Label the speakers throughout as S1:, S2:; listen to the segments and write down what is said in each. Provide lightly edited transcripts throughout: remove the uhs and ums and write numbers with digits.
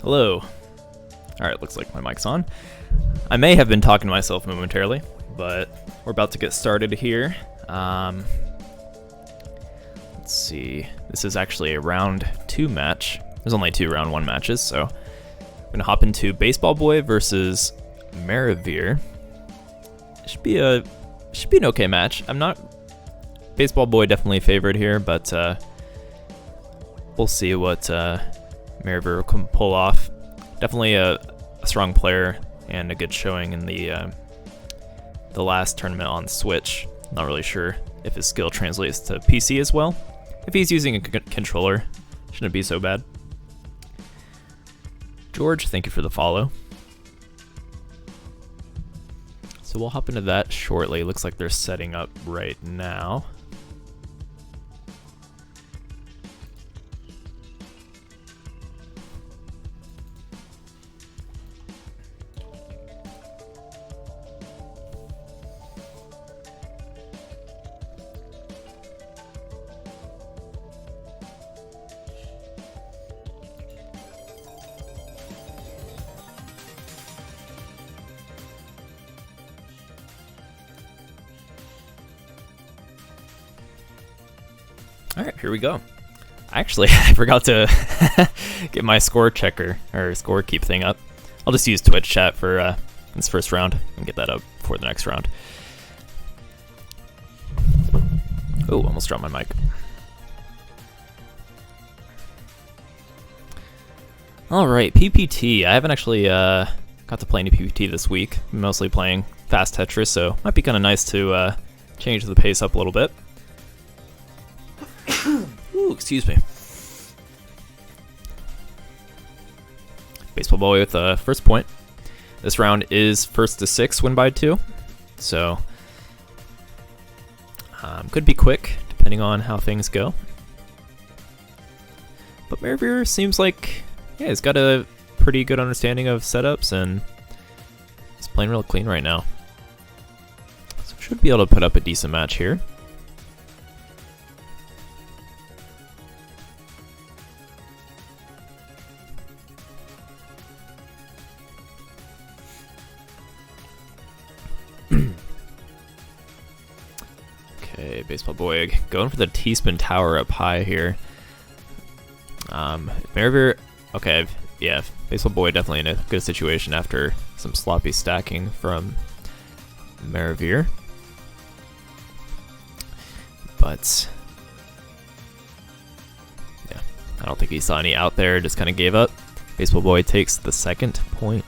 S1: Hello. Alright, looks like my mic's on. I may have been talking to myself momentarily, but we're about to get started here. Let's see. This is actually a round 2 match. There's only 2 round 1 matches, so I'm gonna hop into Baseball Boy versus Maravir. Should be an okay match. I'm not Baseball Boy definitely favored here, but we'll see what Maravir can pull off. Definitely a strong player and a good showing in the last tournament on Switch. Not really sure if his skill translates to PC as well. If he's using a controller, shouldn't be so bad. George, thank you for the follow. So we'll hop into that shortly. Looks like they're setting up right now. Alright, here we go. Actually, I forgot to get my score checker, or score keep thing up. I'll just use Twitch chat for this first round, and get that up for the next round. Oh, almost dropped my mic. Alright, PPT. I haven't actually got to play any PPT this week. I'm mostly playing Fast Tetris, so might be kind of nice to change the pace up a little bit. Ooh, excuse me. Baseball Boy with the first point. This round is first to 6, win by 2. So, could be quick, depending on how things go. But Maravir seems like, yeah, he's got a pretty good understanding of setups, and he's playing real clean right now. So should be able to put up a decent match here. Okay, Baseball Boy going for the T-spin tower up high here. Maravir, okay, yeah, Baseball Boy definitely in a good situation after some sloppy stacking from Maravir. But, yeah, I don't think he saw any out there, just kind of gave up. Baseball Boy takes the second point.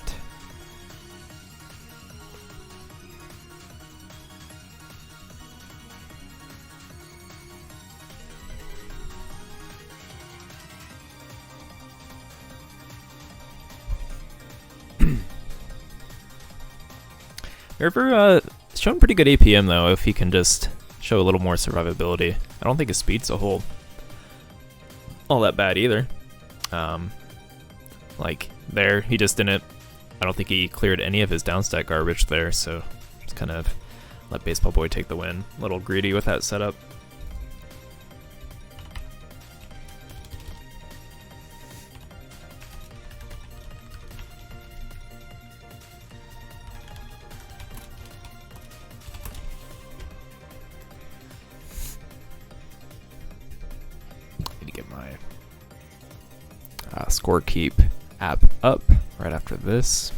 S1: Maravir showing pretty good APM though, if he can just show a little more survivability. I don't think his speed's a whole all that bad either. Like there, he just didn't. I don't think he cleared any of his downstack garbage there, so just kind of let Baseball Boy take the win. A little greedy with that setup. Get my score keep app up right after this.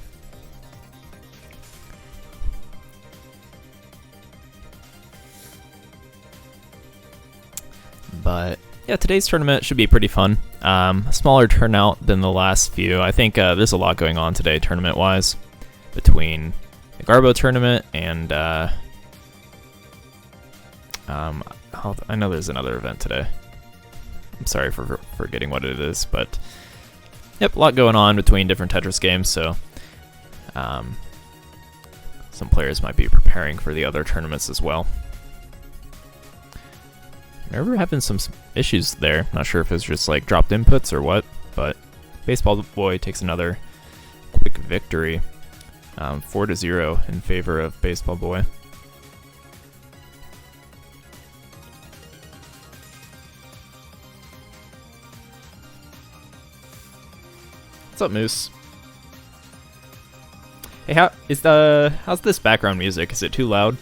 S1: But yeah, today's tournament should be pretty fun. Smaller turnout than the last few. I think there's a lot going on today tournament wise, between the Garbo tournament and I know there's another event today. I'm sorry for forgetting what it is, but yep, a lot going on between different Tetris games, so some players might be preparing for the other tournaments as well. We're having some issues there. Not sure if it's just like dropped inputs or what, but Baseball Boy takes another quick victory, 4-0 in favor of Baseball Boy. What's up, Moose? Hey, how's this background music? Is it too loud?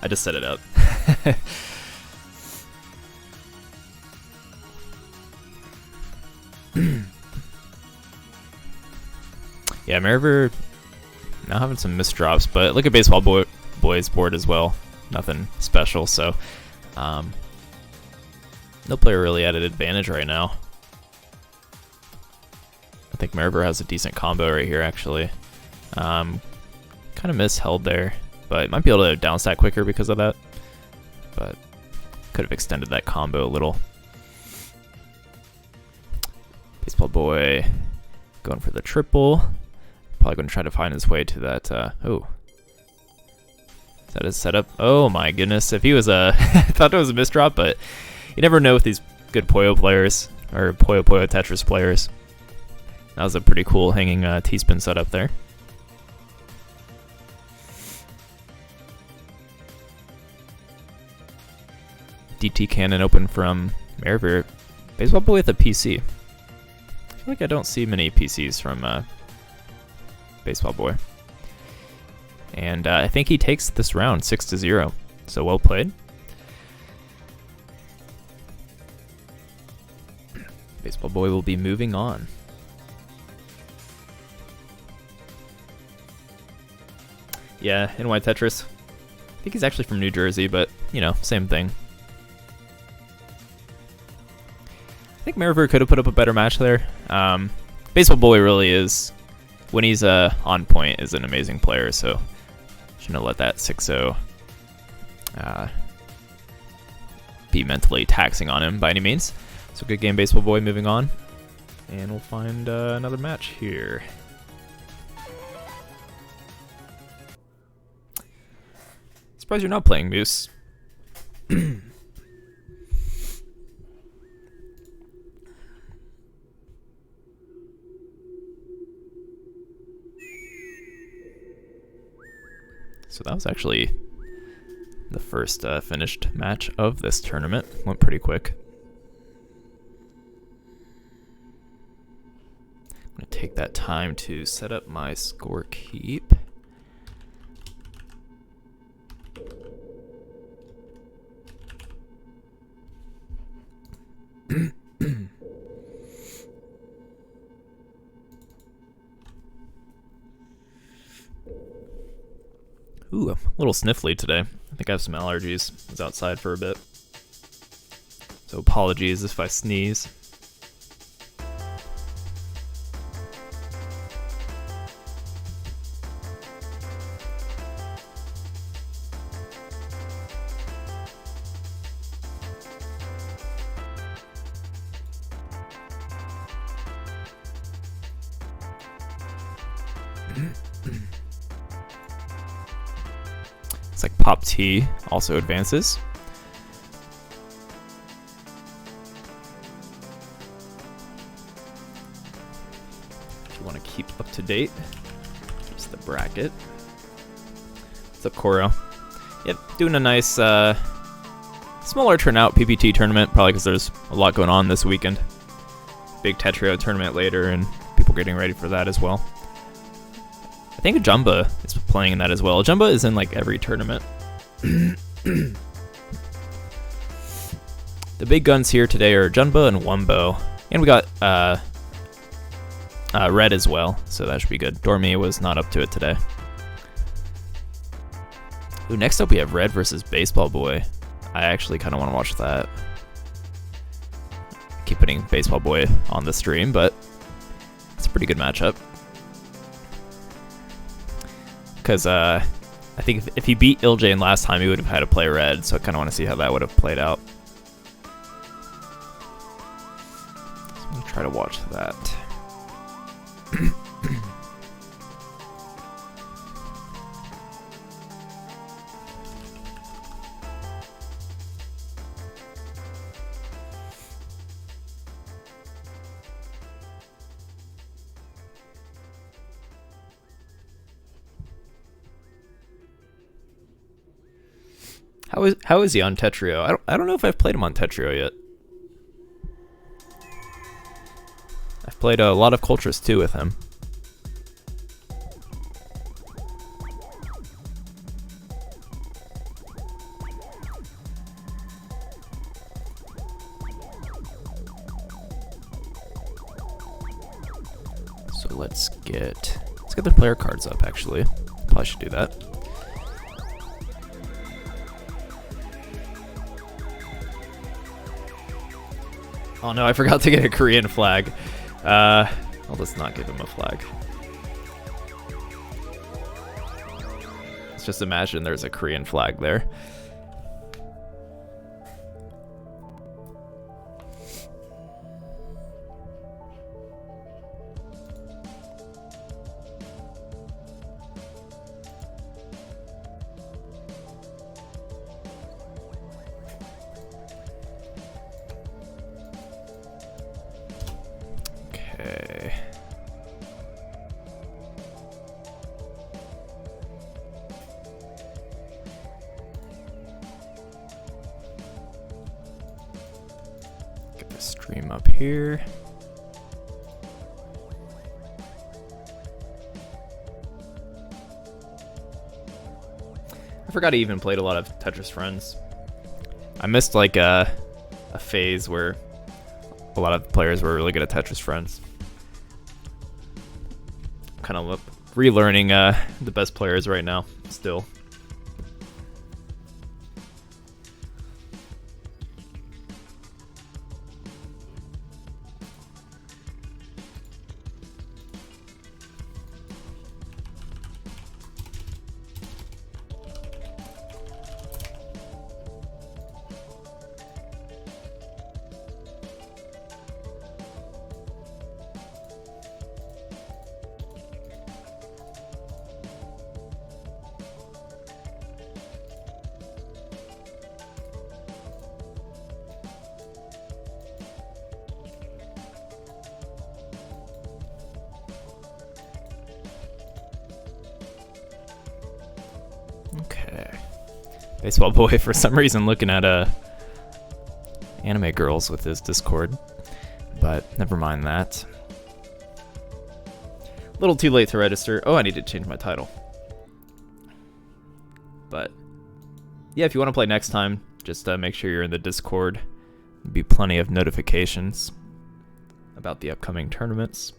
S1: I just set it up. Yeah, Mariver now having some misdrops, but look at Baseball Boy's board as well. Nothing special, so no player really at an advantage right now. I think Mariver has a decent combo right here, actually. Kind of misheld there, but might be able to downstack quicker because of that. But could have extended that combo a little. Baseball Boy going for the triple. Probably going to try to find his way to that. Oh, is that his setup? Oh my goodness! If he was I thought it was a misdrop, but you never know with these good Puyo players or Puyo Tetris players. That was a pretty cool hanging T-spin setup there. DT cannon open from Mariver. Baseball Boy with a PC. I feel like I don't see many PCs from Baseball Boy. And I think he takes this round 6-0. So well played. Baseball Boy will be moving on. Yeah, NY Tetris. I think he's actually from New Jersey, but, you know, same thing. I think Mariver could have put up a better match there. Baseball Boy really is, when he's on point, is an amazing player, so shouldn't have let that 6-0 be mentally taxing on him by any means. So good game, Baseball Boy, moving on. And we'll find another match here. Surprised you're not playing, Moose. So that was actually the first finished match of this tournament. Went pretty quick. I'm going to take that time to set up my score keep. Ooh, I'm a little sniffly today. I think I have some allergies. I was outside for a bit. So apologies if I sneeze. It's like Popte also advances. If you want to keep up to date, here's the bracket. What's up, Coro? Yep, doing a nice smaller turnout PPT tournament, probably because there's a lot going on this weekend. Big Tetrio tournament later, and people getting ready for that as well. I think Ajanba is playing in that as well. Ajanba is in like every tournament. The big guns here today are Ajanba and Wumbo. And we got Red as well, so that should be good. Dormy was not up to it today. Ooh, next up we have Red versus Baseball Boy. I actually kind of want to watch that. I keep putting Baseball Boy on the stream, but it's a pretty good matchup. Because I think if he beat Iljane last time, he would have had to play Red, so I kind of want to see how that would have played out. try to watch that. How is he on Tetrio? I don't know if I've played him on Tetrio yet. I've played a lot of Coltrus 2 with him. So let's get the player cards up. Actually, probably should do that. Oh no, I forgot to get a Korean flag. I'll just not give him a flag. Let's just imagine there's a Korean flag there. Okay. Get the stream up here. I forgot I even played a lot of Tetris Friends. I missed like a phase where a lot of players were really good at Tetris Friends. Kind of relearning the best players right now, still. Okay. Baseball Boy, for some reason, looking at anime girls with his Discord, but never mind that. A little too late to register. Oh, I need to change my title. But yeah, if you want to play next time, just make sure you're in the Discord. There'll be plenty of notifications about the upcoming tournaments.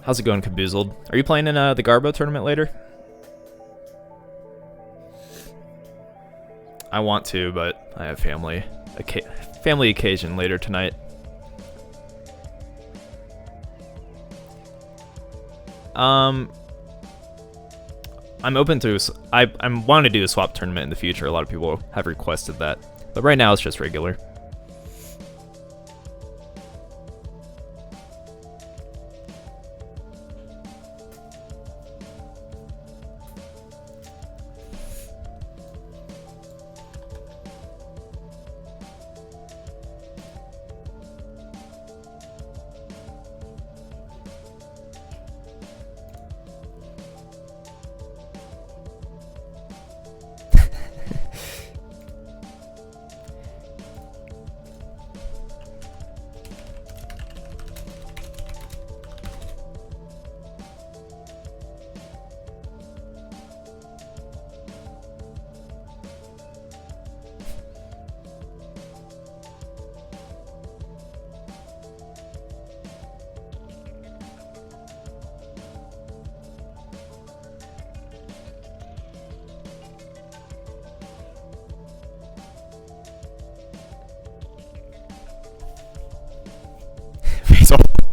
S1: How's it going, Caboozled? Are you playing in the Garbo tournament later? I want to, but I have family occasion later tonight. I'm open to. I'm wanting to do a swap tournament in the future. A lot of people have requested that, but right now it's just regular.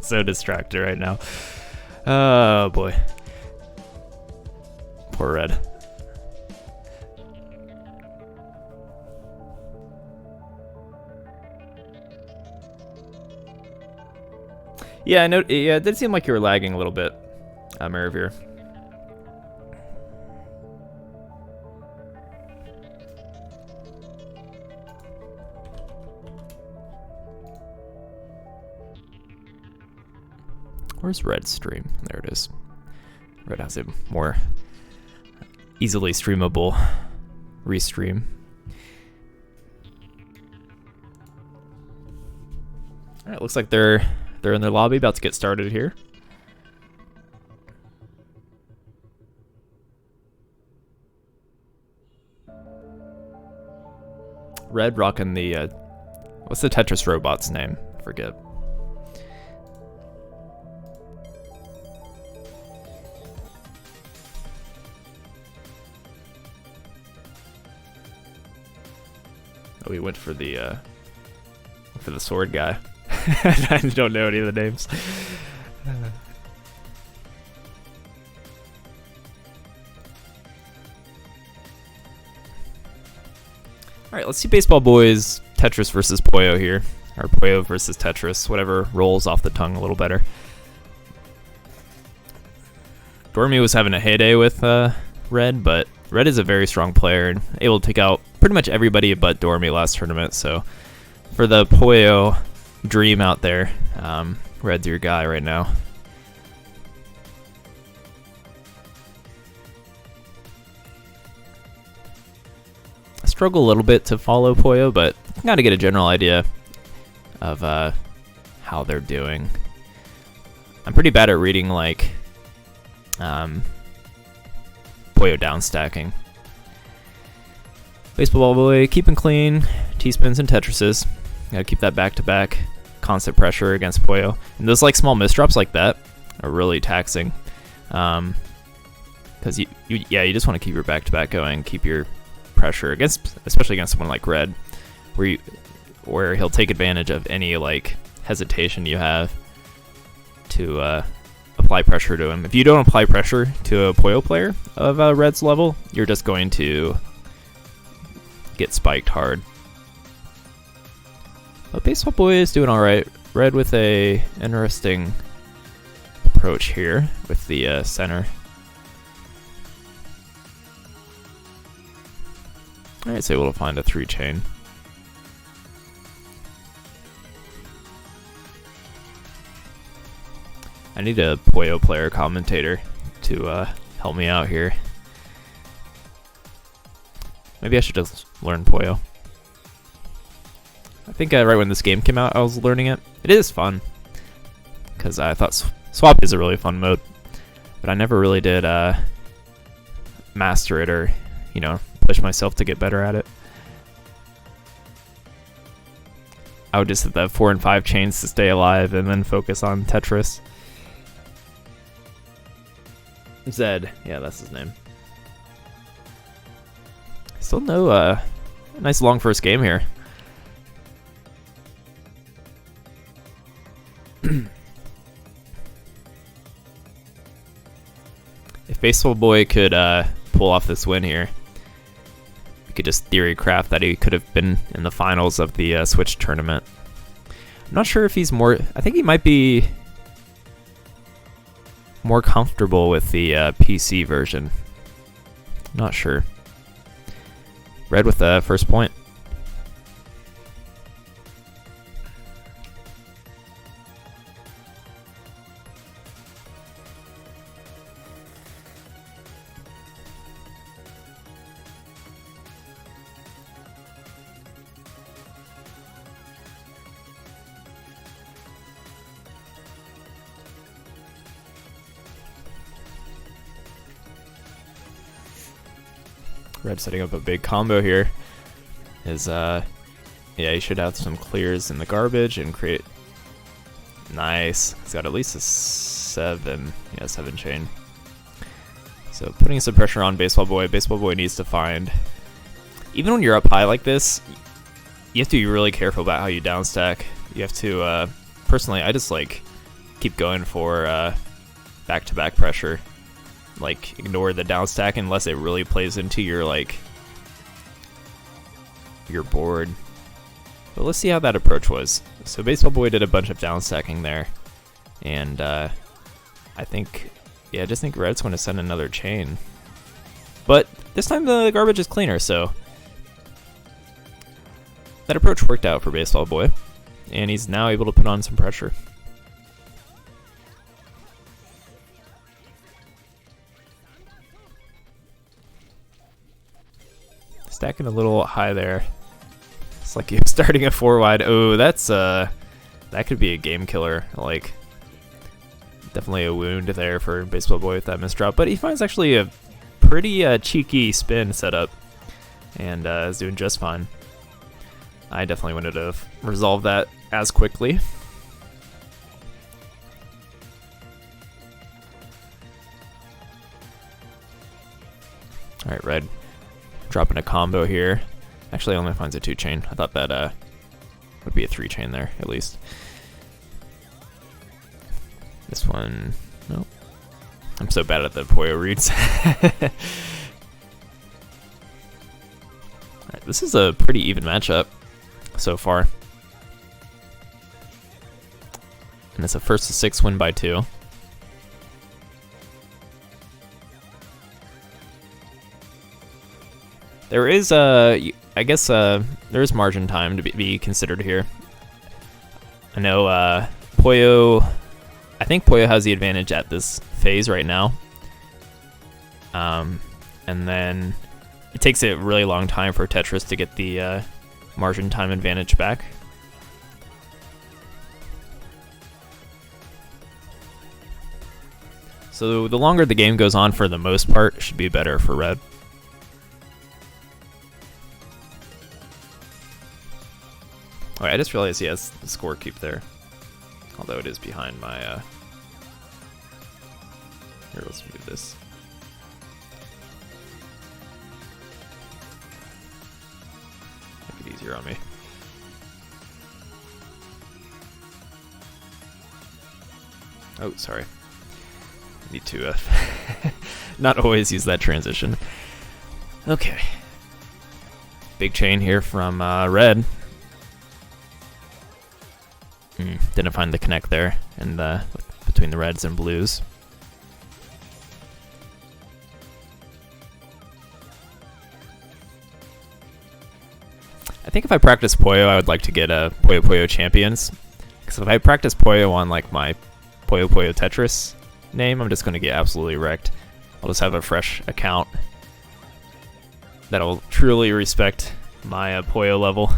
S1: So distracted right now. Oh boy. Poor red. Yeah, I know. Yeah, it did seem like you were lagging a little bit, Maravir. Where's Red's stream? There it is. Red has a more easily streamable restream. All right, looks like they're in their lobby, about to get started here. Red rocking the what's the Tetris robot's name? I forget. Oh, we went for the sword guy. I don't know any of the names. Alright, let's see Baseball Boys Tetris versus Puyo here. Or Puyo versus Tetris, whatever rolls off the tongue a little better. Dormy was having a heyday with Red, but Red is a very strong player and able to take out pretty much everybody but Dormy last tournament, so for the Puyo dream out there, Red's your guy right now. I struggle a little bit to follow Puyo, but I gotta get a general idea of how they're doing. I'm pretty bad at reading like Puyo down stacking. Baseball Boy keeping clean, T-spins and Tetrises. Gotta keep that back-to-back constant pressure against Puyo. And those like small misdrops like that are really taxing. Because you just want to keep your back-to-back going, keep your pressure against, especially against someone like Red, where he'll take advantage of any like hesitation you have to apply pressure to him. If you don't apply pressure to a Puyo player of Red's level, you're just going to get spiked hard. But Baseball Boy is doing alright. Red with a interesting approach here with the center. Alright, so able to find a 3-chain. I need a Puyo player commentator to help me out here. Maybe I should just learn Puyo. I think right when this game came out, I was learning it. It is fun, because I thought Swap is a really fun mode, but I never really did master it or, you know, push myself to get better at it. I would just hit the 4 and 5 chains to stay alive and then focus on Tetris. Zed, yeah, that's his name. Still no nice long first game here. If Baseball Boy could pull off this win here, we could just theory craft that he could have been in the finals of the Switch tournament. I'm not sure if he's more... I think he might be more comfortable with the PC version. Not sure. Red with the first point. Red setting up a big combo here. Yeah, he should have some clears in the garbage and create... Nice. He's got at least a 7. Yeah, 7 chain. So putting some pressure on Baseball Boy. Baseball Boy needs to find... Even when you're up high like this, you have to be really careful about how you downstack. You have to... personally, I just like keep going for back-to-back pressure. Like, ignore the down stack unless it really plays into your, like, your board. But let's see how that approach was. So Baseball Boy did a bunch of down stacking there. And I think, yeah, I just think Red's going to send another chain. But this time the garbage is cleaner, so that approach worked out for Baseball Boy. And he's now able to put on some pressure. Stacking a little high there. It's like you're starting a 4 wide. Oh, that's that could be a game killer. Like, definitely a wound there for Baseball Boy with that misdrop. But he finds actually a pretty cheeky spin setup, and is doing just fine. I definitely wanted to have resolved that as quickly. All right, Red dropping a combo here. Actually, only finds a 2-chain. I thought that would be a 3-chain there, at least. This one, nope. I'm so bad at the Poyo reads. Alright, this is a pretty even matchup so far. And it's a 1st-to-6 win by 2. There is, I guess, there is margin time to be considered here. I know Poyo, I think Poyo has the advantage at this phase right now. And then it takes a really long time for Tetris to get the margin time advantage back. So the longer the game goes on, for the most part, it should be better for Red. Oh, I just realized he has the score keep there. Although it is behind my, here, let's move this. Make it easier on me. Oh, sorry. Need to, not always use that transition. Okay. Big chain here from, Red. Didn't find the connect there, and between the Reds and Blues. I think if I practice Poyo, I would like to get a Poyo Poyo Champions. Because if I practice Poyo on like my Poyo Poyo Tetris name, I'm just going to get absolutely wrecked. I'll just have a fresh account that'll truly respect my Poyo level.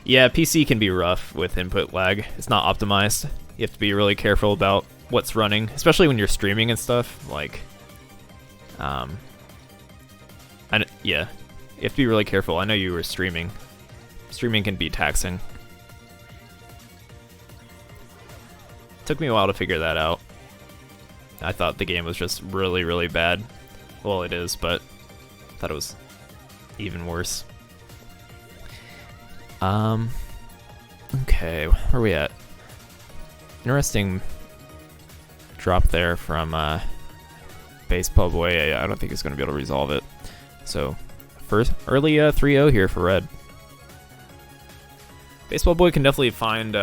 S1: Yeah, PC can be rough with input lag. It's not optimized. You have to be really careful about what's running, especially when you're streaming and stuff. Like, yeah, you have to be really careful. I know you were streaming. Streaming can be taxing. Took me a while to figure that out. I thought the game was just really, really bad. Well, it is, but I thought it was even worse. Okay, where are we at? Interesting drop there from Baseball Boy. I don't think he's going to be able to resolve it. So, first early 3-0 here for Red. Baseball Boy can definitely find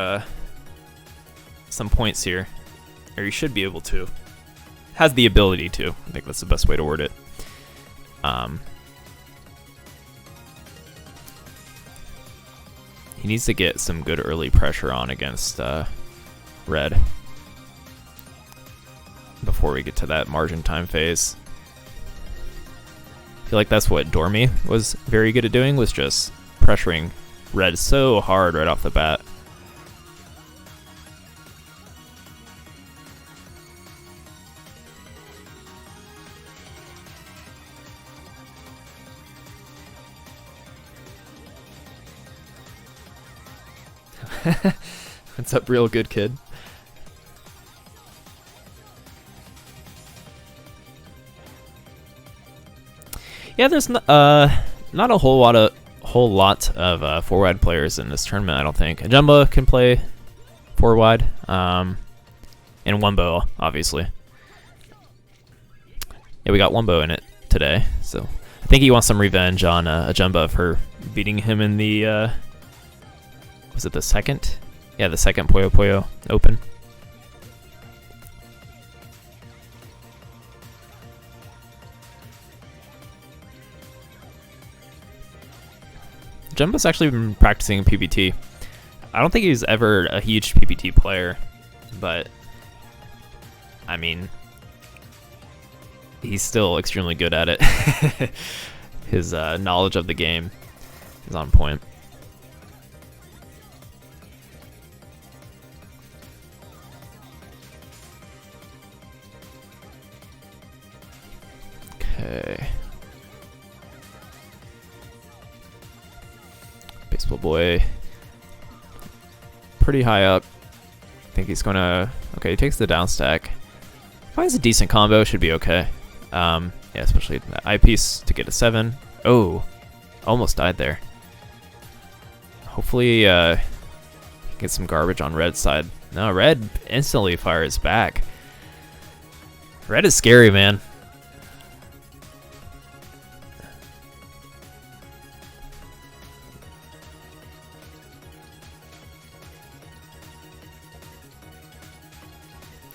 S1: some points here, or he should be able to. Has the ability to. I think that's the best way to word it. He needs to get some good early pressure on against Red before we get to that margin time phase. I feel like that's what Dormy was very good at doing, was just pressuring Red so hard right off the bat. What's up, real good kid? Yeah, there's not a whole whole lot of 4-wide players in this tournament, I don't think. Ajanba can play 4-wide, and Wumbo, obviously. Yeah, we got Wumbo in it today, so I think he wants some revenge on Ajanba for beating him in the, was it the second? Yeah, the second Puyo Puyo Open. Ajanba's actually been practicing PPT. I don't think he's ever a huge PPT player, but I mean, he's still extremely good at it. His knowledge of the game is on point. Okay. Baseball boy. Pretty high up. I think he's gonna... Okay, he takes the down stack. Finds a decent combo, should be okay. Yeah, especially that eyepiece to get a 7. Oh, almost died there. Hopefully, get some garbage on Red's side. No, Red instantly fires back. Red is scary, man.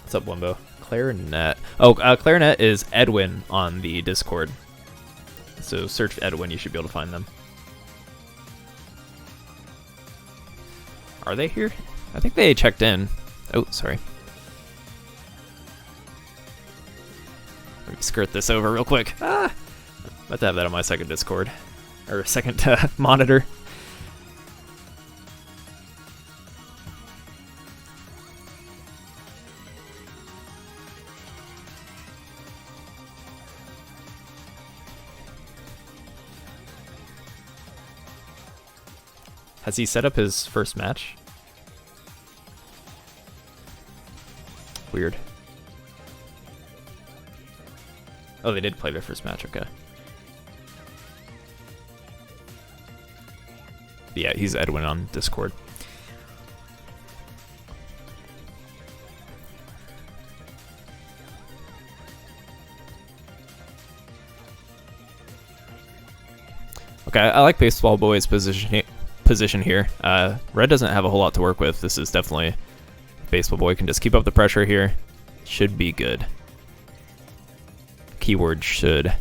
S1: What's up, Wumbo? Clarinet. Oh, Clarinet is Edwin on the Discord. So search Edwin, you should be able to find them. Are they here? I think they checked in. Oh, sorry. Let me skirt this over real quick. Ah! About to have that on my second Discord. Or second monitor. Has he set up his first match? Weird. Oh, they did play their first match, okay. Yeah, he's Edwin on Discord. Okay, I like Baseball Boy's position here. Red doesn't have a whole lot to work with. This is definitely... Baseball Boy can just keep up the pressure here. Should be good. Keyword should.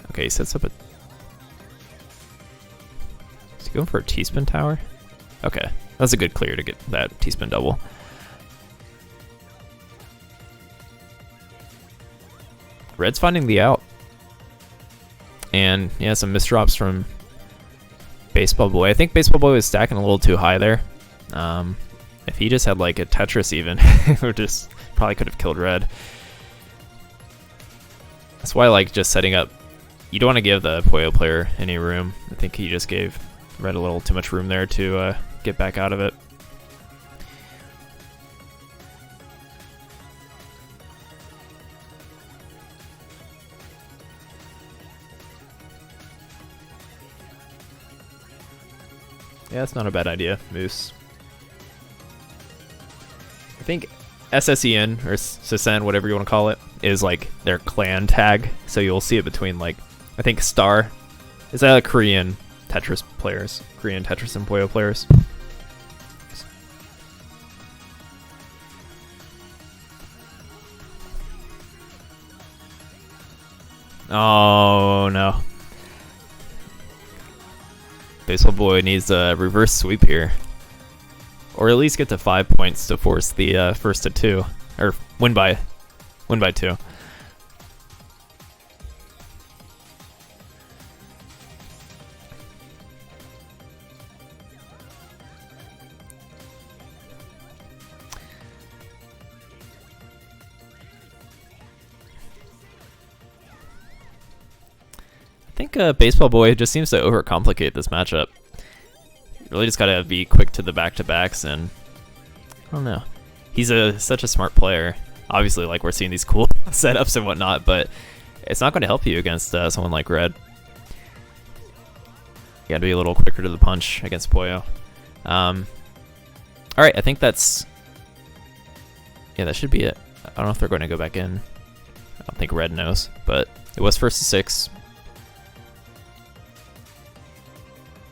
S1: Okay, he sets up a... Is he going for a T-spin tower? Okay, that's a good clear to get that T-spin double. Red's finding the out. And yeah, some misdrops from Baseball Boy. I think Baseball Boy was stacking a little too high there. If he just had like a Tetris even, or just probably could have killed Red. That's why I like just setting up. You don't want to give the Puyo player any room. I think he just gave Red a little too much room there to get back out of it. Yeah, that's not a bad idea, Moose. I think SSEN, or SSEN, whatever you want to call it, is like their clan tag. So you'll see it between, like, I think Star. Is that like Korean Tetris players? Korean Tetris and Puyo players? Oh, no. Baseball Boy needs a reverse sweep here. Or at least get to 5 points to force the first to 2. Or win by 2. I think Baseball Boy just seems to overcomplicate this matchup. You really just gotta be quick to the back-to-backs, and I don't know. He's such a smart player. Obviously, like, we're seeing these cool setups and whatnot, but it's not going to help you against someone like Red. Gotta be a little quicker to the punch against Poyo. Alright, I think that's... Yeah, that should be it. I don't know if they're going to go back in. I don't think Red knows, but it was first to 6.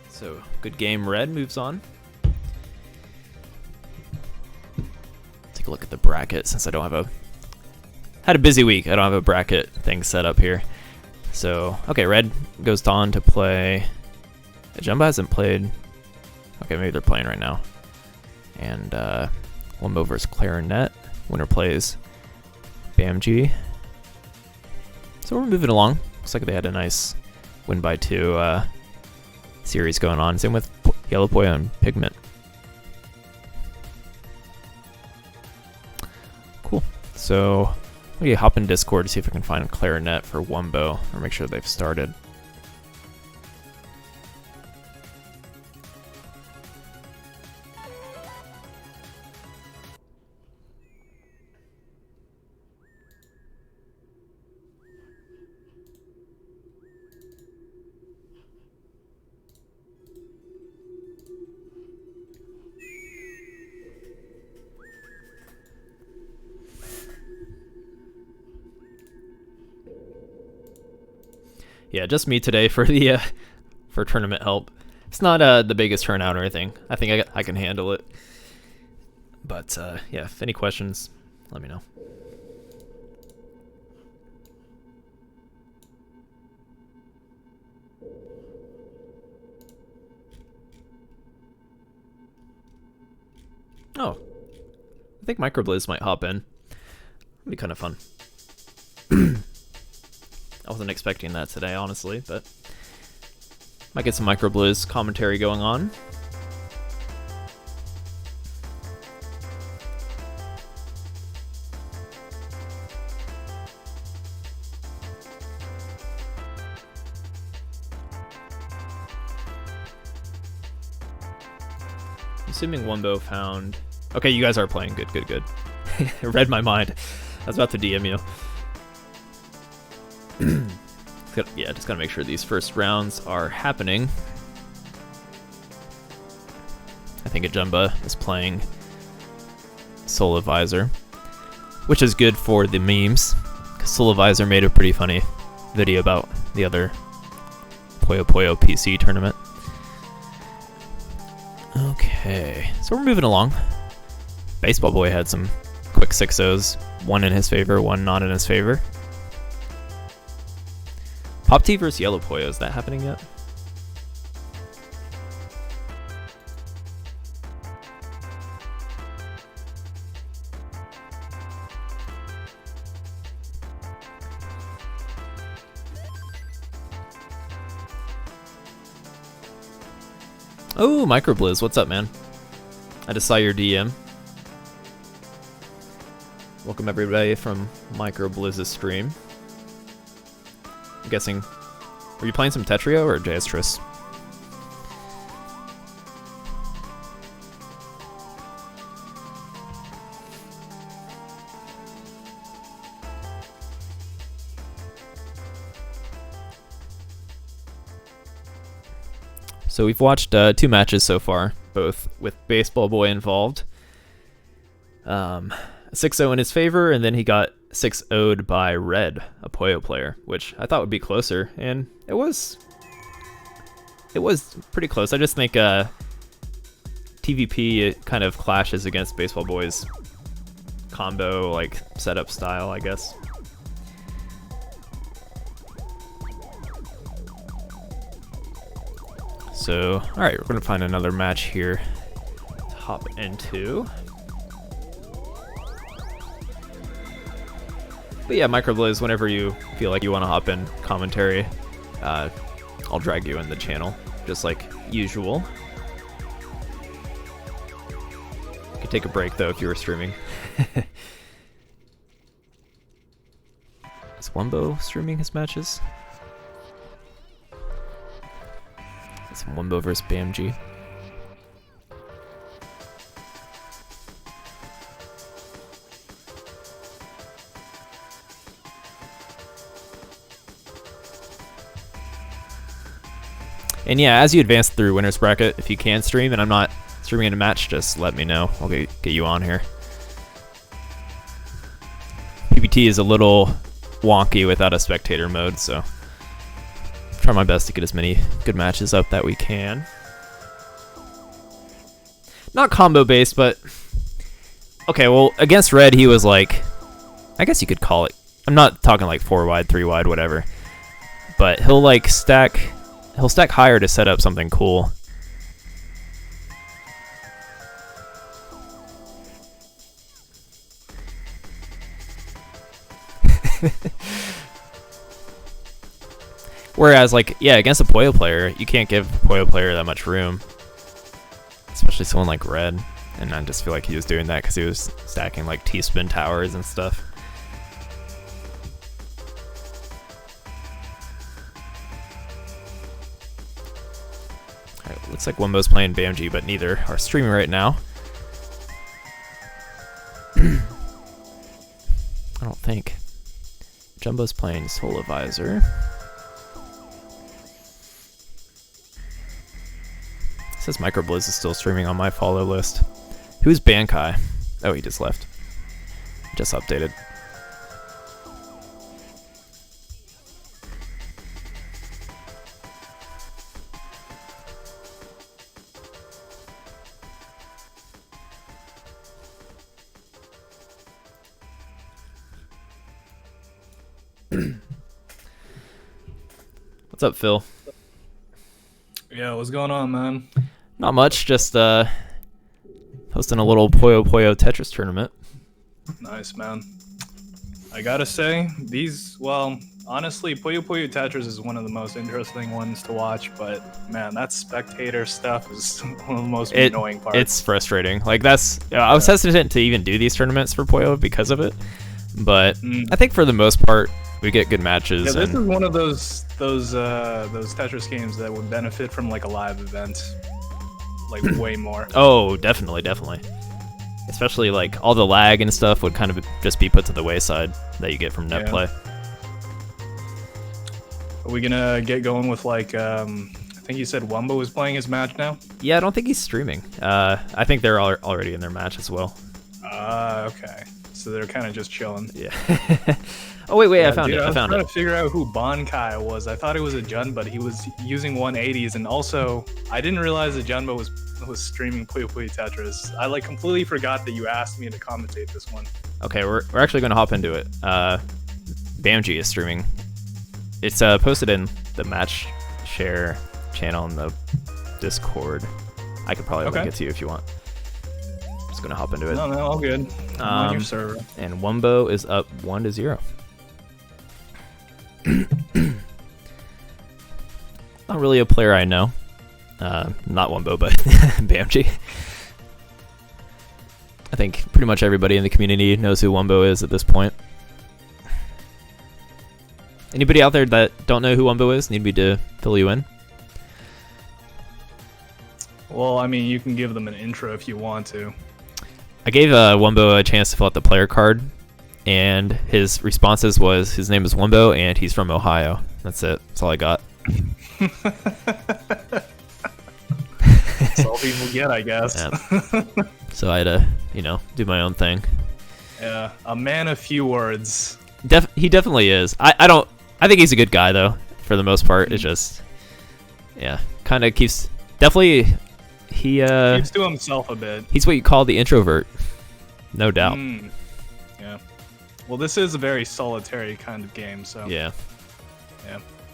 S1: So, good game. Red moves on. Take a look at the bracket since I don't have a... Had a busy week. I don't have a bracket thing set up here. So, okay, Red goes on to play... Ajanba hasn't played... Okay, maybe they're playing right now. And Wumbo versus Clarinet. Winner plays BAMG. So we're moving along. Looks like they had a nice win by 2 series going on. Same with Yellow Poyo and Pigment. Cool. So I'm gonna hop in Discord to see if I can find a Clarinet for Wumbo or make sure they've started. Yeah, just me today for the for tournament help. It's not the biggest turnout or anything. I think I can handle it. But yeah, if any questions, let me know. Oh, I think Microblizz might hop in. It'd be kind of fun. I wasn't expecting that today, honestly, but might get some Microblizz commentary going on. Assuming Wumbo found... Okay, you guys are playing. Good, good, good. Read my mind. I was about to DM you. Yeah, just gotta make sure these first rounds are happening. I think Ajanba is playing Soul Advisor, which is good for the memes, because Soul Advisor made a pretty funny video about the other Puyo Puyo PC tournament. Okay, so we're moving along. Baseball Boy had some quick 6-0s, one in his favor, one not in his favor. Popte versus Yellow Poyo, is that happening yet? Oh, Microblizz, what's up, man? I just saw your DM. Welcome everybody from Microblizz's stream. I'm guessing, were you playing some Tetrio or JS So we've watched 2 matches so far, both with Baseball Boy involved. 6-0 in his favor, and then he got 6-0'd by Red, a Poyo player, which I thought would be closer, and it was pretty close. I just think TVP kind of clashes against Baseball Boy's combo like setup style, I guess. So, alright, we're gonna find another match here to hop into. But yeah, Microblizz, whenever you feel like you want to hop in commentary, I'll drag you in the channel, just like usual. You could take a break, though, if you were streaming. Is Wumbo streaming his matches? It's Wumbo versus BAMG. And yeah, as you advance through Winner's Bracket, if you can stream and I'm not streaming in a match, just let me know. I'll get you on here. PPT is a little wonky without a spectator mode, so try my best to get as many good matches up that we can. Not combo based, but okay, well, against Red he was like, I guess you could call it, I'm not talking like 4 wide, 3 wide, whatever, but he'll like stack higher to set up something cool. Whereas, like, yeah, against a Poyo player, you can't give a Poyo player that much room. Especially someone like Red. And I just feel like he was doing that because he was stacking, like, T-spin towers and stuff. Alright, looks like Wumbo's playing BAMG, but neither are streaming right now. I don't think. Jumbo's playing Solar Visor. It says Microblizz is still streaming on my follow list. Who's Bankai? Oh, he just left. Just updated. What's up, Phil?
S2: Yeah, what's going on, man?
S1: Not much, just hosting a little Puyo Puyo Tetris tournament.
S2: Nice, man. I gotta say, well, honestly, Puyo Puyo Tetris is one of the most interesting ones to watch, but man, that spectator stuff is one of the most annoying parts.
S1: It's frustrating. Like, I was hesitant to even do these tournaments for Puyo because of it, but I think for the most part, we get good matches.
S2: Yeah, this is one of those Tetris games that would benefit from like a live event, like way more.
S1: Oh, definitely. Especially like all the lag and stuff would kind of just be put to the wayside that you get from net play.
S2: Are we gonna get going with like I think you said Wumbo is playing his match now?
S1: Yeah, I don't think he's streaming. I think they're already in their match as well.
S2: Okay. So they're kind of just chilling.
S1: Yeah. Oh, wait,
S2: yeah,
S1: I found it.
S2: I was trying to figure out who Bankai was. I thought it was Ajanba, but he was using 180s, and also, I didn't realize Ajanba was streaming Puyo Puyo Tetris. I like completely forgot that you asked me to commentate this one.
S1: Okay, we're actually going to hop into it. BAMG is streaming. It's posted in the match share channel in the Discord. I could probably link it to you if you want. Just going to hop into it.
S2: No, all good. I'm on your server.
S1: And Wumbo is up 1-0. Not really a player I know. Not Wumbo, but BAMG. I think pretty much everybody in the community knows who Wumbo is at this point. Anybody out there that don't know who Wumbo is, need me to fill you in?
S2: Well, I mean, you can give them an intro if you want to.
S1: I gave Wumbo a chance to fill out the player card, and his responses was his name is Wumbo and he's from Ohio. That's it. That's all I got.
S2: That's all people get, I guess.
S1: Yeah. So I had to, do my own thing.
S2: Yeah, a man of few words.
S1: He definitely is. I think he's a good guy though. For the most part, it's just, kind of keeps definitely. He
S2: keeps to himself a bit.
S1: He's what you call the introvert, no doubt.
S2: Yeah. Well, this is a very solitary kind of game, so
S1: yeah,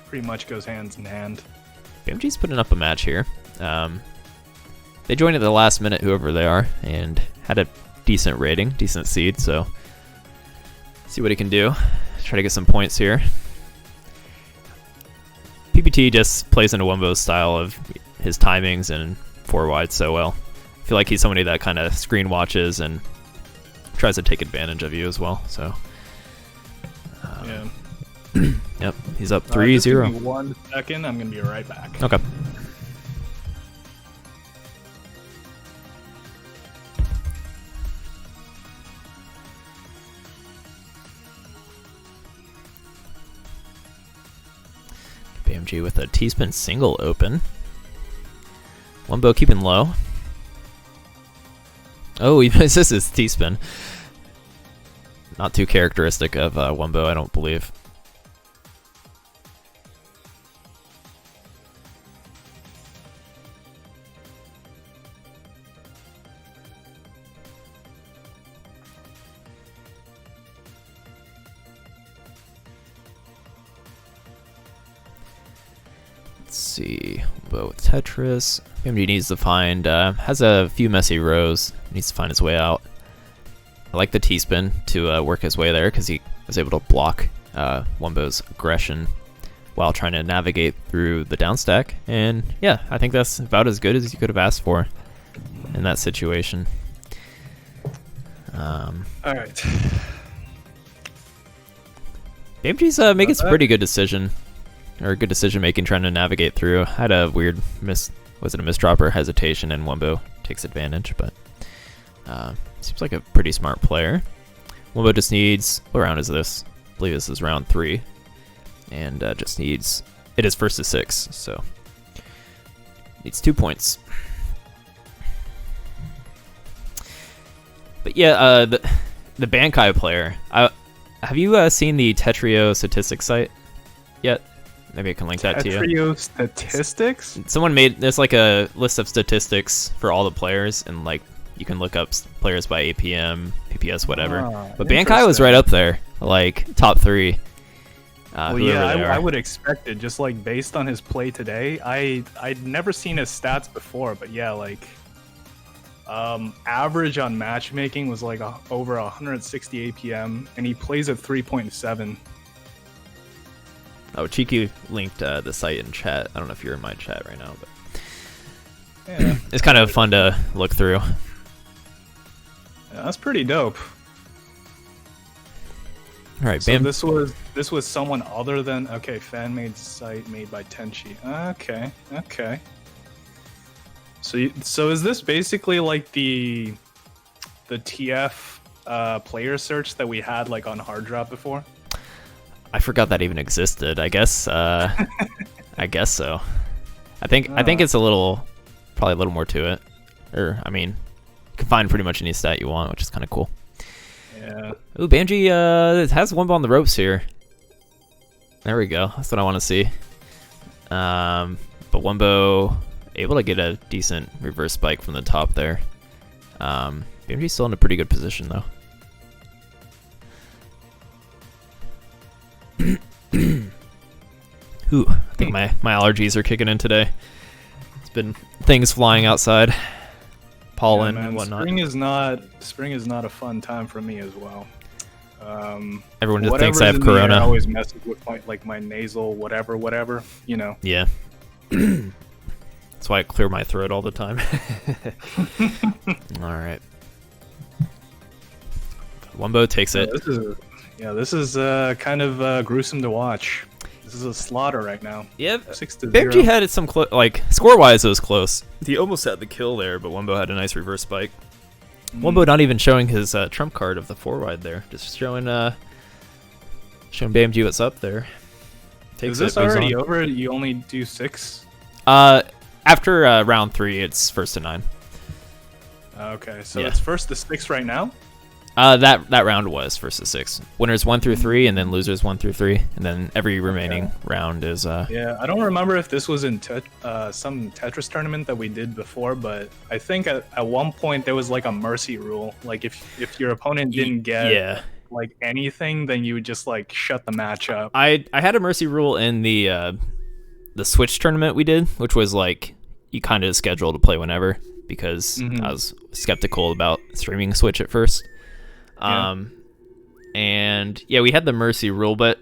S2: pretty much goes hands in hand.
S1: BAMG's putting up a match here. They joined at the last minute, whoever they are, and had a decent rating, decent seed. So see what he can do. Try to get some points here. PPT just plays into Wumbo's style of his timings and 4 wide so well. I feel like he's somebody that kind of screen watches and tries to take advantage of you as well. So yep, he's up 3-0.
S2: Just give me 1 second, I'm gonna be right back.
S1: Okay. BAMG with a T-spin single open. Wumbo keeping low. Oh, he misses his T-spin. Not too characteristic of Wumbo, I don't believe. Let's see, Wumbo with Tetris. BMG needs to find, has a few messy rows, needs to find his way out. I like the T-spin to work his way there because he was able to block Wumbo's aggression while trying to navigate through the down stack. And yeah, I think that's about as good as you could have asked for in that situation.
S2: All right.
S1: BMG's making some pretty good decision, or good decision making trying to navigate through. Had a weird was it a misdrop or hesitation, and Wumbo takes advantage, but seems like a pretty smart player. Wumbo just needs, what round is this? I believe this is round 3, and just needs, it is first to 6, so needs 2 points. But yeah, the Bankai player, have you seen the Tetrio statistics site yet? Maybe I can link that to you.
S2: Tetrio statistics?
S1: Someone made, there's like a list of statistics for all the players, and like you can look up players by APM, PPS, whatever. But Bankai was right up there, like top 3.
S2: Well, yeah, I would expect it, just like based on his play today. I'd never seen his stats before, but yeah, like average on matchmaking was like over 160 APM, and he plays at 3.7.
S1: Oh, Cheeky linked the site in chat. I don't know if you're in my chat right now, but
S2: yeah,
S1: it's kind of fun to look through.
S2: Yeah, that's pretty dope.
S1: All right,
S2: so
S1: Bam.
S2: this was someone other than, okay, fan made site made by Tenchi. Okay. So is this basically like the TF player search that we had like on Hard Drop before?
S1: I forgot that even existed. I guess I guess so. I think it's probably a little more to it. Or I mean, you can find pretty much any stat you want, which is kind of cool.
S2: Yeah.
S1: Ooh, Banji has Wumbo on the ropes here. There we go. That's what I want to see. But Wumbo able to get a decent reverse spike from the top there. BMG's still in a pretty good position though. Ooh, I think my allergies are kicking in today. It's been things flying outside, pollen and whatnot.
S2: Spring is not a fun time for me as well.
S1: Everyone just thinks I have corona.
S2: I always messes with my nasal whatever, you know.
S1: Yeah. That's why I clear my throat all the time. All right. Wumbo takes it.
S2: This is kind of gruesome to watch. This is a slaughter right now.
S1: Yeah,
S2: 6-0.
S1: BMG had some score-wise it was close. He almost had the kill there, but Wumbo had a nice reverse spike. Wumbo not even showing his trump card of the 4-wide there, just showing BMG what's up there.
S2: Is this already over? You only do 6?
S1: After round 3, it's first to 9.
S2: Okay, so it's first to 6 right now.
S1: That round was first to 6. Winners 1 through 3, and then losers 1 through 3, and then every remaining round is.
S2: Yeah, I don't remember if this was in some Tetris tournament that we did before, but I think at one point there was like a mercy rule. Like if your opponent didn't get like anything, then you would just like shut the match up.
S1: I had a mercy rule in the Switch tournament we did, which was like you kind of scheduled to play whenever because I was skeptical about streaming Switch at first. And yeah, we had the mercy rule, but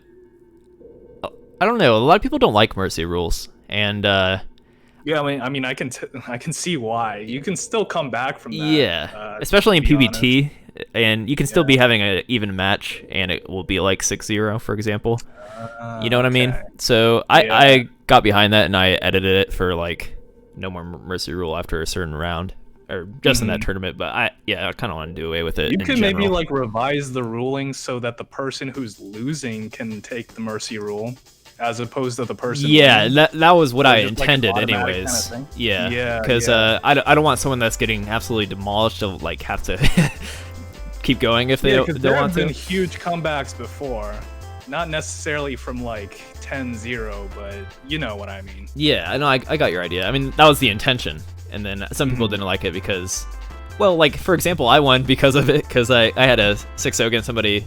S1: I don't know. A lot of people don't like mercy rules, and
S2: yeah, I mean, I can see why. You can still come back from that.
S1: Yeah, especially in PPT, and you can still be having an even match, and it will be like 6-0, for example. You know what I mean? So I got behind that, and I edited it for like no more mercy rule after a certain round. Or just in that tournament, but I kind of want to do away with it.
S2: You can maybe like revise the ruling so that the person who's losing can take the mercy rule. as opposed to the person.
S1: Yeah,
S2: winning.
S1: that was what
S2: So
S1: I
S2: just like an
S1: intended
S2: automatic
S1: anyways.
S2: kinda thing?
S1: Yeah,
S2: Yeah,
S1: because
S2: yeah.
S1: I don't want someone that's getting absolutely demolished to like have to keep going if they
S2: Yeah, because
S1: don't
S2: there
S1: want
S2: have been
S1: to.
S2: huge comebacks before. Not necessarily from like 10-0, but you know what I mean.
S1: Yeah, I know. I got your idea. I mean, that was the intention, and then some people didn't like it because, well, like for example, I won because of it because I had a 6-0 against somebody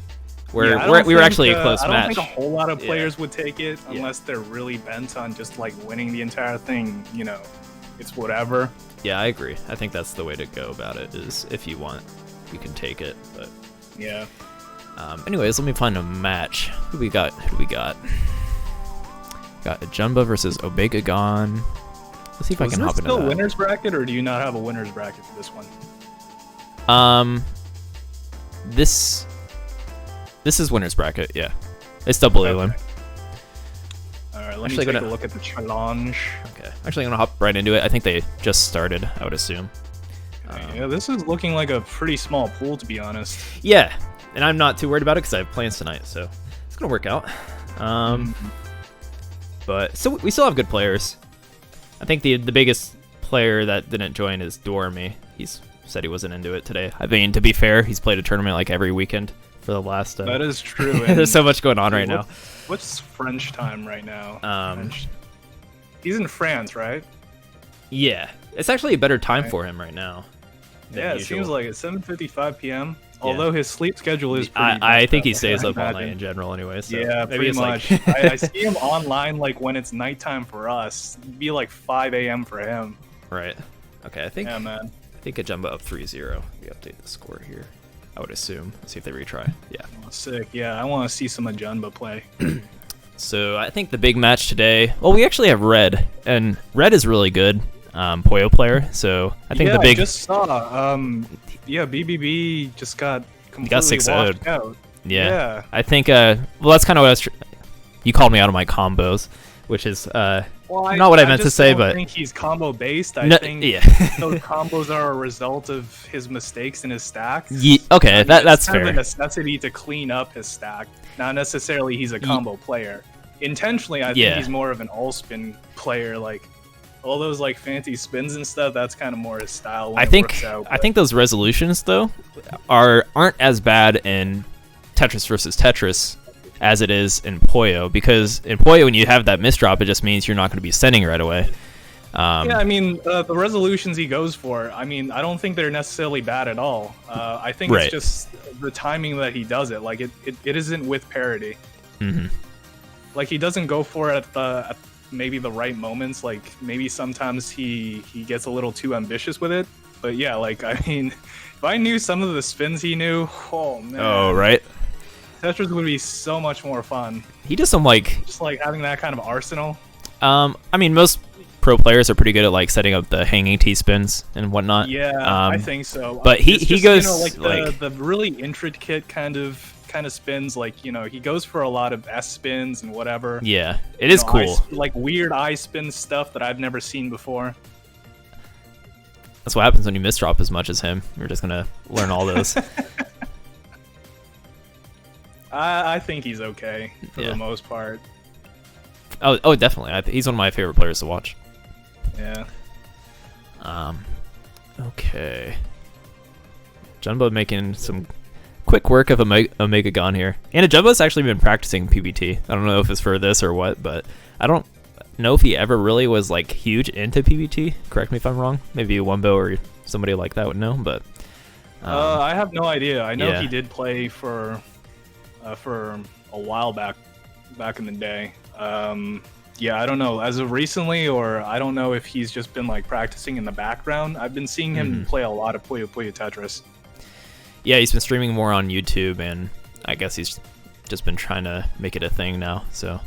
S1: where
S2: Yeah, I don't
S1: we were
S2: think,
S1: actually a close
S2: I don't
S1: match.
S2: think a whole lot of
S1: Yeah.
S2: players would take it
S1: Yeah.
S2: unless they're really bent on just like winning the entire thing. You know, it's whatever.
S1: Yeah, I agree. I think that's the way to go about it. Is if you want, you can take it. But
S2: Yeah.
S1: anyways, let me find a match. Who we got? Who we got? Got Ajanba versus Obegagon. Let's see if I
S2: Was
S1: can
S2: this
S1: hop into
S2: still
S1: that.
S2: winner's bracket, or do you not have a winner's bracket for this one?
S1: This is winner's bracket. Yeah, it's double
S2: Okay.
S1: elim.
S2: All right, let
S1: Actually
S2: me take
S1: gonna-
S2: a look at the challenge.
S1: Okay, actually, I'm gonna hop right into it. I think they just started. I would assume.
S2: Yeah, this is looking like a pretty small pool, to be honest.
S1: Yeah, and I'm not too worried about it because I have plans tonight, so it's gonna work out. But so we still have good players. I think the biggest player that didn't join is Dormy. He's said he wasn't into it today. I mean, to be fair, he's played a tournament like every weekend for the last.
S2: That is true. and
S1: There's so much going on right now.
S2: What's French time right now?
S1: Um,
S2: He's in France, right?
S1: Yeah, it's actually a better time
S2: Right.
S1: for him right now. than
S2: Yeah, it
S1: usual.
S2: seems like it's 7:55 p.m. Although his sleep schedule is pretty
S1: I
S2: messed
S1: think he
S2: up,
S1: stays
S2: I
S1: up all night
S2: imagine.
S1: in general anyway. So
S2: Yeah,
S1: maybe
S2: pretty
S1: it's
S2: much.
S1: like
S2: I see him online like when it's nighttime for us. It'd be like 5 a.m. for him.
S1: right. Okay, I think
S2: Yeah, man.
S1: I think Ajanba up 3-0. We update the score here. I would assume. Let's see if they retry. Yeah.
S2: Oh, sick. Yeah, I want to see some Ajanba play.
S1: So I think the big match today. Well, we actually have Red, and Red is really good. Poyo player. So I think the big.
S2: I just saw. Yeah, BBB just got completely
S1: 6-0'd.
S2: washed out.
S1: Yeah.
S2: Yeah.
S1: I think. Well, that's kind of what I was. You called me out of my combos, which is not what I meant to
S2: just
S1: say,
S2: don't
S1: but
S2: think he's combo based. I
S1: No-
S2: think
S1: yeah.
S2: those combos are a result of his mistakes in his stacks.
S1: Okay,
S2: I mean,
S1: that's
S2: it's kind of
S1: fair.
S2: a necessity to clean up his stack. Not necessarily he's a combo player. Intentionally, I think
S1: Yeah.
S2: he's more of an all spin player. Like all those like fancy spins and stuff. That's kind of more his style. When
S1: I
S2: it
S1: think
S2: works out,
S1: I think those resolutions though aren't as bad in Tetris versus Tetris as it is in Poyo, because in Poyo when you have that misdrop, it just means you're not going to be sending right away.
S2: Yeah, I mean, the resolutions he goes for, I mean, I don't think they're necessarily bad at all. I think
S1: Right.
S2: it's just the timing that he does it. Like, it isn't with parity.
S1: Mhm.
S2: Like, he doesn't go for it at maybe the right moments. Like, maybe sometimes he gets a little too ambitious with it. But yeah, like, I mean, if I knew some of the spins he knew, oh, man.
S1: Oh right.
S2: Tetris would be so much more fun.
S1: He does some like
S2: Just, like, having that kind of arsenal.
S1: I mean most pro players are pretty good at like setting up the hanging T spins and whatnot.
S2: Yeah, I think so.
S1: but he
S2: It's just,
S1: goes,
S2: you know, like
S1: like-
S2: the really intricate kind of spins. Like, you know, he goes for a lot of S spins and whatever.
S1: Yeah, it is
S2: You know,
S1: cool.
S2: like weird eye spin stuff that I've never seen before.
S1: That's what happens when you misdrop as much as him. You're just gonna learn all those.
S2: I think he's okay for
S1: Yeah.
S2: the most part.
S1: Oh, definitely. He's one of my favorite players to watch.
S2: Yeah.
S1: Okay. Jumbo making some quick work of Omega Gon here. And Jumbo's actually been practicing PPT. I don't know if it's for this or what, but I don't know if he ever really was like huge into PPT. Correct me if I'm wrong. Maybe Wumbo or somebody like that would know, but
S2: I have no idea. I know
S1: yeah.
S2: he did play for a while back in the day. Yeah, I don't know. As of recently, or I don't know if he's just been like practicing in the background. I've been seeing him play a lot of Puyo Puyo Tetris.
S1: yeah, he's been streaming more on YouTube, and I guess he's just been trying to make it a thing now. So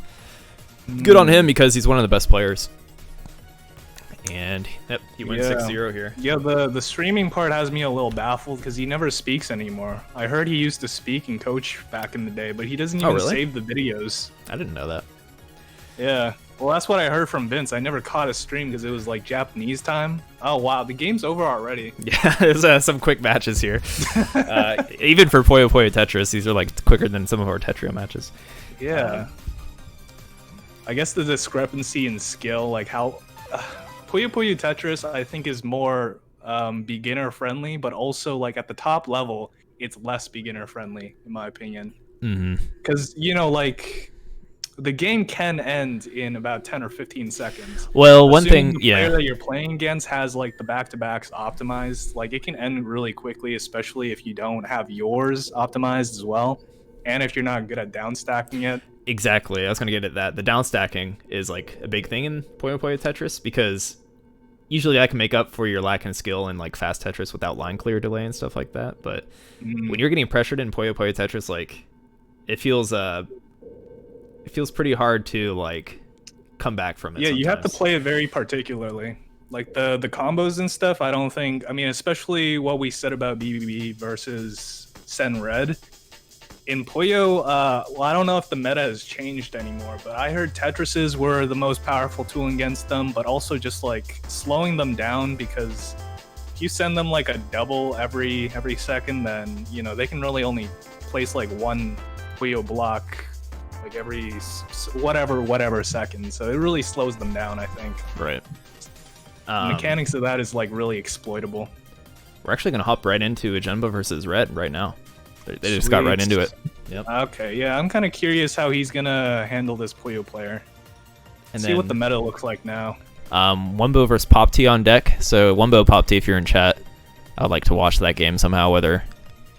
S1: good on him because he's one of the best players. And yep, he wins
S2: Yeah.
S1: 6-0 here.
S2: Yeah, the streaming part has me a little baffled because he never speaks anymore. I heard he used to speak and coach back in the day, but he doesn't even
S1: really?
S2: save the videos.
S1: I didn't know that.
S2: Yeah. Well, that's what I heard from Vince. I never caught a stream because it was like Japanese time. Oh, wow. The game's over already.
S1: Yeah, there's some quick matches here. Even for Puyo Puyo Tetris, these are like quicker than some of our Tetrio matches.
S2: Yeah. I guess the discrepancy in skill, like how Puyo Puyo Tetris, I think is more beginner friendly, but also like at the top level, it's less beginner friendly in my opinion. Because like the game can end in about 10 or 15 seconds.
S1: Well, one
S2: Assuming
S1: thing,
S2: the player that you're playing against has like the back-to-backs optimized, like it can end really quickly, especially if you don't have yours optimized as well, and if you're not good at down stacking it.
S1: Exactly. I was gonna get at that. The down stacking is like a big thing in Puyo Puyo Tetris because usually that can make up for your lack in skill in like fast Tetris without line clear delay and stuff like that. But when you're getting pressured in Puyo Puyo Tetris, like it feels pretty hard to like come back from it.
S2: Yeah,
S1: sometimes.
S2: you have to play it very particularly. Like the combos and stuff, I don't think. I mean, especially what we said about BBB versus SSENRED. In Puyo, well, I don't know if the meta has changed anymore, but I heard Tetrises were the most powerful tool against them, but also just like slowing them down, because if you send them like a double every second, then they can really only place like one Puyo block like every whatever second. So it really slows them down, I think.
S1: Right.
S2: The mechanics of that is like really exploitable.
S1: We're actually gonna hop right into Ajanba versus Red right now. They just got right into it. Yep.
S2: Okay, yeah, I'm kind of curious how he's gonna handle this Puyo player.
S1: And
S2: see what the meta looks like now.
S1: Wumbo versus Popte on deck. So Wumbo, Popte, if you're in chat, I'd like to watch that game somehow. Whether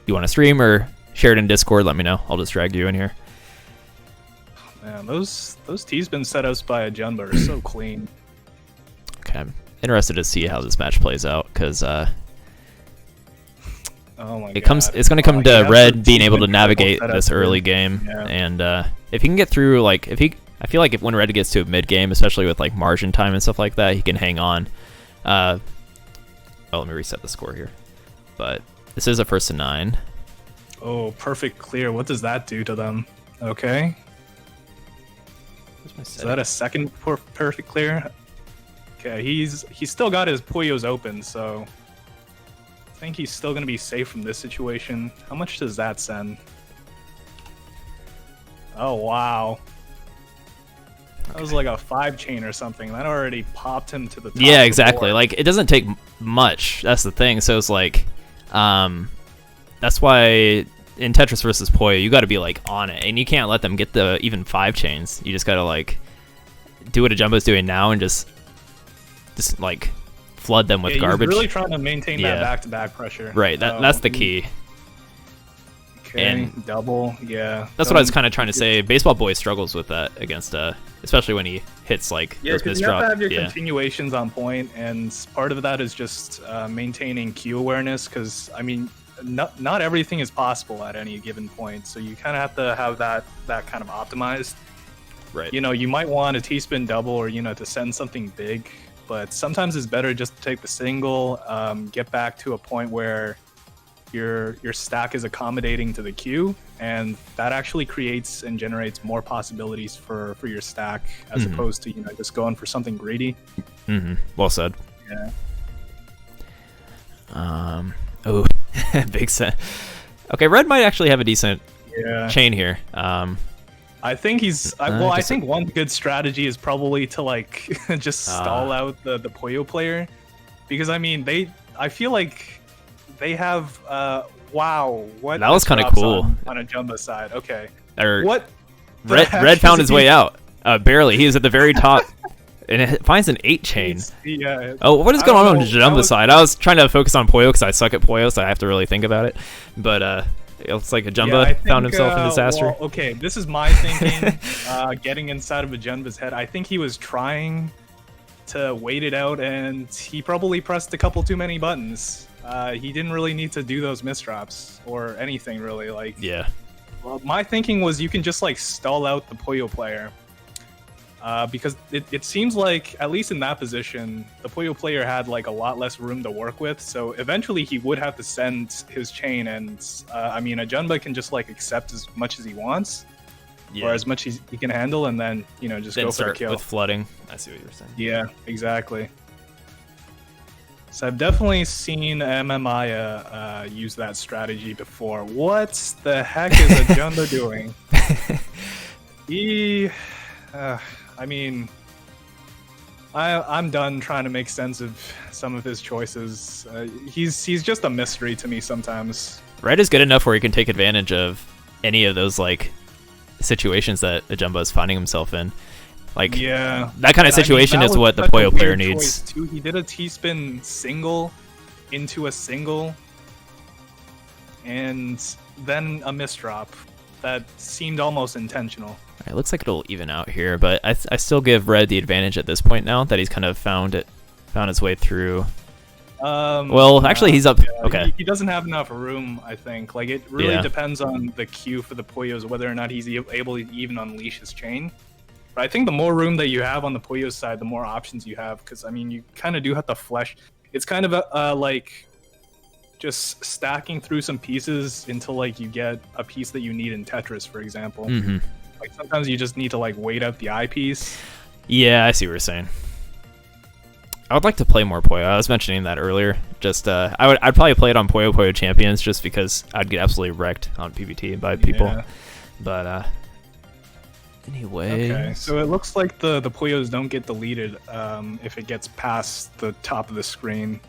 S1: you want to stream or share it in Discord, let me know. I'll just drag you in here.
S2: Man, those T-spin setups by Ajanba are so clean.
S1: Okay, I'm interested to see how this match plays out because
S2: oh my
S1: it's
S2: God.
S1: going to come to Red being able to
S2: T-spin
S1: navigate
S2: setup
S1: this
S2: too.
S1: early game,
S2: Yeah.
S1: and if he can get through, like I feel like when Red gets to a mid game, especially with like margin time and stuff like that, he can hang on. Oh, let me reset the score here. But this is a 1st to 9.
S2: Oh, perfect clear. What does that do to them? Okay.
S1: Where's my
S2: Is
S1: setting?
S2: that a second perfect clear? Okay, he's still got his Puyos open, so I think he's still gonna be safe from this situation. How much does that send? Oh wow. That was like a 5 chain or something. That already popped him to the top.
S1: Yeah,
S2: of the
S1: exactly.
S2: board.
S1: Like it doesn't take much. That's the thing. So it's like, that's why in Tetris versus Puyo, you got to be like on it, and you can't let them get the even 5 chains. You just got to like do what Ajanba's doing now and just like flood them with garbage.
S2: He's really trying to maintain that back-to-back pressure.
S1: Right. That's the key.
S2: Okay,
S1: And
S2: double. Yeah.
S1: That's what I was kind of trying to say. Baseball Boy struggles with that against especially when he hits like
S2: Yeah,
S1: those
S2: because
S1: miss
S2: you have to
S1: drop.
S2: have your continuations on point, and part of that is just maintaining Q awareness. Because I mean, not everything is possible at any given point, so you kind of have to have that kind of optimized.
S1: Right.
S2: You might want a T-spin double, or to send something big, but sometimes it's better just to take the single, get back to a point where your stack is accommodating to the queue, and that actually creates and generates more possibilities for your stack, as opposed to just going for something greedy.
S1: Well said.
S2: Yeah.
S1: Oh, big set. Okay, Red might actually have a decent chain here.
S2: I think I think one good strategy is probably to like just stall out the Puyo player, because I mean I feel like they have wow, what
S1: that was kind of cool
S2: on Ajanba's side. Okay,
S1: or
S2: what
S1: Red found his way out barely. He was at the very top and it finds an 8 chain.
S2: Yeah.
S1: Oh, what is going on
S2: know.
S1: Ajanba's side? I was trying to focus on Puyo because I suck at Puyo, so I have to really think about it. But it looks like Ajanba found himself in disaster.
S2: Well, okay, this is my thinking. Getting inside of Ajanba's head, I think he was trying to wait it out, and he probably pressed a couple too many buttons. He didn't really need to do those misdrops or anything really. Like,
S1: yeah.
S2: Well, my thinking was you can just like stall out the Puyo player. Because it seems like, at least in that position, the Puyo player had like a lot less room to work with, so eventually he would have to send his chain, and I mean, Ajanba can just like accept as much as he wants, or as much as he can handle, and then just
S1: then
S2: go for the
S1: start
S2: kill.
S1: with flooding. I see what you're saying.
S2: Yeah, exactly. So I've definitely seen MMI use that strategy before. What the heck is Ajanba doing? I mean, I'm done trying to make sense of some of his choices. He's just a mystery to me sometimes.
S1: Red is good enough where he can take advantage of any of those like situations that Ajanba is finding himself in. Like,
S2: yeah,
S1: that kind of situation is what the Puyo player needs.
S2: Too. He did a T-spin single into a single, and then a misdrop that seemed almost intentional.
S1: It looks like it'll even out here, but I still give Red the advantage at this point now that he's kind of found his way through. Well, actually, he's up.
S2: Yeah,
S1: okay.
S2: He doesn't have enough room, I think. Like, it really depends on the queue for the Puyos, whether or not he's able to even unleash his chain. But I think the more room that you have on the Puyo side, the more options you have. Because, I mean, you kind of do have to flesh. It's kind of like just stacking through some pieces until, like, you get a piece that you need in Tetris, for example.
S1: Mm-hmm.
S2: Like, sometimes you just need to, like, wait out the eyepiece.
S1: Yeah, I see what you're saying. I would like to play more Puyo. I was mentioning that earlier. Just I'd probably play it on Puyo Champions just because I'd get absolutely wrecked on PPT by people.
S2: Yeah.
S1: But anyway.
S2: Okay, so it looks like the Puyos don't get deleted if it gets past the top of the screen.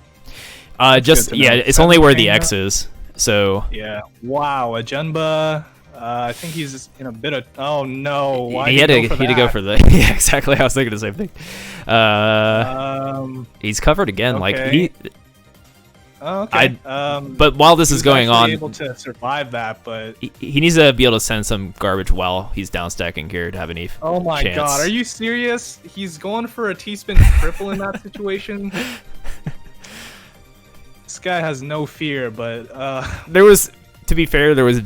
S1: It's only where the X is. So
S2: yeah. Wow, Ajanba. I think he's in a bit of. Oh no! Why
S1: he had to go for the. Yeah, exactly. I was thinking the same thing. He's covered again.
S2: Okay. Okay.
S1: But while this is going on,
S2: able to survive that, but
S1: he needs to be able to send some garbage while he's down stacking here to have any.
S2: Oh my
S1: chance.
S2: God! Are you serious? He's going for a T-spin triple in that situation. This guy has no fear, but
S1: there was, to be fair, there was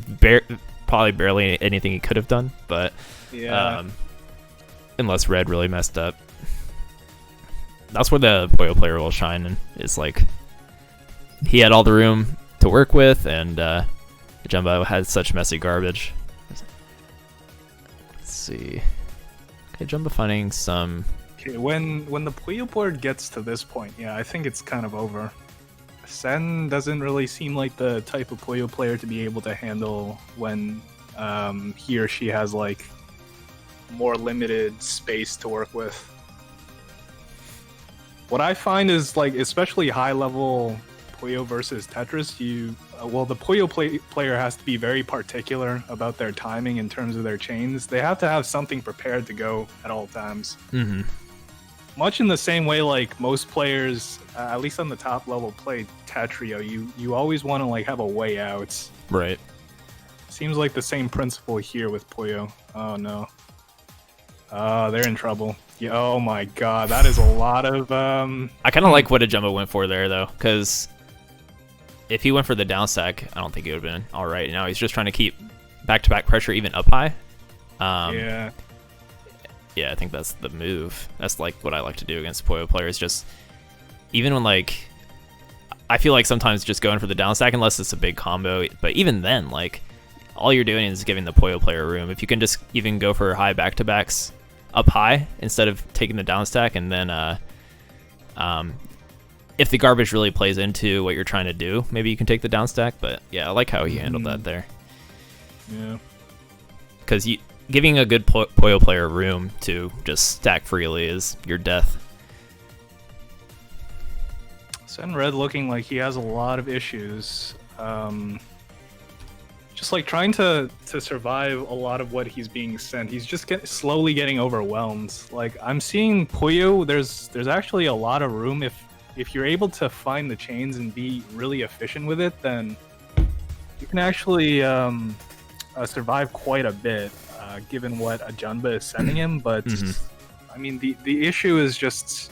S1: probably barely anything he could have done, but
S2: yeah.
S1: Unless Red really messed up. That's where the Puyo player will shine, and it's like he had all the room to work with, and Ajanba had such messy garbage. Let's see. Okay, Ajanba finding some.
S2: Okay, when the Puyo board gets to this point, yeah, I think it's kind of over. Sen doesn't really seem like the type of Puyo player to be able to handle when he or she has like more limited space to work with. What I find is, like, especially high level Puyo versus Tetris, the Puyo player has to be very particular about their timing in terms of their chains. They have to have something prepared to go at all times.
S1: Mm-hmm.
S2: Much in the same way, like most players, at least on the top level, play Tetrio. You always want to like have a way out.
S1: Right.
S2: Seems like the same principle here with Puyo. Oh no. They're in trouble. Yeah, oh my God, that is a lot of.
S1: I kind of like what Ajanba went for there though, because if he went for the down stack, I don't think it would have been all right. Now he's just trying to keep back-to-back pressure even up high.
S2: Yeah.
S1: Yeah, I think that's the move. That's like what I like to do against Puyo players. Just even when like I feel like sometimes just going for the down stack unless it's a big combo. But even then, like all you're doing is giving the Puyo player room. If you can just even go for high back-to-backs up high instead of taking the down stack, and then if the garbage really plays into what you're trying to do, maybe you can take the down stack. But yeah, I like how he handled that there.
S2: Yeah.
S1: Because giving a good Puyo player room to just stack freely is your death.
S2: SSENRED looking like he has a lot of issues. Just like trying to survive a lot of what he's being sent. He's just slowly getting overwhelmed. Like I'm seeing Puyo, there's actually a lot of room. If you're able to find the chains and be really efficient with it, then you can actually survive quite a bit. Given what Ajanba is sending him, but I mean the issue is just,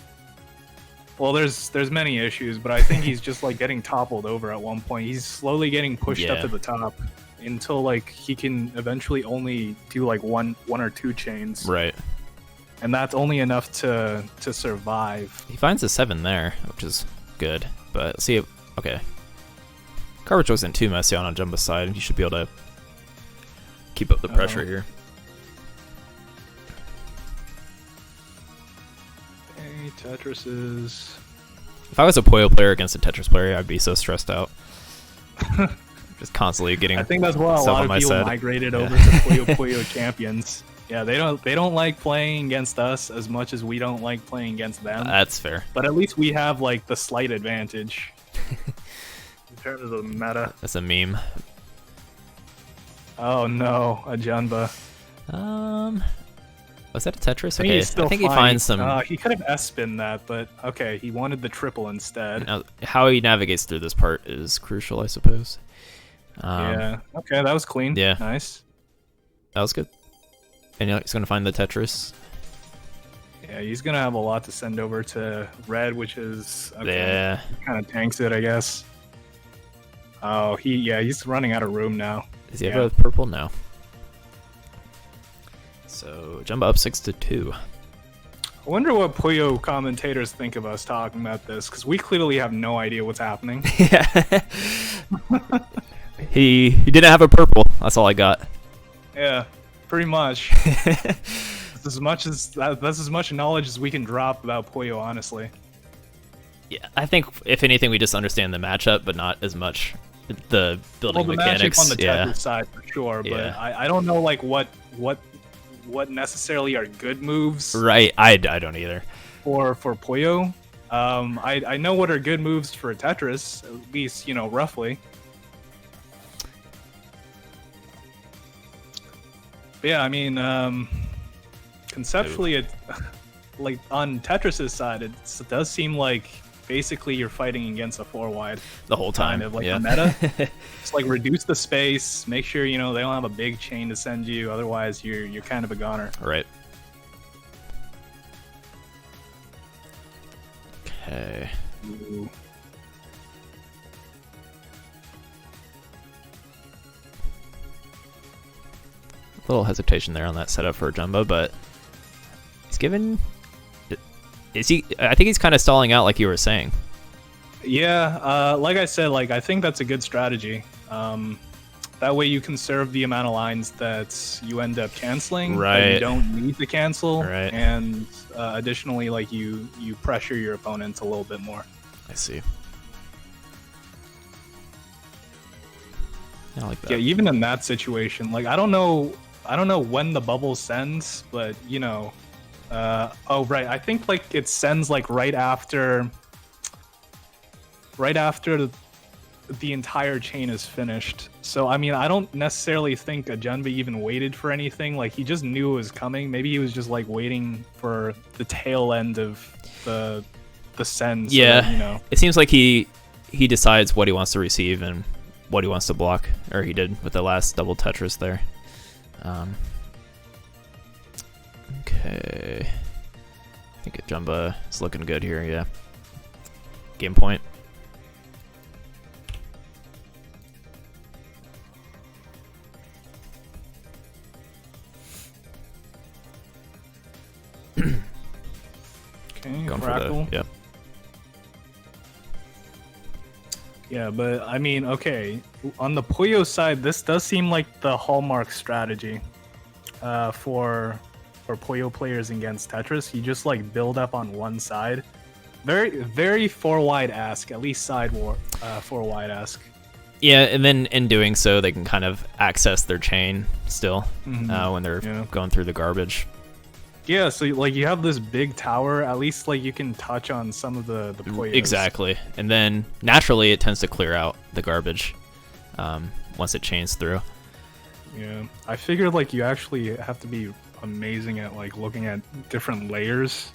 S2: well, there's many issues, but I think he's just like getting toppled over at one point. He's slowly getting pushed up to the top until like he can eventually only do like one or two chains,
S1: right?
S2: And that's only enough to survive.
S1: He finds a 7 there, which is good, but see, okay, garbage wasn't too messy on Ajanba's side. He should be able to keep up the pressure here.
S2: Tetris is.
S1: If I was a Puyo player against a Tetris player, I'd be so stressed out. Just constantly getting.
S2: I think that's why a lot of people migrated over to Puyo Champions. Yeah, they don't like playing against us as much as we don't like playing against them.
S1: That's fair.
S2: But at least we have like the slight advantage in terms of the meta.
S1: That's a meme.
S2: Oh no, Ajanba.
S1: Was that a Tetris? Okay, I think he finds some.
S2: He could have S-spin that, but okay, he wanted the triple instead.
S1: Now, how he navigates through this part is crucial, I suppose.
S2: Yeah. Okay, that was clean.
S1: Yeah.
S2: Nice.
S1: That was good. And he's gonna find the Tetris.
S2: Yeah, he's gonna have a lot to send over to red, which is okay.
S1: Yeah.
S2: Kind of tanks it, I guess. Oh, he's running out of room now.
S1: Does he have a purple? No. So jump up 6-2.
S2: I wonder what Puyo commentators think of us talking about this, because we clearly have no idea what's happening.
S1: Yeah. he didn't have a purple. That's all I got.
S2: Yeah, pretty much. That's as much knowledge as we can drop about Puyo, honestly.
S1: Yeah, I think if anything, we just understand the matchup, but not as much the building mechanics.
S2: On the Tetris side for sure, but I don't know like what necessarily are good moves.
S1: Right, I don't either.
S2: For Puyo, I know what are good moves for Tetris, at least roughly. But yeah, I mean, conceptually, it like on Tetris's side, it does seem like basically you're fighting against a 4-wide
S1: the whole time.
S2: Kind of like the meta. Just like reduce the space, make sure they don't have a big chain to send you, otherwise you're kind of a goner.
S1: Right. Okay.
S2: Ooh.
S1: A little hesitation there on that setup for Jumbo, but he's given. Is he? I think he's kind of stalling out, like you were saying.
S2: Yeah, like I said, I think that's a good strategy. That way you conserve the amount of lines that you end up canceling.
S1: Right.
S2: That you don't need to cancel.
S1: Right.
S2: And additionally, you pressure your opponent a little bit more.
S1: I see. I like that.
S2: Yeah, even in that situation, I don't know when the bubble sends, but oh right, I think it sends right after the entire chain is finished. So I mean, I don't necessarily think Ajanba even waited for anything. He just knew it was coming. Maybe he was just waiting for the tail end of the send. So
S1: yeah,
S2: that,
S1: it seems like he decides what he wants to receive and what he wants to block, or he did with the last double Tetris there. Okay, I think Ajanba is looking good here. Yeah, game point.
S2: Okay,
S1: going
S2: Crackle.
S1: for the, yep.
S2: Yeah, but I mean, okay, on the Puyo side, this does seem like the hallmark strategy for Puyo players against Tetris. You just build up on one side. Very, very 4-wide-esque, at least side 4-wide-esque.
S1: Yeah, and then in doing so, they can kind of access their chain still when they're going through the garbage.
S2: Yeah, so you have this big tower. At least you can touch on some of the Puyos.
S1: Exactly, and then naturally it tends to clear out the garbage once it chains through.
S2: Yeah, I figured you actually have to be amazing at looking at different layers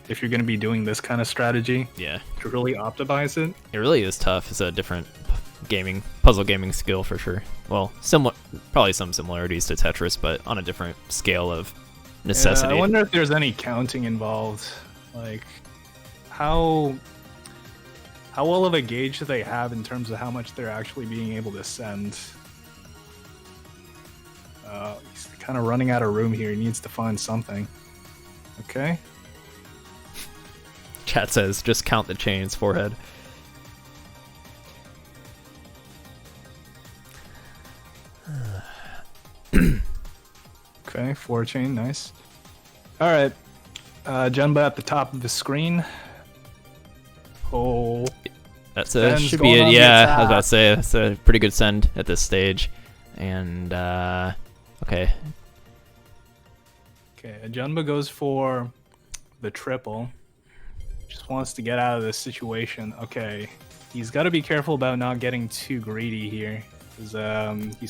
S2: if you're going to be doing this kind of strategy.
S1: Yeah,
S2: to really optimize it.
S1: It really is tough. It's a different puzzle gaming skill for sure. Well, probably some similarities to Tetris, but on a different scale of necessity.
S2: Yeah, I wonder if there's any counting involved. How well of a gauge do they have in terms of how much they're actually being able to send? He's kind of running out of room here. He needs to find something. Okay.
S1: Chat says, just count the chains, forehead.
S2: Okay, 4 chain, nice. All right, Ajanba at the top of the screen. Oh,
S1: should be it. Yeah, I was about to say that's a pretty good send at this stage, and okay.
S2: Okay, Ajanba goes for the triple. Just wants to get out of this situation. Okay, he's got to be careful about not getting too greedy here. He's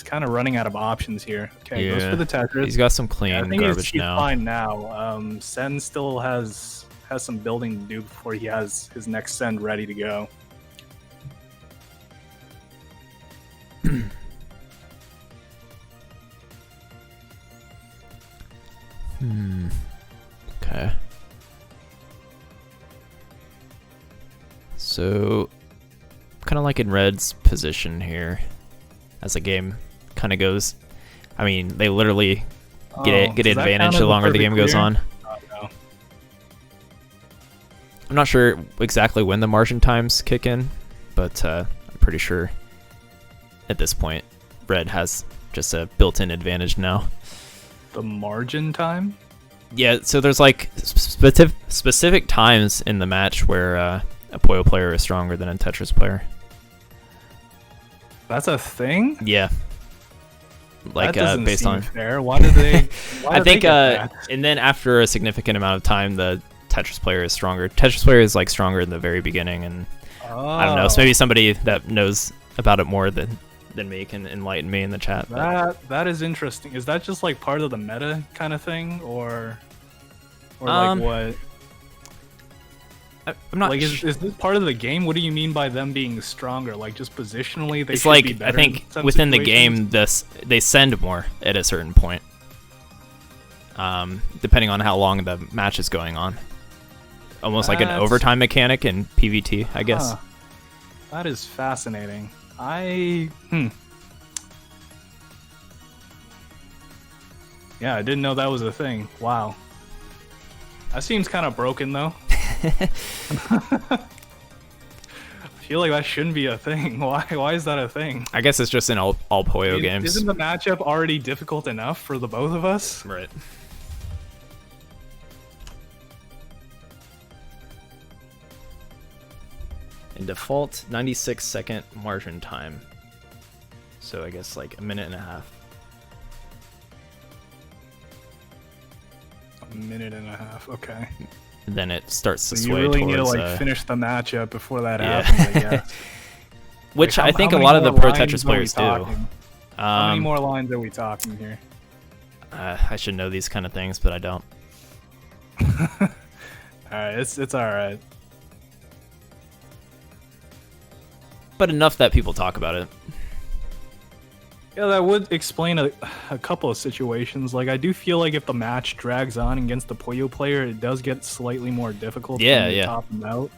S2: kind of running out of options here. Okay, goes for the Tetris.
S1: He's got some clean
S2: I think
S1: garbage
S2: he's
S1: now.
S2: fine now. Sen still has some building to do before he has his next send ready to go.
S1: Okay. So, kind of like in Red's position here, as the game kind of goes. I mean, they literally get advantage the longer the game goes on.
S2: Oh, no.
S1: I'm not sure exactly when the margin times kick in, but I'm pretty sure at this point, Red has just a built-in advantage now.
S2: The margin time?
S1: Yeah, so there's like specific times in the match where a Puyo player is stronger than a Tetris player.
S2: That's a thing?
S1: Yeah. Like
S2: that doesn't
S1: based
S2: seem
S1: on
S2: fair. Why do they?
S1: I think and then after a significant amount of time, the Tetris player is stronger. Tetris player is like stronger in the very beginning, and I don't know. So maybe somebody that knows about it more than me can enlighten me in the chat.
S2: That is interesting. Is that just like part of the meta kind of thing, or like what?
S1: I'm not
S2: like. Is this part of the game? What do you mean by them being stronger? Like just positionally, they
S1: it's
S2: should
S1: like
S2: be better
S1: I think
S2: in some
S1: within the
S2: situations?
S1: game, they send more at a certain point, depending on how long the match is going on. Almost like an overtime mechanic in PVT, I guess.
S2: Huh. That is fascinating. Yeah, I didn't know that was a thing. Wow. That seems kind of broken, though. I feel like that shouldn't be a thing. Why is that a thing?
S1: I guess it's just in all Puyo games.
S2: Isn't the matchup already difficult enough for the both of us?
S1: Right. In default, 96-second margin time. So I guess like a minute and a half.
S2: A minute and a half, okay.
S1: And then it starts to
S2: So
S1: sway
S2: you really
S1: towards,
S2: need to like finish the matchup before that
S1: yeah.
S2: happens, I guess.
S1: Which
S2: Like,
S1: I think a
S2: many
S1: lot of the
S2: more
S1: pro
S2: lines
S1: Tetris
S2: are we
S1: players do.
S2: talking? How many more lines are we talking here?
S1: I should know these kind of things, but I don't.
S2: Alright, it's alright.
S1: But enough that people talk about it.
S2: Yeah, that would explain a couple of situations. Like, I do feel like if the match drags on against the Puyo player, it does get slightly more difficult to top him out.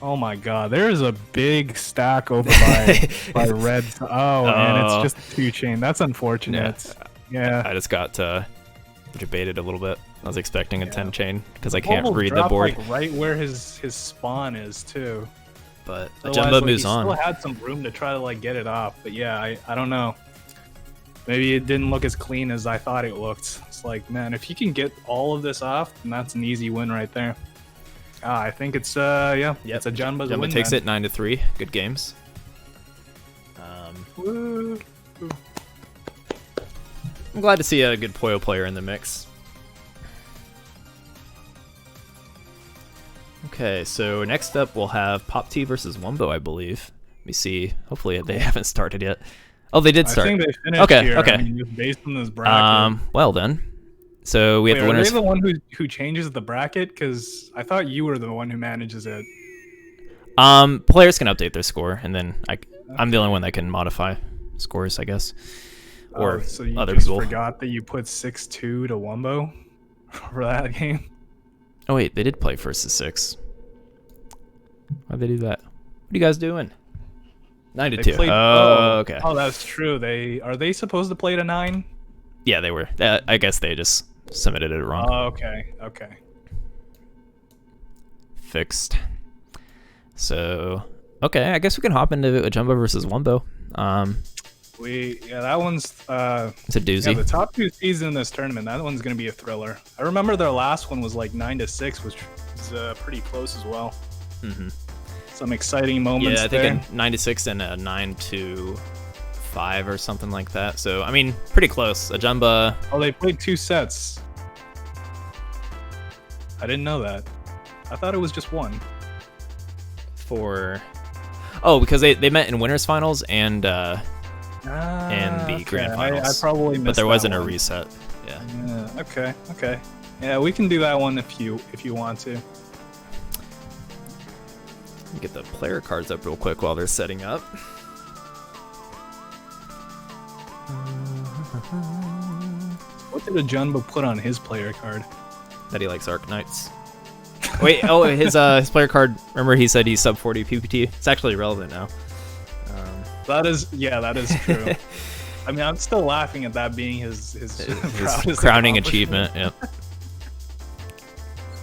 S2: Oh my god, there is a big stack over by Red. Oh, man, it's just a 2-chain. That's unfortunate. Yeah.
S1: I just got debated a little bit. I was expecting a 10-chain because I
S2: Wumbo
S1: can't read the
S2: dropped,
S1: board.
S2: Like, right where his spawn is, too.
S1: But
S2: Ajanba
S1: moves on.
S2: He still had some room to try to like get it off, but yeah, I don't know. Maybe it didn't look as clean as I thought it looked. It's like, man, if you can get all of this off, then that's an easy win right there. I think it's it's Ajanba's win.
S1: Ajanba takes
S2: then.
S1: it 9-3. Good games.
S2: Woo.
S1: I'm glad to see a good Puyo player in the mix. Okay, so next up we'll have Popte versus Wumbo, I believe. Let me see. Hopefully they haven't started yet. Oh, they did start.
S2: I think they finished
S1: okay,
S2: here.
S1: okay.
S2: I mean, just based on this bracket.
S1: Well then. So we have the winners.
S2: Are they the one who changes the bracket? Because I thought you were the one who manages it.
S1: Players can update their score, and then I'm the only one that can modify scores, I guess. Or
S2: so you
S1: other
S2: just
S1: people.
S2: forgot that you put 6-2 to Wumbo for that game?
S1: Oh wait, they did play first to 6. Why'd they do that? What are you guys doing? 9-2. Oh, okay.
S2: Oh, that's true. Are they supposed to play to 9?
S1: Yeah, they were. I guess they just submitted it wrong.
S2: Oh, okay. Okay.
S1: Fixed. So, okay, I guess we can hop into Ajanba versus Wumbo.
S2: That one's
S1: It's a doozy.
S2: Yeah, the top 2 seeds in this tournament. That one's gonna be a thriller. I remember their last one was like 9-6, which was pretty close as well.
S1: Mm-hmm.
S2: Some exciting moments.
S1: Yeah, I think a 9-6 and a 9-5 5 or something like that. So, I mean, pretty close. Ajanba...
S2: Oh, they played 2 sets. I didn't know that. I thought it was just one.
S1: For... Oh, because they met in winners finals and the grand finals.
S2: I probably missed
S1: but there wasn't
S2: that
S1: a
S2: one.
S1: reset. Yeah.
S2: Okay. Yeah, we can do that one if you want to.
S1: Let me get the player cards up real quick while they're setting up.
S2: What did Ajanba put on his player card?
S1: That he likes Arcanines. Wait, oh, his player card, remember he said he's sub 40 PPT? It's actually relevant now.
S2: That is true. I mean, I'm still laughing at that being his
S1: crowning achievement. Yep.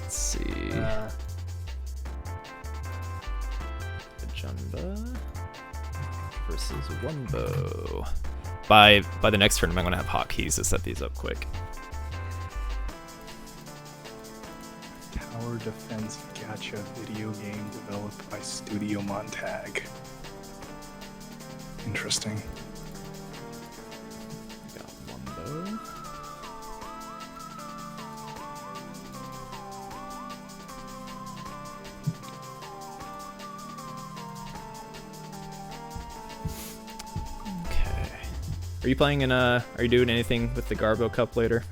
S1: Let's see. Ajanba versus Wumbo. By the next tournament, I'm gonna have hotkeys to set these up quick.
S2: Tower defense gacha video game developed by Studio Montag. Interesting.
S1: Got Wumbo. Okay. Are you playing in are you doing anything with the Garbo Cup later?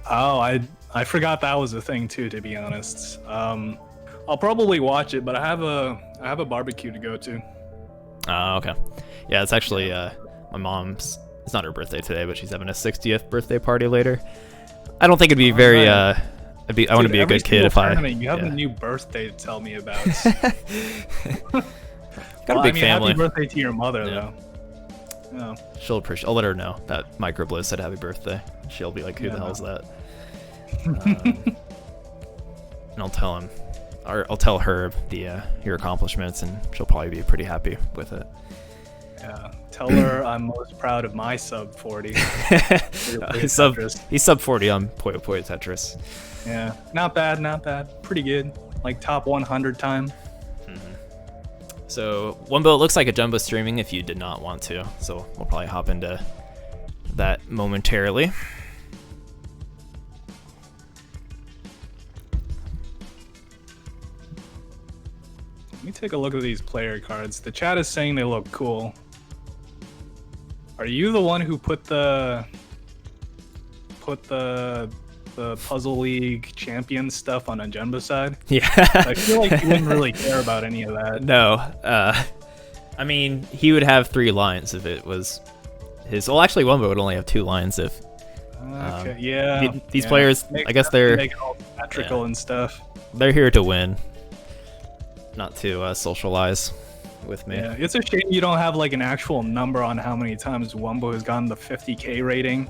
S2: Oh, I forgot that was a thing too, to be honest. I'll probably watch it, but I have a barbecue to go to.
S1: Oh, okay. Yeah, it's actually my mom's. It's not her birthday today, but she's having a 60th birthday party later. I don't think it'd be very.
S2: Right.
S1: I want to be a good kid if I.
S2: You have a new birthday to tell me about.
S1: Got a big family.
S2: Happy birthday to your mother, though. Oh.
S1: She'll appreciate. I'll let her know that Microbliss said happy birthday. She'll be like, "Who the hell is that?" And I'll tell him. Or I'll tell her your accomplishments, and she'll probably be pretty happy with it.
S2: Yeah, tell her I'm most proud of my sub 40.
S1: He's sub 40 on Puyo Puyo Tetris.
S2: Yeah, not bad. Pretty good. Like top 100 time.
S1: So Wumbo, it looks like Ajanba's streaming if you did not want to. So we'll probably hop into that momentarily.
S2: Let me take a look at these player cards. The chat is saying they look cool. Are you the one who put the Puzzle League champion stuff on Ajanba's side?
S1: Yeah.
S2: I feel like he wouldn't really care about any of that.
S1: No. I mean, he would have 3 lines if it was his. Well, actually, Wumbo would only have 2 lines if.
S2: Okay. Yeah.
S1: These players, I guess they're
S2: make it all symmetrical and stuff.
S1: They're here to win, not to socialize with me.
S2: Yeah, it's a shame you don't have like an actual number on how many times Wumbo has gotten the 50k rating.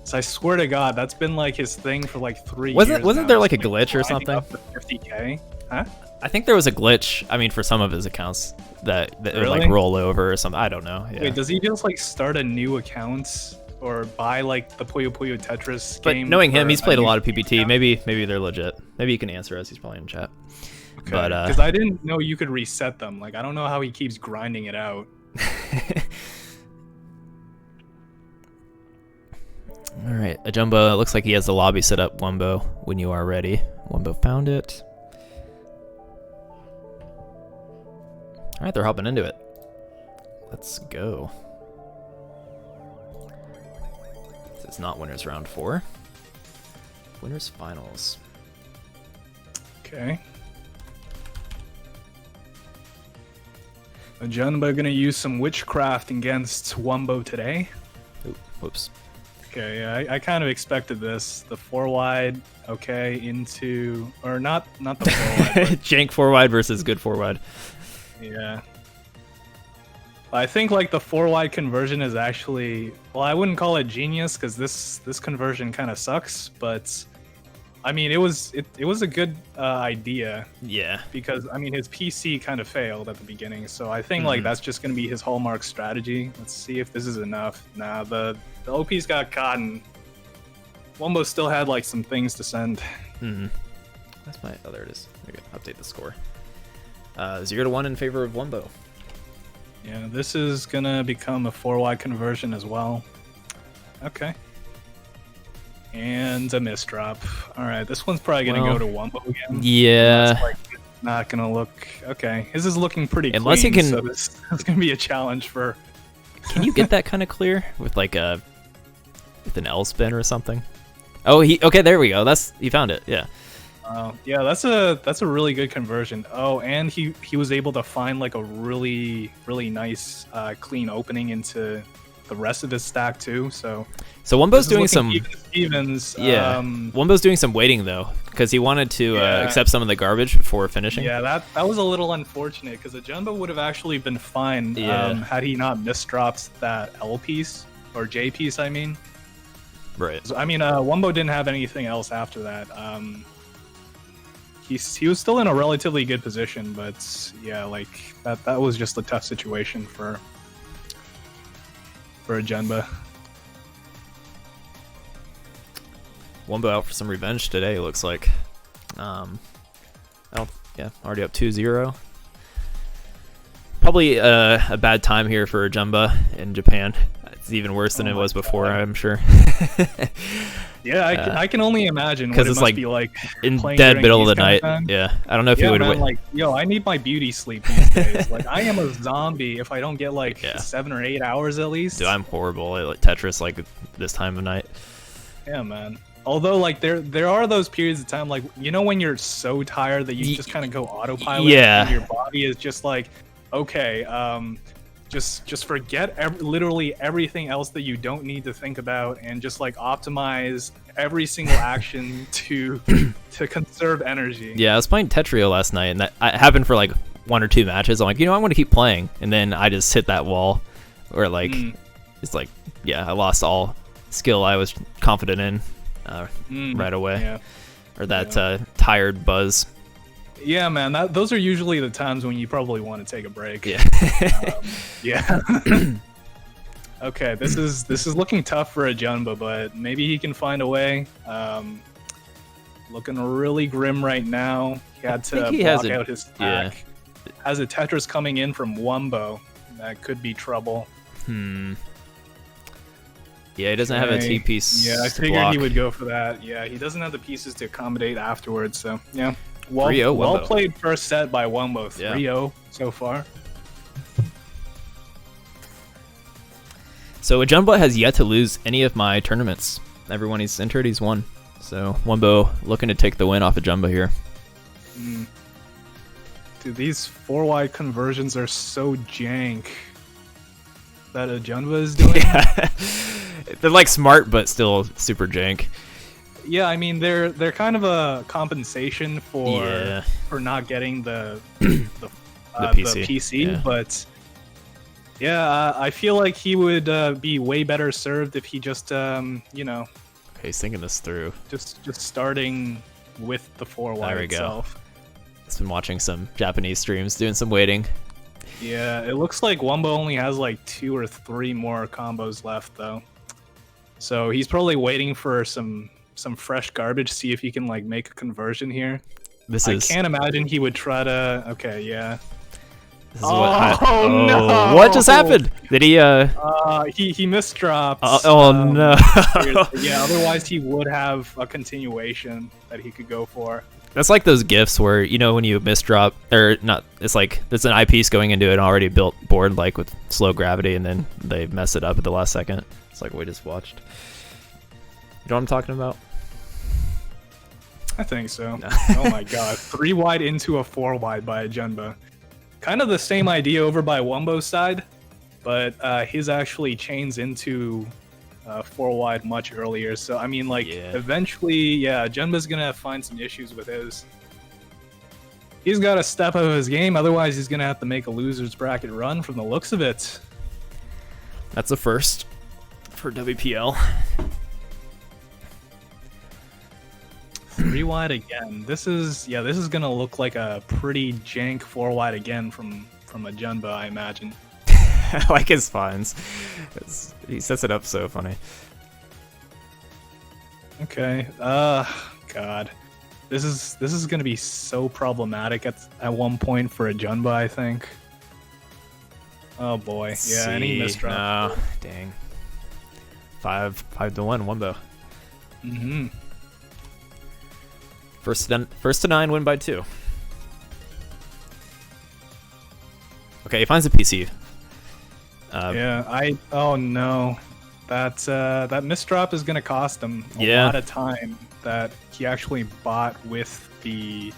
S2: So I swear to God, that's been like his thing for like 3 years.
S1: Wasn't there like a glitch or something?
S2: Up to 50k? Huh?
S1: I think there was a glitch. I mean, for some of his accounts that
S2: Really?
S1: would like roll over or something. I don't know. Yeah.
S2: Wait, does he just like start a new account or buy like the Puyo Puyo Tetris
S1: But
S2: game?
S1: knowing him, he's played a lot of
S2: new
S1: PPT.
S2: account?
S1: Maybe they're legit. Maybe he can answer us. He's probably in chat.
S2: Okay.
S1: But
S2: because I didn't know you could reset them. Like I don't know how he keeps grinding it out.
S1: All right, Ajanba, looks like he has the lobby set up. Wumbo, when you are ready. Wumbo found it. All right, they're hopping into it. Let's go. This is not winners round 4. Winners finals.
S2: Okay. Ajanba gonna use some witchcraft against Wumbo today.
S1: Ooh, whoops.
S2: Okay, yeah, I kind of expected this. The 4 wide, okay, into or not the 4 wide.
S1: Jank 4 wide versus good 4 wide.
S2: Yeah. I think like the 4 wide conversion is actually, well, I wouldn't call it genius because this conversion kind of sucks, but I mean it was a good idea.
S1: Yeah.
S2: Because I mean his PC kind of failed at the beginning, so I think like that's just gonna be his hallmark strategy. Let's see if this is enough. Nah, the OP's got caught and Wumbo still had like some things to send.
S1: That's my. Oh, there it is. There you go. Update the score. 0-1 in favor of Wumbo.
S2: Yeah, this is gonna become a 4 wide conversion as well. Okay. And a misdrop. All right, this one's probably gonna go to Wumbo again.
S1: Yeah.
S2: That's like not gonna look okay. His is looking pretty
S1: Unless
S2: clean,
S1: he can.
S2: so this is gonna be a challenge for.
S1: Can you get that kind of clear with like with an L spin or something? Oh, okay. There we go. He found it. Yeah.
S2: Yeah, that's a really good conversion. Oh, and he was able to find like a really nice clean opening into the rest of his stack too. So
S1: Wumbo's doing some
S2: Stevens.
S1: Yeah. Wumbo's doing some waiting though, because he wanted to accept some of the garbage before finishing.
S2: Yeah, that was a little unfortunate because Ajanba would have actually been fine had he not misdropped that L piece or J piece. I mean.
S1: Right.
S2: So, I mean, Wumbo didn't have anything else after that. He was still in a relatively good position, but yeah, like that was just a tough situation for Ajanba.
S1: Wumbo out for some revenge today, it looks like. Oh, yeah, already up 2-0. Probably a bad time here for Ajanba in Japan. It's even worse than it was before, I'm sure.
S2: Yeah, I can only imagine what
S1: because
S2: it
S1: it's
S2: must be like
S1: in dead middle of the night. Yeah, I don't know if you would.
S2: Man, like, yo, I need my beauty sleep these days. Like, I am a zombie if I don't get like 7 or 8 hours at least.
S1: Dude, I'm horrible at like Tetris like this time of night.
S2: Yeah, man. Although, like, there are those periods of time, like, you know, when you're so tired that you just kind of go autopilot.
S1: Yeah.
S2: And your body is just like, okay, just forget literally everything else that you don't need to think about, and just like optimize every single action to conserve energy.
S1: Yeah, I was playing Tetrio last night, and that happened for like 1 or 2 matches. I'm like, I want to keep playing, and then I just hit that wall, or like, it's like, yeah, I lost all skill I was confident in right away, or that tired buzz.
S2: Yeah, man. Those are usually the times when you probably want to take a break.
S1: Yeah.
S2: Yeah. Okay, this is looking tough for Ajanba, but maybe he can find a way. Looking really grim right now. He had to block out his stack. Yeah. Has a Tetris coming in from Wumbo. That could be trouble.
S1: Yeah, he doesn't have a T piece.
S2: Yeah, I figured he would go for that. Yeah, he doesn't have the pieces to accommodate afterwards. So yeah. Well played first set by Wumbo. 3-0 so far.
S1: So Ajanba has yet to lose any of my tournaments. Everyone he's entered, he's won. So Wumbo looking to take the win off Ajanba here.
S2: Dude, these 4-wide conversions are so jank that Ajanba is doing.
S1: Yeah. They're like smart, but still super jank.
S2: Yeah, I mean they're kind of a compensation for not getting the PC, but yeah, I feel like he would be way better served if he just you know.
S1: Okay, he's thinking this through.
S2: Just starting with the 4-wide itself.
S1: I've been watching some Japanese streams, doing some waiting.
S2: Yeah, it looks like Wumbo only has like 2 or 3 more combos left though, so he's probably waiting for some fresh garbage, see if he can like make a conversion here. I can't imagine he would try to. Okay, yeah.
S1: This is no! What just happened? Did he?
S2: He misdropped.
S1: No!
S2: Yeah, otherwise he would have a continuation that he could go for.
S1: That's like those gifs where, you know, when you misdrop, or not, it's like there's an eyepiece going into an already built board, like with slow gravity, and then they mess it up at the last second. It's like we just watched. You know what I'm talking about?
S2: I think so. Oh my god. 3-wide into a 4-wide by Ajanba. Kind of the same idea over by Wumbo's side, but his actually chains into 4-wide much earlier. So, I mean, like, eventually, Ajanba's going to find some issues with his. He's got to step up his game, otherwise he's going to have to make a loser's bracket run from the looks of it.
S1: That's a first for WPL.
S2: 3-wide again. This is gonna look like a pretty jank 4-wide again from Ajanba, I imagine.
S1: I like his spawns. He sets it up so funny.
S2: Okay. God. This is gonna be so problematic at one point for Ajanba, I think. Oh boy, yeah, and he missed drop.
S1: No, dang. 5-1 Wumbo.
S2: Mm-hmm.
S1: First to 9, win by 2. Okay, he finds a PC.
S2: Yeah, oh no, that misdrop is gonna cost him a lot of time that he actually bought with the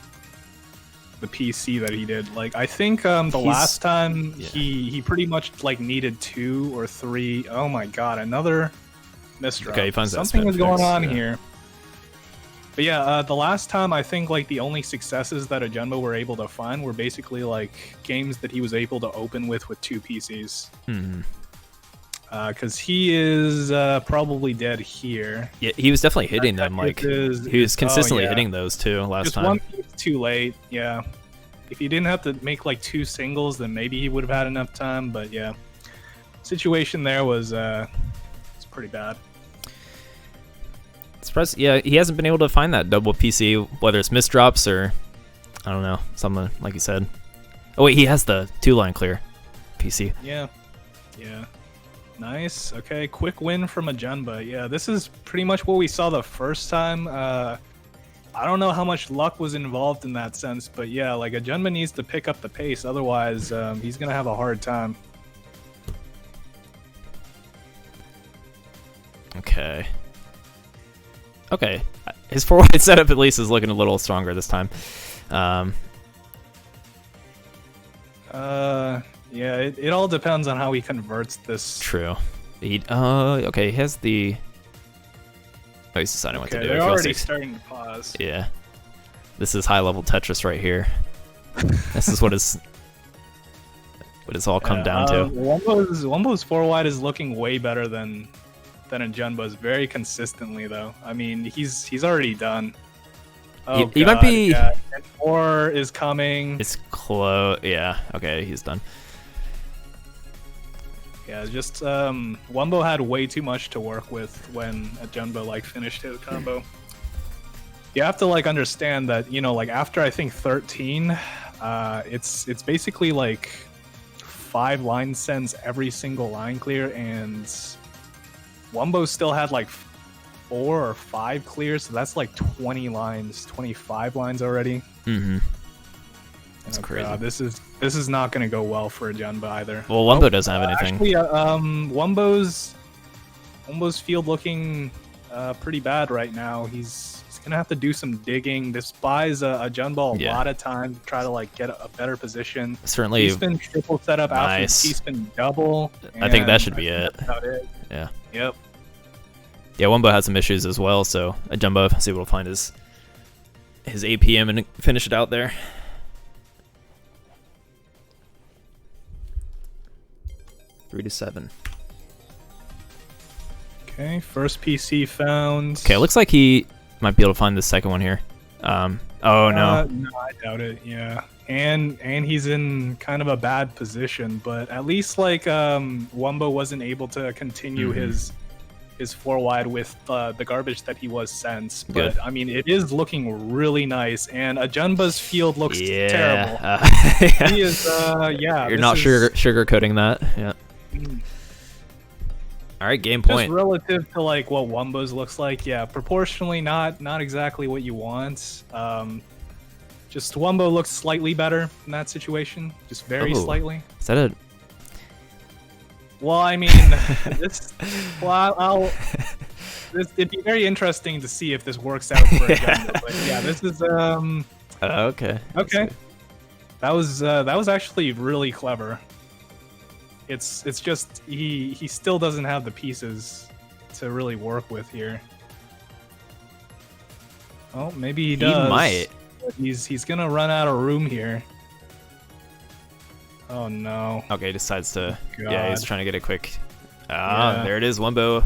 S2: PC that he did. Like, I think the last time he pretty much like needed 2 or 3. Oh my god, another misdrop.
S1: Okay, he finds
S2: something is going on here. But yeah, the last time I think like the only successes that Ajanba were able to find were basically like games that he was able to open with 2 PCs. Because he is probably dead here.
S1: Yeah, he was definitely hitting them. Like he was consistently hitting those too last time.
S2: One piece too late. Yeah, if he didn't have to make like 2 singles, then maybe he would have had enough time. But yeah, situation there was it's pretty bad.
S1: Yeah, he hasn't been able to find that double PC, whether it's misdrops or I don't know, something like you said. Oh wait, he has the 2-line clear PC.
S2: Yeah. Nice. Okay, quick win from Ajanba. Yeah, this is pretty much what we saw the first time. I don't know how much luck was involved in that sense, but yeah, like Ajanba needs to pick up the pace, otherwise he's gonna have a hard time.
S1: Okay. His 4-wide setup at least is looking a little stronger this time.
S2: Yeah, it all depends on how he converts this.
S1: True. Okay, he has the... Oh, he's deciding what to do.
S2: They're already starting to pause.
S1: Yeah. This is high-level Tetris right here. This is what it's all come down to.
S2: Wumbo's 4-wide is looking way better than Ajanba's very consistently, though. I mean, he's already done. Oh,
S1: he might be...
S2: Yeah. 4 is coming.
S1: It's close. Yeah, okay, he's done.
S2: Yeah, just Wumbo had way too much to work with when Ajanba like finished his combo. You have to like understand that, you know, like after I think 13, it's basically like 5 line sends every single line clear, and Wumbo still had like 4 or 5 clears, so that's like 20 lines, 25 lines already.
S1: That's crazy.
S2: God, this is not going to go well for Ajanba either.
S1: Well, Wumbo doesn't have anything.
S2: Actually, Wumbo's field looking pretty bad right now. He's going to have to do some digging. This buys Ajanba a lot of time to try to like get a better position.
S1: Certainly.
S2: He's been triple setup after he's been double.
S1: I think that should be it.
S2: That's about it.
S1: Yeah.
S2: Yep.
S1: Yeah, Wumbo had some issues as well, so Ajanba is able to find his APM and finish it out there. Three to 7.
S2: Okay, first PC found.
S1: Okay, it looks like he might be able to find the second one here. Oh no.
S2: No, I doubt it. Yeah, and he's in kind of a bad position, but at least like Wumbo wasn't able to continue his 4-wide with the garbage that he was sent. But
S1: Good.
S2: I mean, it is looking really nice, and Ajanba's field looks terrible.
S1: Yeah.
S2: He is. Yeah.
S1: You're not sugarcoating that. Yeah. All right, game point.
S2: Just relative to like what Wumbo's looks like, yeah, proportionally not exactly what you want. Just Wumbo looks slightly better in that situation, just very slightly.
S1: Is that a?
S2: Well, I mean, it'd be very interesting to see if this works out for Ajanba. But yeah, this is
S1: Okay.
S2: Okay. That was actually really clever. It's just he still doesn't have the pieces to really work with here. Oh, maybe he does.
S1: He might.
S2: But he's gonna run out of room here. Oh no.
S1: Okay, he decides to.
S2: God.
S1: Yeah, he's trying to get a quick. There it is, Wumbo.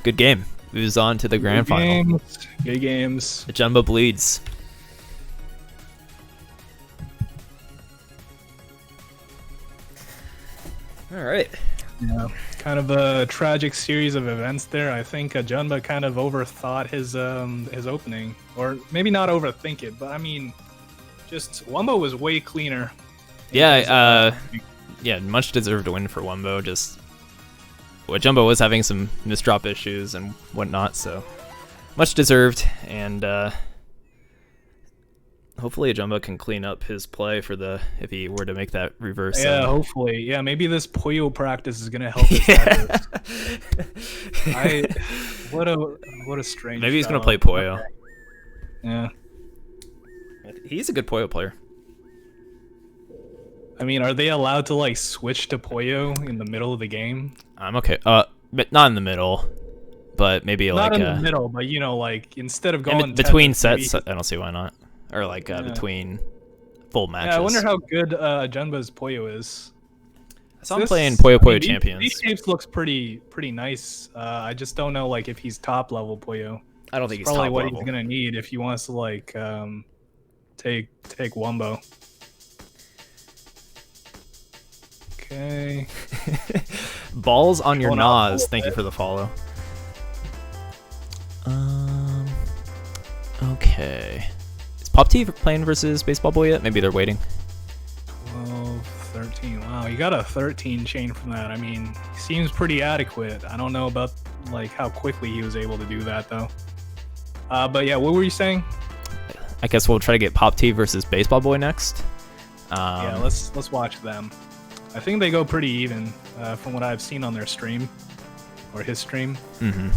S1: Good game. Moves on to the grand final.
S2: Good games.
S1: Ajanba bleeds. All right.
S2: Yeah, kind of a tragic series of events there. I think Ajanba kind of overthought his opening, or maybe not overthink it, but I mean, just Wumbo was way cleaner.
S1: Yeah, yeah, much deserved win for Wumbo. Just Ajanba was having some misdrop issues and whatnot, so much deserved. And hopefully Ajanba can clean up his play for the if he were to make that reverse.
S2: Yeah, hopefully. Yeah, maybe this Puyo practice is gonna help his status. What a strange.
S1: Maybe he's gonna play Puyo.
S2: Okay. Yeah.
S1: He's a good Puyo player.
S2: I mean, are they allowed to like switch to Puyo in the middle of the game?
S1: I'm okay. But not in the middle. But maybe
S2: not
S1: like
S2: in the middle, but you know, like instead of going
S1: between sets, I don't see why not. Or like between full matches.
S2: Yeah, I wonder how good Ajanba's Puyo is.
S1: I saw him playing Puyo Champions.
S2: These shapes looks pretty nice. I just don't know like if he's top level Puyo.
S1: I don't think he's
S2: probably
S1: top
S2: what
S1: level.
S2: He's gonna need if he wants to like take Wumbo. Okay.
S1: Balls on your Nas. Thank you for the follow. Okay. Is Popte playing versus Baseball Boy yet? Maybe they're waiting.
S2: 12, 13. Wow, you got a 13 chain from that. I mean, he seems pretty adequate. I don't know about like how quickly he was able to do that though. But yeah, what were you saying?
S1: I guess we'll try to get Popte versus Baseball Boy next.
S2: Yeah, let's watch them. I think they go pretty even from what I've seen on their stream or his stream.
S1: Mm-hmm.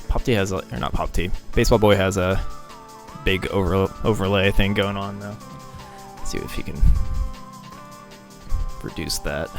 S1: Popte has or not Popte. Baseball Boy has a big overlay thing going on though. Let's see if he can reduce that.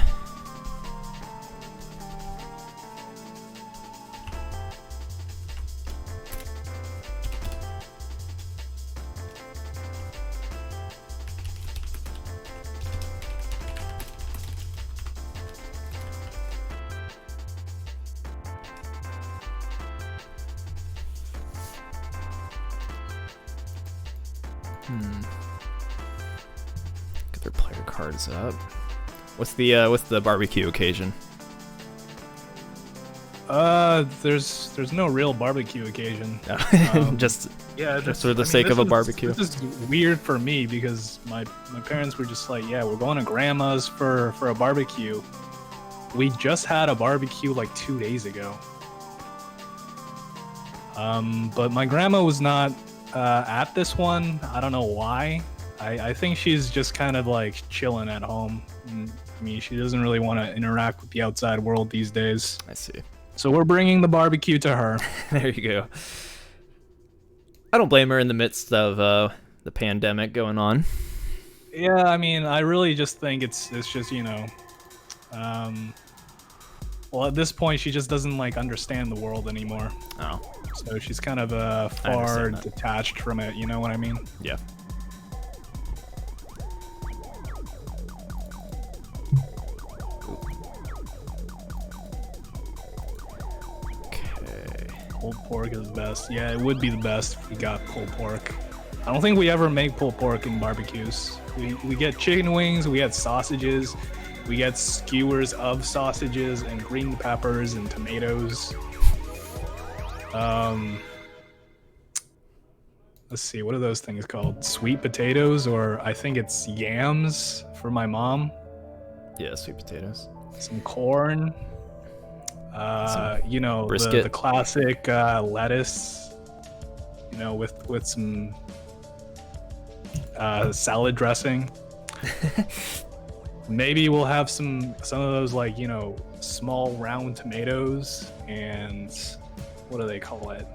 S1: Get their player cards up. What's the barbecue occasion?
S2: There's no real barbecue occasion.
S1: Just
S2: just
S1: for the sake of a barbecue.
S2: This is weird for me because my parents were just like, yeah, we're going to grandma's for a barbecue. We just had a barbecue like 2 days ago. But my grandma was not at this one. I don't know why. I think she's just kind of like chilling at home. I mean, she doesn't really want to interact with the outside world these days.
S1: I see.
S2: So we're bringing the barbecue to her.
S1: There you go. I don't blame her in the midst of the pandemic going on.
S2: Yeah, I mean, I really just think it's just, you know, well, at this point, she just doesn't like understand the world anymore.
S1: Oh.
S2: So she's kind of far detached from it. You know what I mean?
S1: Yeah. Okay.
S2: Pulled pork is best. Yeah, it would be the best if we got pulled pork. I don't think we ever make pulled pork in barbecues. We get chicken wings, we get sausages, we get skewers of sausages and green peppers and tomatoes. Let's see, what are those things called? Sweet potatoes, or I think it's yams for my mom.
S1: Yeah, sweet potatoes.
S2: Some corn. You know, the classic lettuce. You know, with some salad dressing. Maybe we'll have some of those, like, you know, small round tomatoes and what do they call it?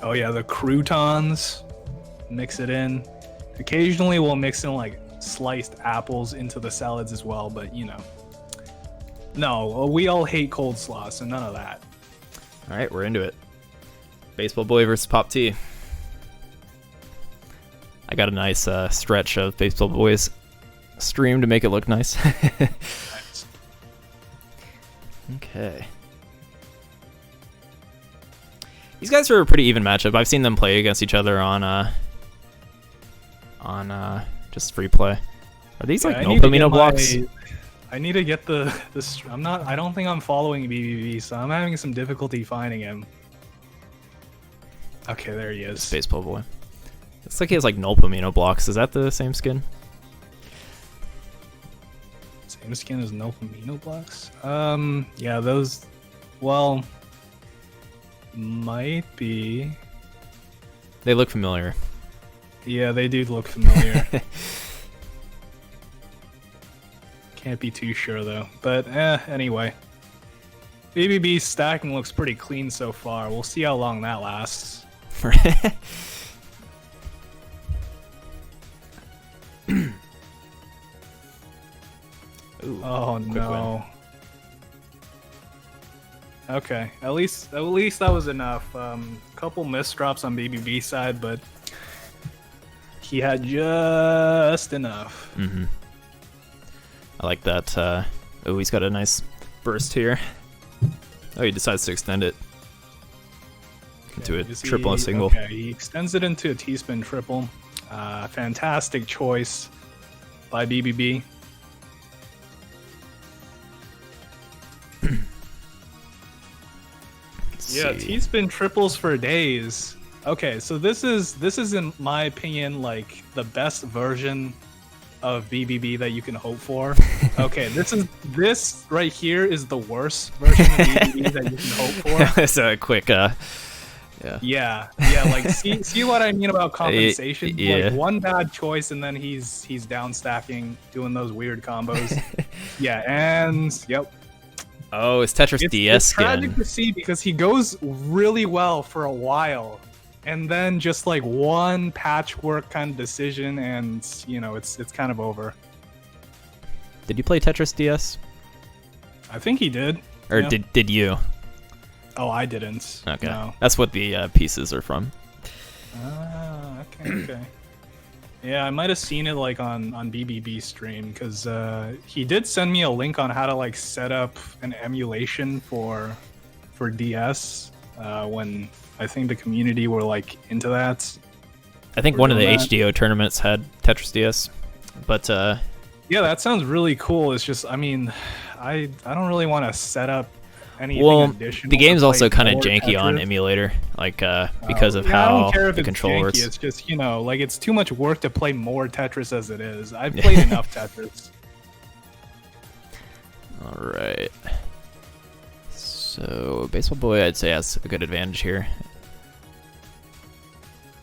S2: Oh yeah, the croutons. Mix it in. Occasionally we'll mix in like sliced apples into the salads as well, but you know. No, we all hate cold slaw, so none of that.
S1: All right, we're into it. Baseball Boy versus Popte. I got a nice stretch of Baseball Boy's stream to make it look nice.
S2: Nice.
S1: Okay. These guys are a pretty even matchup. I've seen them play against each other on just free play. Are these like no Pomino blocks?
S2: I need to get this. I don't think I'm following BBB, so I'm having some difficulty finding him. Okay, there he is.
S1: Baseball Boy. Looks like he has like null Pomino blocks. Is that the same skin?
S2: Same skin as Nilfamino blocks? Yeah, those, well, might be.
S1: They look familiar.
S2: Yeah, they do look familiar. Can't be too sure though. But anyway. BBB stacking looks pretty clean so far. We'll see how long that lasts.
S1: Ooh,
S2: oh
S1: quick
S2: no. Win. Okay, at least that was enough. Couple misdrops on BBB side, but he had just enough.
S1: Mm-hmm. I like that. Oh, he's got a nice burst here. Oh, he decides to extend it into a triple and single.
S2: Okay, he extends it into a T-spin triple. Fantastic choice by BBB. Yeah, T-spin triples for days. Okay, so this is in my opinion like the best version of BBB that you can hope for. Okay, this right here is the worst version of BBB that you can hope for.
S1: It's a quick
S2: Yeah, like see what I mean about compensation?
S1: Yeah.
S2: Like one bad choice and then he's down stacking, doing those weird combos. Yeah, and yep.
S1: Oh, it's Tetris DS
S2: It's tragic
S1: skin.
S2: to see because he goes really well for a while, and then just like one patchwork kind of decision, and you know it's kind of over.
S1: Did you play Tetris DS?
S2: I think he did.
S1: Or
S2: yeah.
S1: did you?
S2: Oh, I didn't.
S1: Okay,
S2: No.
S1: that's what the pieces are from.
S2: Ah, okay. Yeah, I might have seen it like on BBB stream because he did send me a link on how to like set up an emulation for DS when I think the community were like into that.
S1: I think one of the HDO tournaments had Tetris DS, but
S2: yeah, that sounds really cool. It's just, I mean, I don't really want to set up anything additional.
S1: The game's
S2: to
S1: also
S2: play
S1: kind of
S2: more
S1: janky on
S2: Tetris.
S1: emulator, like because of
S2: I
S1: how
S2: don't care if
S1: the
S2: it's
S1: control
S2: janky,
S1: works.
S2: It's just, you know, like it's too much work to play more Tetris as it is. I've played enough Tetris.
S1: All right. So Baseball Boy, I'd say has a good advantage here.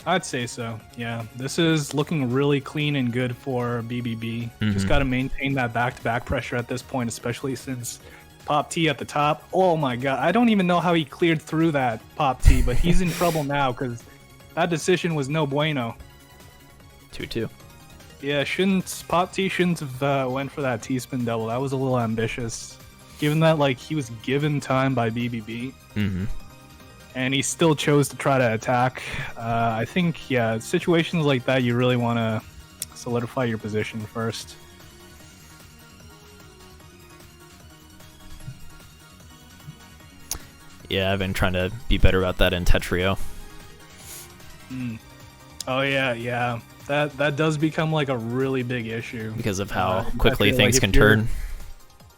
S2: I'd say so. Yeah, this is looking really clean and good for BBB.
S1: Mm-hmm.
S2: Just got to maintain that back-to-back pressure at this point, especially since Popte at the top. Oh my god, I don't even know how he cleared through that Popte, but he's in trouble now because that decision was no bueno.
S1: 2-2.
S2: Yeah, Popte shouldn't have went for that T-spin double. That was a little ambitious, given that like he was given time by BBB.
S1: Mm-hmm.
S2: And he still chose to try to attack. I think, yeah, situations like that, you really want to solidify your position first.
S1: Yeah, I've been trying to be better about that in Tetrio.
S2: Oh yeah. That does become like a really big issue
S1: Because of how
S2: Tetrio,
S1: quickly things
S2: like,
S1: can
S2: if you're-
S1: turn.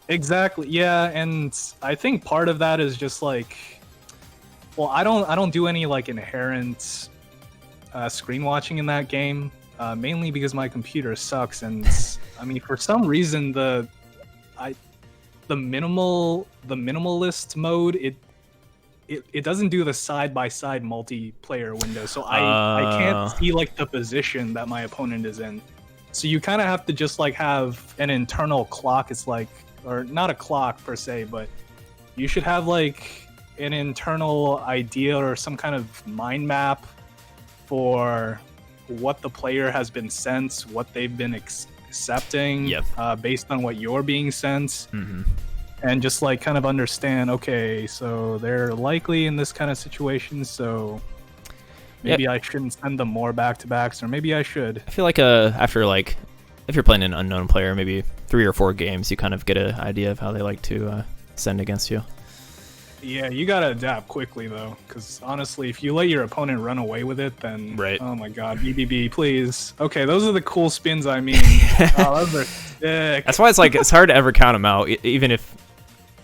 S2: Exactly. Yeah, and I think part of that is just like, well, I don't do any like inherent screen watching in that game, mainly because my computer sucks, and I mean for some reason the minimalist mode it doesn't do the side by side multiplayer window, so I can't see like the position that my opponent is in. So you kind of have to just like have an internal clock. It's like, or not a clock per se, but you should have like an internal idea or some kind of mind map for what the player has been sent, what they've been accepting,
S1: Yep.
S2: Based on what you're being sent.
S1: Mm-hmm.
S2: And just like kind of understand, okay, so they're likely in this kind of situation, so maybe I shouldn't send them more back-to-backs, or maybe I should.
S1: I feel like after like if you're playing an unknown player, maybe 3 or 4 games, you kind of get an idea of how they like to send against you.
S2: Yeah, you gotta adapt quickly though, because honestly, if you let your opponent run away with it, then oh my god, BBB, please. Okay, those are the cool spins. I mean, oh, those are sick.
S1: That's why it's like it's hard to ever count him out, even if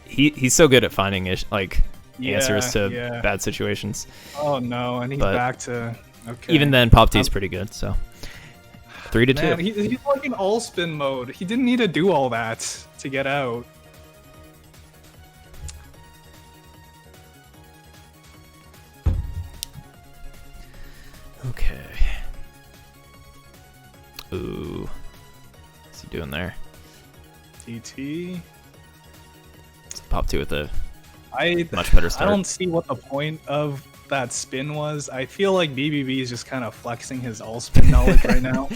S1: he's so good at finding answers to bad situations.
S2: Oh no, and he's
S1: But
S2: back to okay.
S1: Even then, Popte's pretty good. So 3-2.
S2: Man, he's like in all spin mode. He didn't need to do all that to get out.
S1: Okay. Ooh. What's he doing there?
S2: DT.
S1: Popte with a
S2: much
S1: better start.
S2: I don't see what the point of that spin was. I feel like BBB is just kind of flexing his all spin knowledge right now.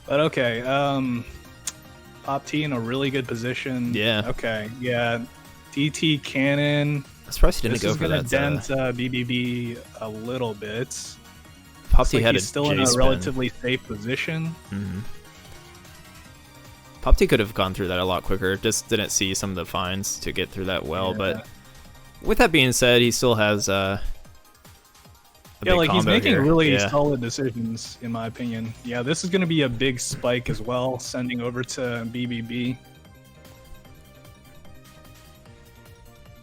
S2: But okay, Popte in a really good position.
S1: Yeah.
S2: Okay, yeah. DT cannon.
S1: I'm surprised he didn't go for that.
S2: This is gonna dent BBB a little bit.
S1: Popte
S2: like
S1: had
S2: he's still in a relatively safe position.
S1: Mm-hmm. Popte could have gone through that a lot quicker. Just didn't see some of the finds to get through that well. Yeah. But with that being said, he still has
S2: like he's making really solid decisions, in my opinion. Yeah, this is going to be a big spike as well, sending over to BBB.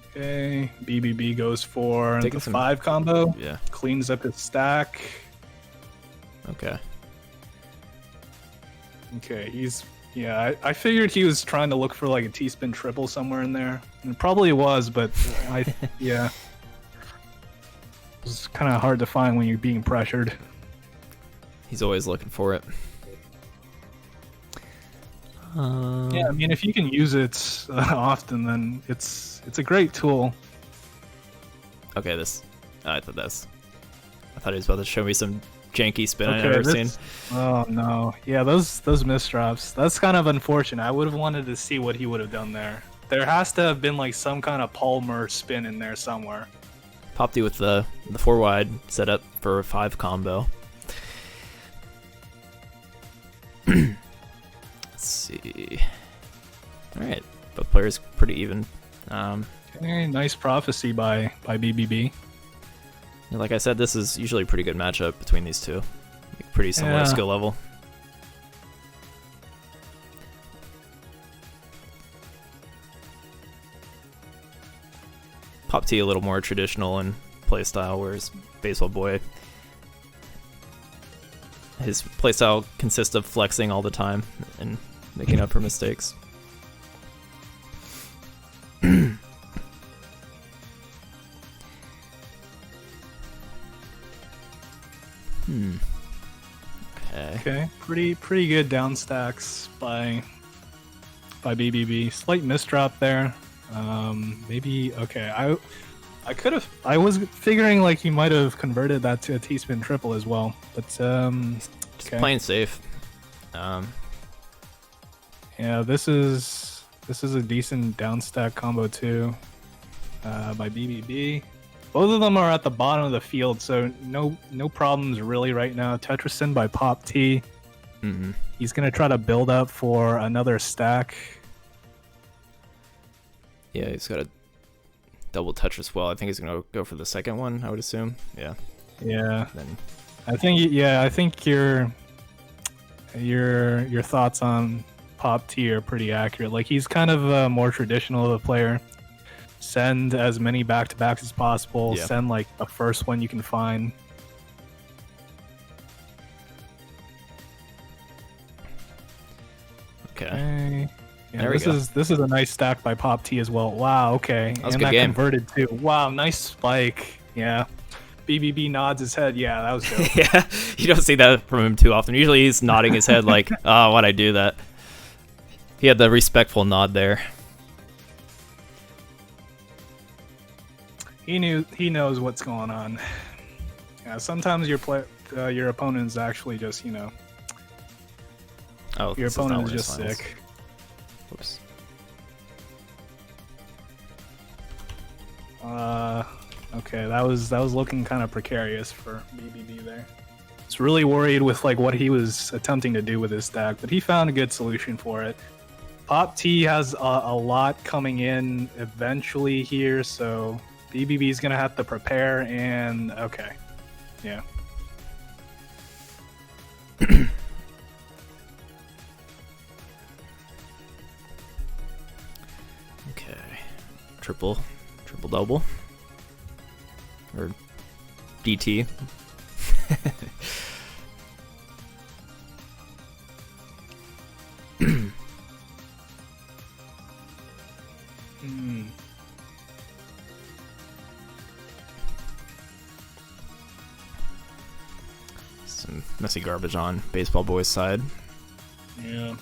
S2: Okay, BBB goes for the 5 combo.
S1: Yeah,
S2: cleans up his stack.
S1: Okay.
S2: Okay, I figured he was trying to look for like a T-spin triple somewhere in there. And it probably was, but yeah. It's kind of hard to find when you're being pressured.
S1: He's always looking for it.
S2: Yeah, I mean, if you can use it often, then it's a great tool.
S1: Okay, I thought he was about to show me some janky spin I've never seen.
S2: Oh no, yeah, those misdrops. That's kind of unfortunate. I would have wanted to see what he would have done there. There has to have been like some kind of Palmer spin in there somewhere.
S1: Popte with the 4 wide setup for a 5 combo. Let's see. All right, both players pretty even.
S2: Okay, nice prophecy by BBB.
S1: Like I said, this is usually a pretty good matchup between these two. Like pretty similar skill level. Popte a little more traditional in playstyle, whereas Baseball Boy, his playstyle consists of flexing all the time and making up for mistakes.
S2: Okay, pretty good down stacks by BBB. Slight misdrop there. Maybe okay. I was figuring like he might have converted that to a T-spin triple as well, but
S1: just playing safe.
S2: Yeah, this is a decent down stack combo too, by BBB. Both of them are at the bottom of the field, so no problems really right now. Tetricin by Popte.
S1: Mm-hmm.
S2: He's gonna try to build up for another stack.
S1: Yeah, he's got a double Tetris well. I think he's gonna go for the second one, I would assume. Yeah.
S2: Yeah.
S1: Then
S2: I think your thoughts on Popte are pretty accurate. Like he's kind of a more traditional of a player. Send as many back-to-backs as possible.
S1: Yeah.
S2: Send like the first one you can find.
S1: Okay.
S2: Yeah, this is a nice stack by Popte as well. Wow, okay.
S1: That was
S2: and
S1: a good game.
S2: Converted too. Wow, nice spike. Yeah. BBB nods his head. Yeah, that was good.
S1: Yeah, you don't see that from him too often. Usually he's nodding his head like, oh, why'd I do that? He had the respectful nod there.
S2: He knows what's going on. Yeah, sometimes your opponent's actually just, your opponent is just sick.
S1: Oops.
S2: Okay, that was looking kind of precarious for BBB there. It's really worried with like what he was attempting to do with his stack, but he found a good solution for it. Popte has a lot coming in eventually here, so BBB is gonna have to prepare. And okay, yeah.
S1: Okay, triple Triple double. Or DT. Some messy garbage on Baseball Boy's side.
S2: Yeah.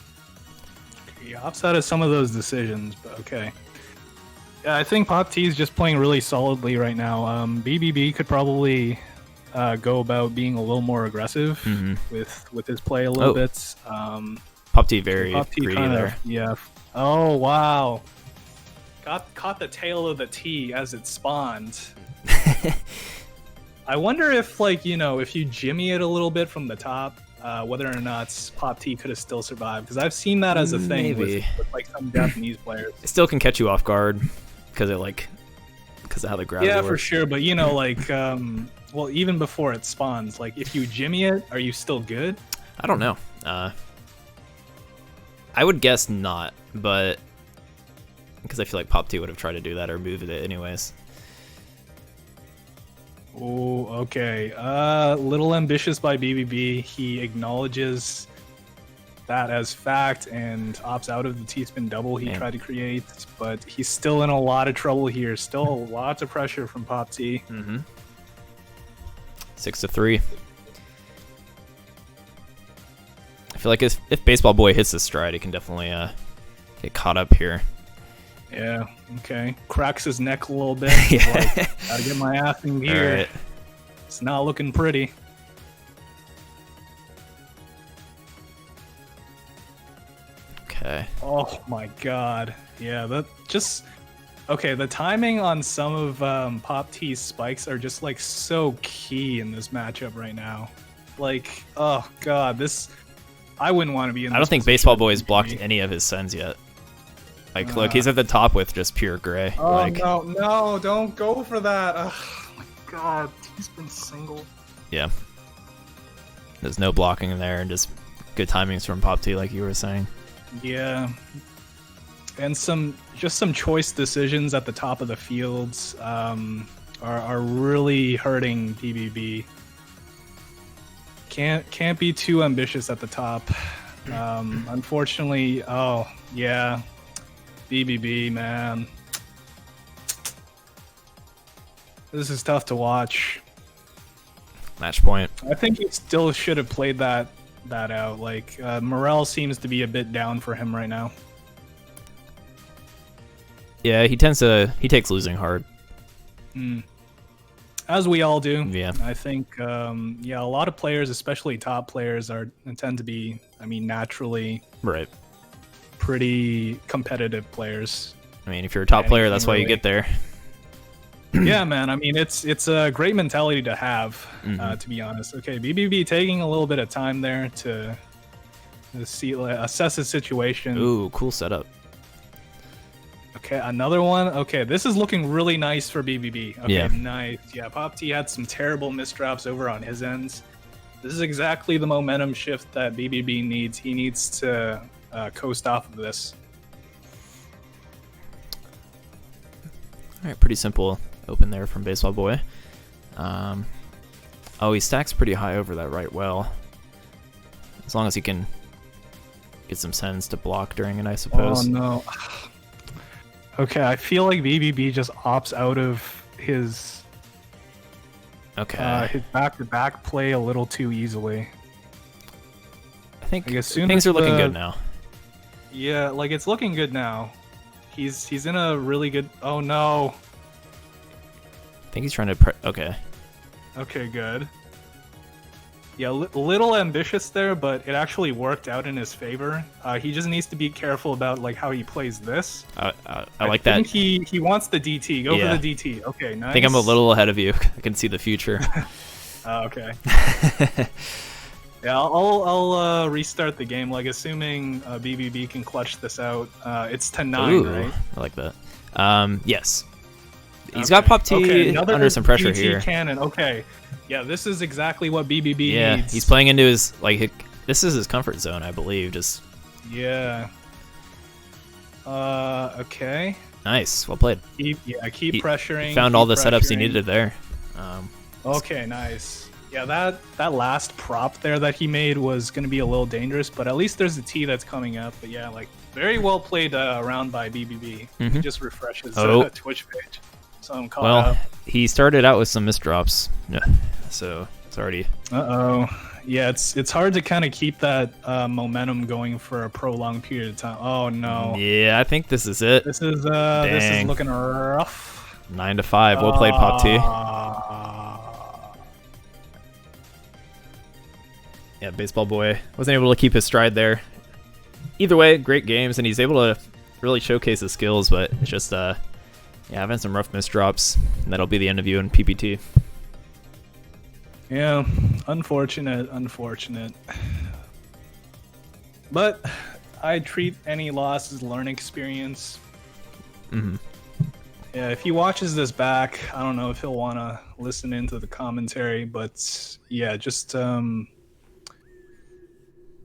S2: He opts out of some of those decisions, but okay. Yeah, I think Popte is just playing really solidly right now. BBB could probably go about being a little more aggressive with his play a little bit.
S1: Popte very
S2: Popte
S1: greedy there.
S2: Yeah. Oh wow. Caught the tail of the T as it spawned. I wonder if, like, you know, if you jimmy it a little bit from the top, whether or not Popte could have still survived. Because I've seen that as a thing with like some Japanese players.
S1: It still can catch you off guard because of how the gravity works.
S2: For sure. But you know, like, well, even before it spawns, like if you jimmy it, are you still good?
S1: I don't know. I would guess not, but because I feel like Popte would have tried to do that or moved it anyways.
S2: Oh, okay. Little ambitious by BBB. He acknowledges that as fact and opts out of the T-spin double he tried to create, but he's still in a lot of trouble here. Still lots of pressure from Popte.
S1: 6-3. I feel like if Baseball Boy hits the stride, he can definitely get caught up here.
S2: Yeah, okay. Cracks his neck a little bit. Like, gotta get my ass in gear.
S1: Right.
S2: It's not looking pretty.
S1: Okay.
S2: Oh my god. Yeah, that just... Okay, the timing on some of Popte's spikes are just, like, so key in this matchup right now. Like, oh god, this... I wouldn't want to be in this
S1: I don't think
S2: position.
S1: Baseball Boy has blocked any of his sends yet. Like, look, he's at the top with just pure gray.
S2: Oh,
S1: like,
S2: no, don't go for that. Oh my god, he's been single.
S1: Yeah. There's no blocking in there, and just good timings from Popte, like you were saying.
S2: Yeah. And some choice decisions at the top of the fields are really hurting BBB. Can't be too ambitious at the top. Unfortunately, oh yeah. BBB, man. This is tough to watch.
S1: Match point.
S2: I think he still should have played that out. Like, morale seems to be a bit down for him right now.
S1: Yeah, he takes losing hard.
S2: As we all do.
S1: Yeah.
S2: I think, yeah, a lot of players, especially top players, tend to be, I mean, naturally
S1: Right.
S2: pretty competitive players.
S1: I mean, if you're a top player, that's why you get there.
S2: Yeah, man. I mean, it's a great mentality to have, to be honest. Okay, BBB taking a little bit of time there to see, assess the situation.
S1: Ooh, cool setup.
S2: Okay, another one. Okay, this is looking really nice for BBB. Okay,
S1: Yeah.
S2: nice. Yeah, Popte had some terrible misdrops over on his ends. This is exactly the momentum shift that BBB needs. He needs to coast off of this.
S1: All right, pretty simple open there from Baseball Boy. Oh, he stacks pretty high over that right well. As long as he can get some sends to block during it, I suppose.
S2: Oh, no. Okay, I feel like BBB just opts out of his back-to-back play a little too easily.
S1: I think
S2: Like, as soon
S1: things
S2: as
S1: are looking
S2: the-
S1: good now.
S2: Yeah, like, it's looking good now. He's in a really good... Oh, no.
S1: I think he's trying to... Okay.
S2: Okay, good. Yeah, little ambitious there, but it actually worked out in his favor. He just needs to be careful about, like, how he plays this.
S1: I like
S2: I
S1: that.
S2: think he wants the DT. Go for the DT. Okay, nice.
S1: I think I'm a little ahead of you. I can see the future.
S2: Okay. Yeah, I'll restart the game. Like, assuming BBB can clutch this out. It's 10-9,
S1: Ooh,
S2: right?
S1: I like that. Yes. He's got Popte under some pressure
S2: DT
S1: here.
S2: Cannon. Okay. Yeah, this is exactly what BBB
S1: Yeah,
S2: needs.
S1: he's playing into his, like, this is his comfort zone, I believe. Just
S2: Yeah. Okay.
S1: Nice, well played.
S2: Keep pressuring.
S1: He found all the setups he needed there.
S2: Okay, nice. Yeah, that last prop there that he made was going to be a little dangerous, but at least there's a T that's coming up. But yeah, like very well played round by BBB. He just refreshes Twitch page, so I'm caught up.
S1: He started out with some misdrops, so it's already.
S2: Yeah, it's hard to kind of keep that momentum going for a prolonged period of time. Oh no.
S1: Yeah, I think this is it.
S2: This is looking rough.
S1: 9-5. Well played, Popte. Yeah, baseball boy wasn't able to keep his stride there. Either way, great games, and he's able to really showcase his skills. But it's just having some rough misdrops, and that'll be the end of you in PPT.
S2: Yeah, unfortunate. But I treat any loss as learning experience. Yeah, if he watches this back, I don't know if he'll want to listen into the commentary, but yeah, just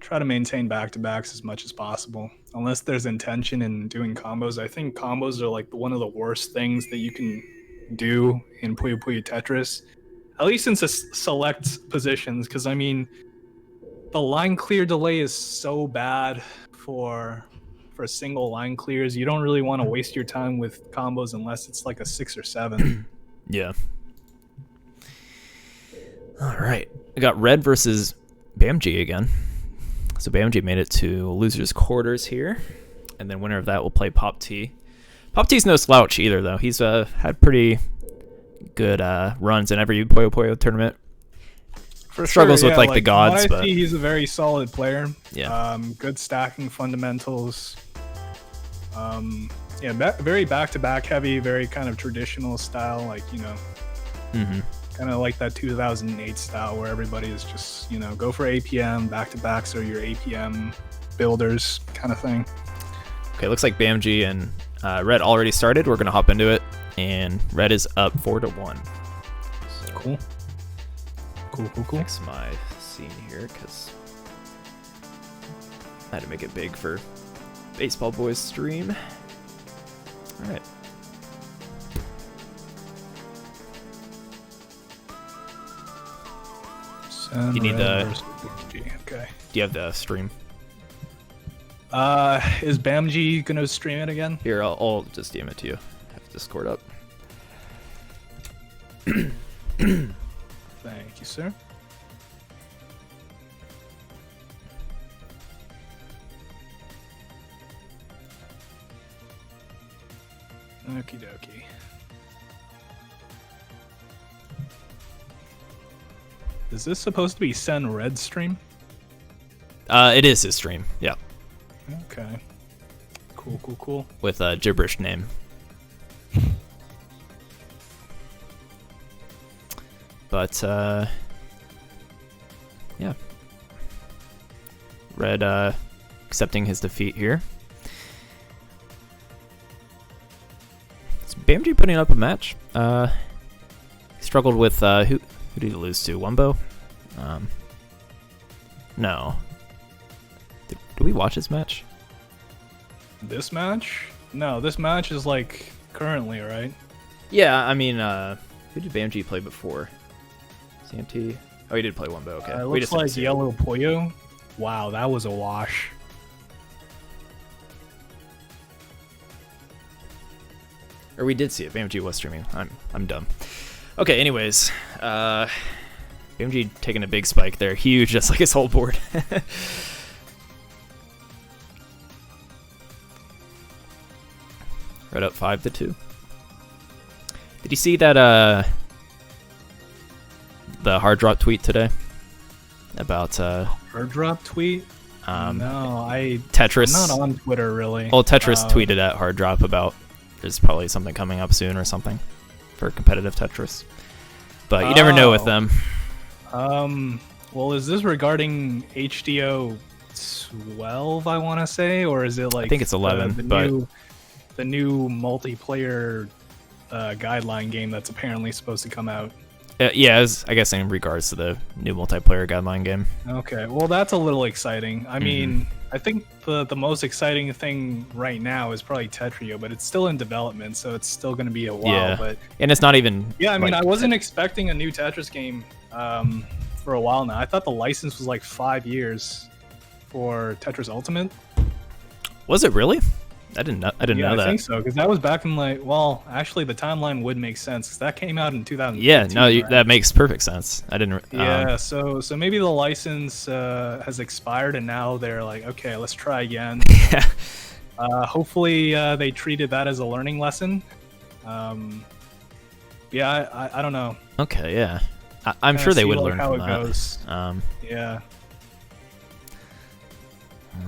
S2: try to maintain back-to-backs as much as possible. Unless there's intention in doing combos. I think combos are like one of the worst things that you can do in Puyo Puyo Tetris. At least in select positions, because I mean, the line clear delay is so bad for single line clears. You don't really want to waste your time with combos unless it's like a 6 or 7.
S1: Yeah. All right, I got Red versus BAMG again. So BAMG made it to losers quarters here, and then winner of that will play Popte. Popte's no slouch either, though. He's had pretty good runs in every Puyo Puyo tournament. Struggles with like the gods,
S2: but
S1: see,
S2: he's a very solid player.
S1: Yeah.
S2: Good stacking fundamentals. Yeah, very back-to-back heavy, very kind of traditional style, like, you know, kind of like that 2008 style where everybody is just, you know, go for APM, back-to-backs are your APM builders kind of thing.
S1: Okay, looks like BAMG and Red already started. We're gonna hop into it, and Red is up 4-1. So
S2: cool.
S1: Fix my scene here because I had to make it big for Baseball Boys stream. All right. You need the.
S2: Okay.
S1: Do you have the stream?
S2: Is BAMG gonna stream it again?
S1: Here, I'll just DM it to you. I have Discord up.
S2: Thank you, sir. Okie dokie. Is this supposed to be SSENRED stream?
S1: It is his stream. Yeah.
S2: Okay. Cool.
S1: With a gibberish name. But yeah. Red accepting his defeat here. Is BAMG putting up a match? He struggled with who did he lose to? Wumbo? No. Did we watch this match?
S2: This match? No, this match is like currently, right?
S1: Yeah, I mean, who did BAMG play before? Santee? Oh, he did play Wumbo. Okay.
S2: It looks like Yellow Puyo. Wow, that was a wash.
S1: Or we did see it. BAMG was streaming. I'm dumb. Okay, anyways. BAMG taking a big spike there. Huge, just like his whole board. Right up 5-2. Did you see that the hard drop tweet today? About
S2: hard drop tweet? No,
S1: Tetris.
S2: I'm not on Twitter really.
S1: Well, Tetris tweeted at hard drop about there's probably something coming up soon or something for competitive Tetris. But you never know with them.
S2: Well, is this regarding HDO 12, I want to say, or is it like
S1: I think it's 11,
S2: the new multiplayer guideline game that's apparently supposed to come out?
S1: Yeah, I guess in regards to the new multiplayer guideline game.
S2: Okay, well, that's a little exciting. I mean, I think the most exciting thing right now is probably Tetrio, but it's still in development, so it's still going to be a while.
S1: Yeah.
S2: But
S1: And it's not even.
S2: yeah, I mean,
S1: like,
S2: I wasn't expecting a new Tetris game for a while now. I thought the license was like 5 years for Tetris Ultimate.
S1: Was it really? I didn't know that.
S2: I think so, because that was back in like, well, actually the timeline would make sense, because that came out in 2015.
S1: Yeah, no,
S2: right?
S1: that makes perfect sense. I didn't.
S2: Yeah, so maybe the license has expired, and now they're like, okay, let's try again.
S1: Yeah.
S2: Hopefully they treated that as a learning lesson. Yeah, I don't know.
S1: Okay, yeah. I'm
S2: Kinda
S1: sure they
S2: see,
S1: would
S2: like,
S1: learn
S2: how
S1: from
S2: it
S1: that.
S2: goes.
S1: Um,
S2: Yeah.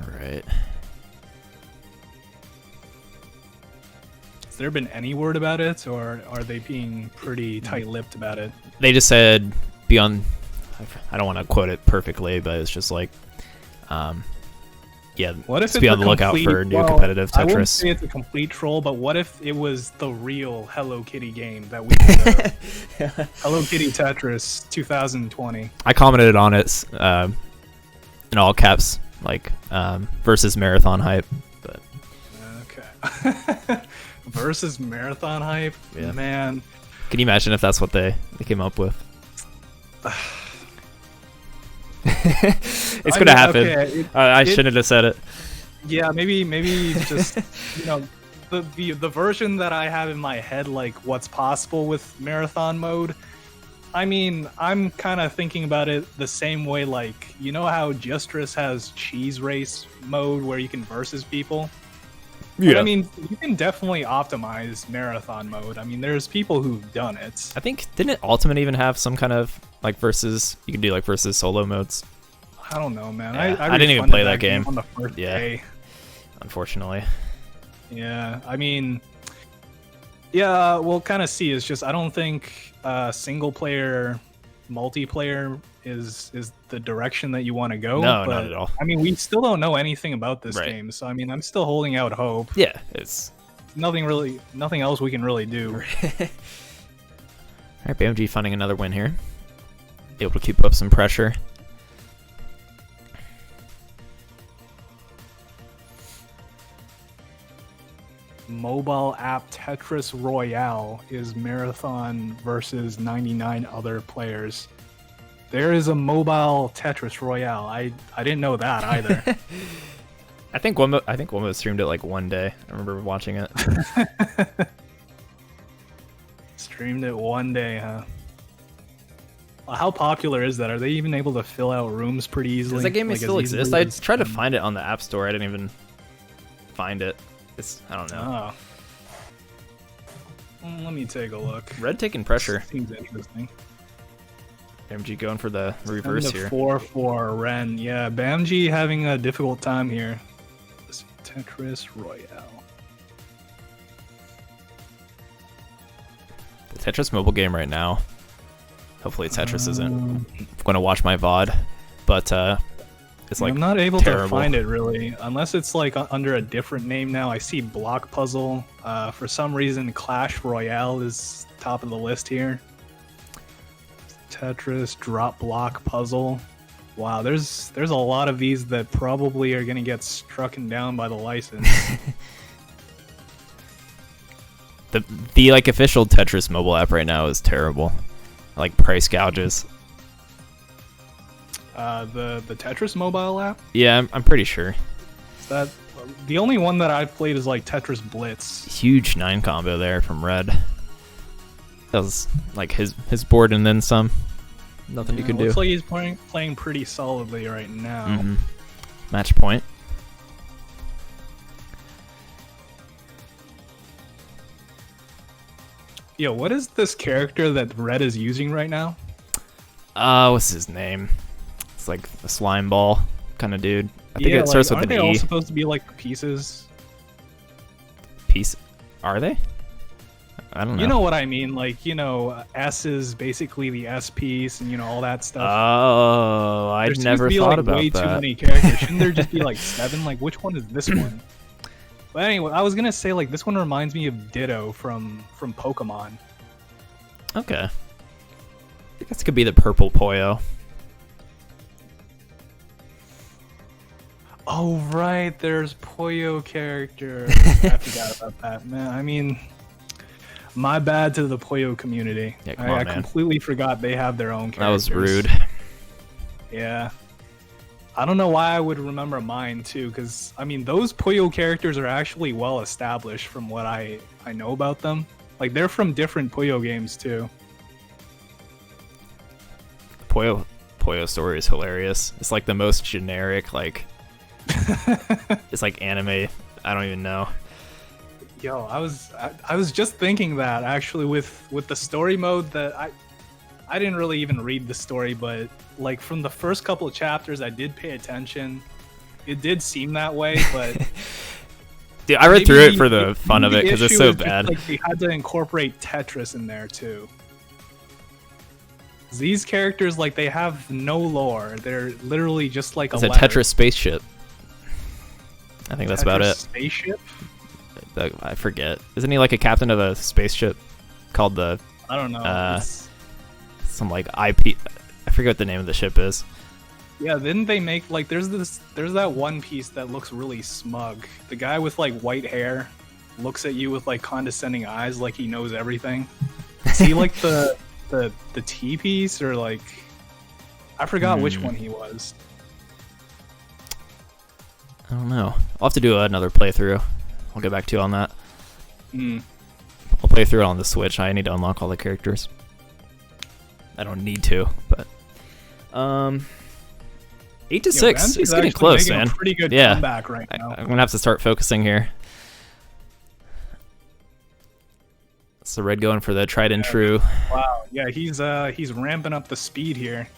S1: all right.
S2: Has there been any word about it, or are they being pretty tight-lipped about it?
S1: They just said beyond. I don't want to quote it perfectly, but it's just like, yeah.
S2: What if
S1: just be
S2: it's
S1: on
S2: a
S1: the lookout
S2: complete-
S1: for new
S2: well,
S1: competitive
S2: I wouldn't
S1: Tetris.
S2: say it's a complete troll, but what if it was the real Hello Kitty game that we did, Hello Kitty Tetris 2020?
S1: I commented on it in all caps, like versus marathon hype. But
S2: Okay. Versus marathon hype?
S1: Yeah.
S2: Man.
S1: can you imagine if that's what they came up with? It's gonna happen.
S2: Okay,
S1: I shouldn't have said it.
S2: yeah, maybe just the version that I have in my head, like what's possible with marathon mode. I mean, I'm kind of thinking about it the same way, like, you know how Justress has cheese race mode where you can versus people? But, I mean, you can definitely optimize marathon mode. I mean, there's people who've done it.
S1: I think didn't Ultimate even have some kind of like versus? You can do like versus solo modes.
S2: I don't know, man.
S1: Yeah,
S2: I
S1: I didn't even
S2: refunded
S1: play that game.
S2: on the first
S1: Yeah.
S2: day.
S1: Unfortunately.
S2: Yeah, I mean, yeah, we'll kind of see. It's just I don't think single player, multiplayer is the direction that you want to go.
S1: No,
S2: but,
S1: not at all.
S2: I mean, we still don't know anything about this
S1: Right.
S2: game, so I mean, I'm still holding out hope.
S1: Yeah, it's
S2: Nothing else we can really do.
S1: Alright, BMG finding another win here. Able to keep up some pressure.
S2: Mobile app Tetris Royale is marathon versus 99 other players. There is a mobile Tetris Royale. I didn't know that either.
S1: I think Wumbo streamed it like one day. I remember watching it.
S2: Streamed it one day, huh? Well, how popular is that? Are they even able to fill out rooms pretty easily?
S1: Does that game
S2: Like,
S1: still
S2: as easily
S1: exist? I
S2: as-
S1: tried to find it on the App Store. I didn't even find it. I don't know.
S2: Oh. Let me take a look.
S1: Red taking pressure.
S2: Seems interesting.
S1: BMG going for the reverse here.
S2: 4-4 Ren. Yeah, Bamji having a difficult time here. This Tetris Royale.
S1: The Tetris mobile game right now. Hopefully Tetris isn't going to watch my VOD, but it's like
S2: I'm not able
S1: terrible.
S2: to find it really, unless it's like under a different name now. I see Block Puzzle. For some reason, Clash Royale is top of the list here. Tetris Drop Block Puzzle. Wow, there's a lot of these that probably are gonna get struck down by the license.
S1: The like official Tetris mobile app right now is terrible. Like price gouges.
S2: The Tetris mobile app.
S1: Yeah, I'm pretty sure.
S2: That the only one that I've played is like Tetris Blitz.
S1: Huge 9 combo there from Red. That was like his board and then some. Nothing you could do.
S2: Looks like he's playing pretty solidly right now.
S1: Mhm. Match point.
S2: Yo, what is this character that Red is using right now?
S1: What's his name? It's like a slime ball kind of dude. I think it starts with
S2: aren't
S1: an
S2: they all
S1: E.
S2: supposed to be like the pieces?
S1: Piece. Are they? I don't know.
S2: You know what I mean? Like, S is basically the S piece, and all that stuff.
S1: Oh, I'd
S2: There
S1: never
S2: seems to be,
S1: thought
S2: like,
S1: about
S2: way
S1: that.
S2: too many characters. Shouldn't there just be like 7? Like, which one is this one? But anyway, I was gonna say like this one reminds me of Ditto from Pokemon.
S1: Okay. I guess it could be the purple Poyo.
S2: Oh right, there's Puyo character. I forgot about that, man. I mean, my bad to the Puyo community.
S1: Yeah, come on,
S2: I
S1: man.
S2: completely forgot they have their own characters.
S1: That was rude.
S2: Yeah. I don't know why I would remember mine too, because I mean those Puyo characters are actually well established from what I know about them. Like they're from different Puyo games too.
S1: Puyo story is hilarious. It's like the most generic, like it's like anime. I don't even know.
S2: Yo, I was just thinking that actually with the story mode that I didn't really even read the story, but like from the first couple of chapters I did pay attention. It did seem that way, but
S1: dude, I read through it for the fun of it because it's so bad.
S2: Like they had to incorporate Tetris in there too. These characters, like, they have no lore. They're literally just like
S1: it's a Tetris spaceship. I think that's about it.
S2: Spaceship?
S1: I forget. Isn't he like a captain of a spaceship called the?
S2: I don't know.
S1: Some like IP. I forget what the name of the ship is.
S2: Yeah, didn't they make like there's that one piece that looks really smug. The guy with like white hair looks at you with like condescending eyes, like he knows everything. Is he like the T piece or like I forgot which one he was.
S1: I don't know. I'll have to do another playthrough. I'll get back to you on that. I'll play through it on the Switch. I need to unlock all the characters. I don't need to, but 8 to 6. He's getting close, man.
S2: A pretty good comeback right now.
S1: I'm gonna have to start focusing here. So Red going for the tried and true.
S2: Wow, yeah, he's ramping up the speed here.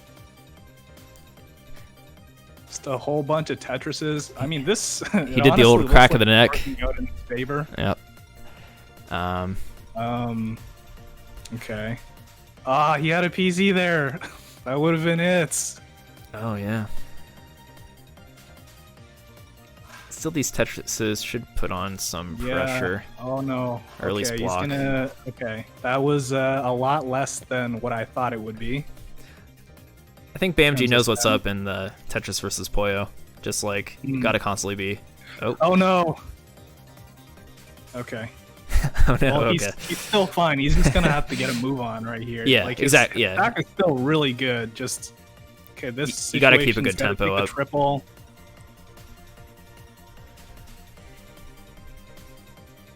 S2: Just a whole bunch of Tetrises. I mean, this
S1: he did the old crack of the neck.
S2: Out in his favor.
S1: Yep.
S2: Okay. Ah, he had a PZ there. That would have been it.
S1: Oh yeah. Still, these Tetrises should put on some pressure.
S2: Oh no.
S1: Or at least block.
S2: Okay, that was a lot less than what I thought it would be.
S1: I think BAMG knows what's up in the Tetris versus Puyo. Just like, gotta constantly be.
S2: Oh no. Okay.
S1: Oh no.
S2: Well,
S1: okay.
S2: He's still fine. He's just gonna have to get a move on right here.
S1: Yeah,
S2: like
S1: exactly.
S2: His attack is still really good. Just okay. This
S1: you gotta keep a good tempo up.
S2: Triple.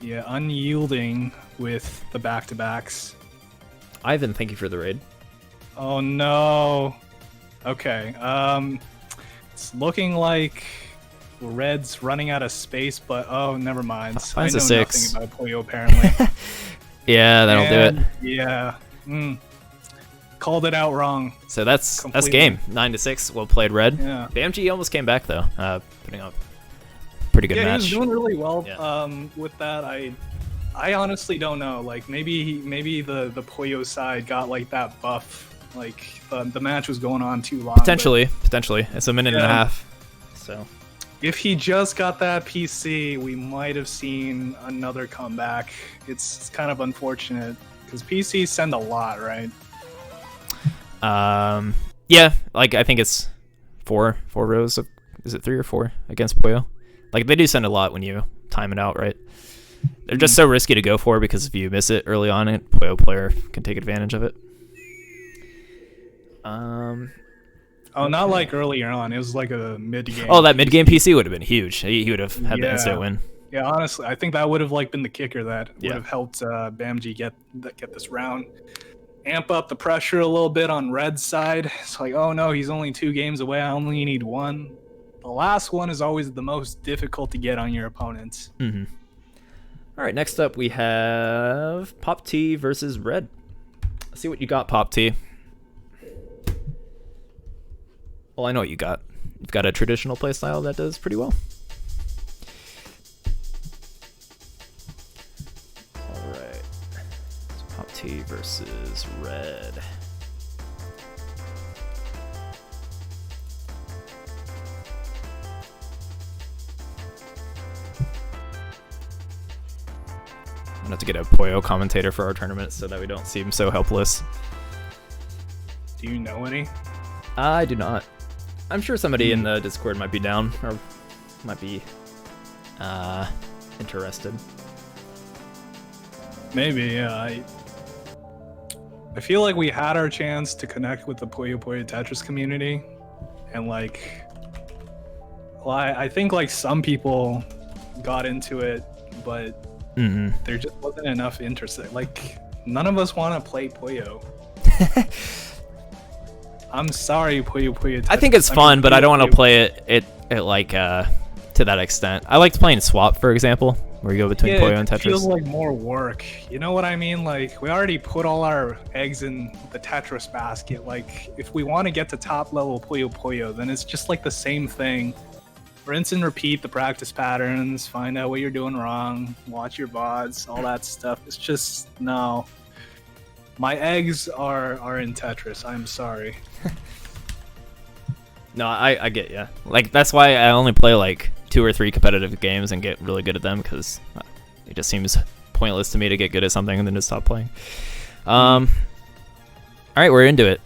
S2: Yeah, unyielding with the back-to-backs.
S1: Ivan, thank you for the raid.
S2: Oh no. Okay. It's looking like Red's running out of space, but oh, never mind.
S1: Finds
S2: I know
S1: a 6.
S2: nothing about Puyo apparently.
S1: Yeah, that'll do it.
S2: Yeah. Called it out wrong.
S1: So that's game. 9 to 6. Well played, Red.
S2: Yeah.
S1: BAMG almost came back though, putting up pretty good match.
S2: He was doing really well.
S1: Yeah.
S2: With that, I honestly don't know. Like maybe the Puyo side got like that buff. Like the match was going on too long.
S1: Potentially. It's a minute and a half. So
S2: if he just got that PC, we might have seen another comeback. It's kind of unfortunate because PCs send a lot, right?
S1: Yeah. Like I think it's four rows of. Is it 3 or 4 against Puyo? Like, they do send a lot when you time it out, right? They're just so risky to go for because if you miss it early on, a Puyo player can take advantage of it.
S2: Oh, not like earlier on. It was like a mid-game.
S1: Oh, that mid-game PC would have been huge. He would have had the instant win.
S2: Yeah, honestly, I think that would have like been the kicker that would have helped BAMG get this round. Amp up the pressure a little bit on Red's side. It's like, oh no, he's only 2 games away. I only need 1. The last one is always the most difficult to get on your opponents.
S1: All right, next up we have Popte versus Red. Let's see what you got, Popte. Well, I know what you got. You've got a traditional playstyle that does pretty well. All right, so Popte versus Red. I'm gonna have to get a Puyo commentator for our tournament so that we don't seem so helpless.
S2: Do you know any?
S1: I do not. I'm sure somebody in the Discord might be down, or might be interested.
S2: Maybe, yeah. I feel like we had our chance to connect with the Puyo Puyo Tetris community, and like, well, I think like some people got into it, but there just wasn't enough interest. Like, none of us want to play Puyo. I'm sorry, Puyo Puyo Tetris.
S1: I think it's fun, but I don't want to play it like to that extent. I liked playing Swap, for example, where you go between Puyo and Tetris.
S2: It feels like more work. You know what I mean? Like, we already put all our eggs in the Tetris basket. Like, if we want to get to top level Puyo Puyo, then it's just like the same thing. Rinse and repeat the practice patterns, find out what you're doing wrong, watch your VODs, all that stuff. It's just, no. My eggs are in Tetris. I'm sorry.
S1: No, I get ya. Like, that's why I only play like 2 or 3 competitive games and get really good at them, because it just seems pointless to me to get good at something and then just stop playing. All right, we're into it.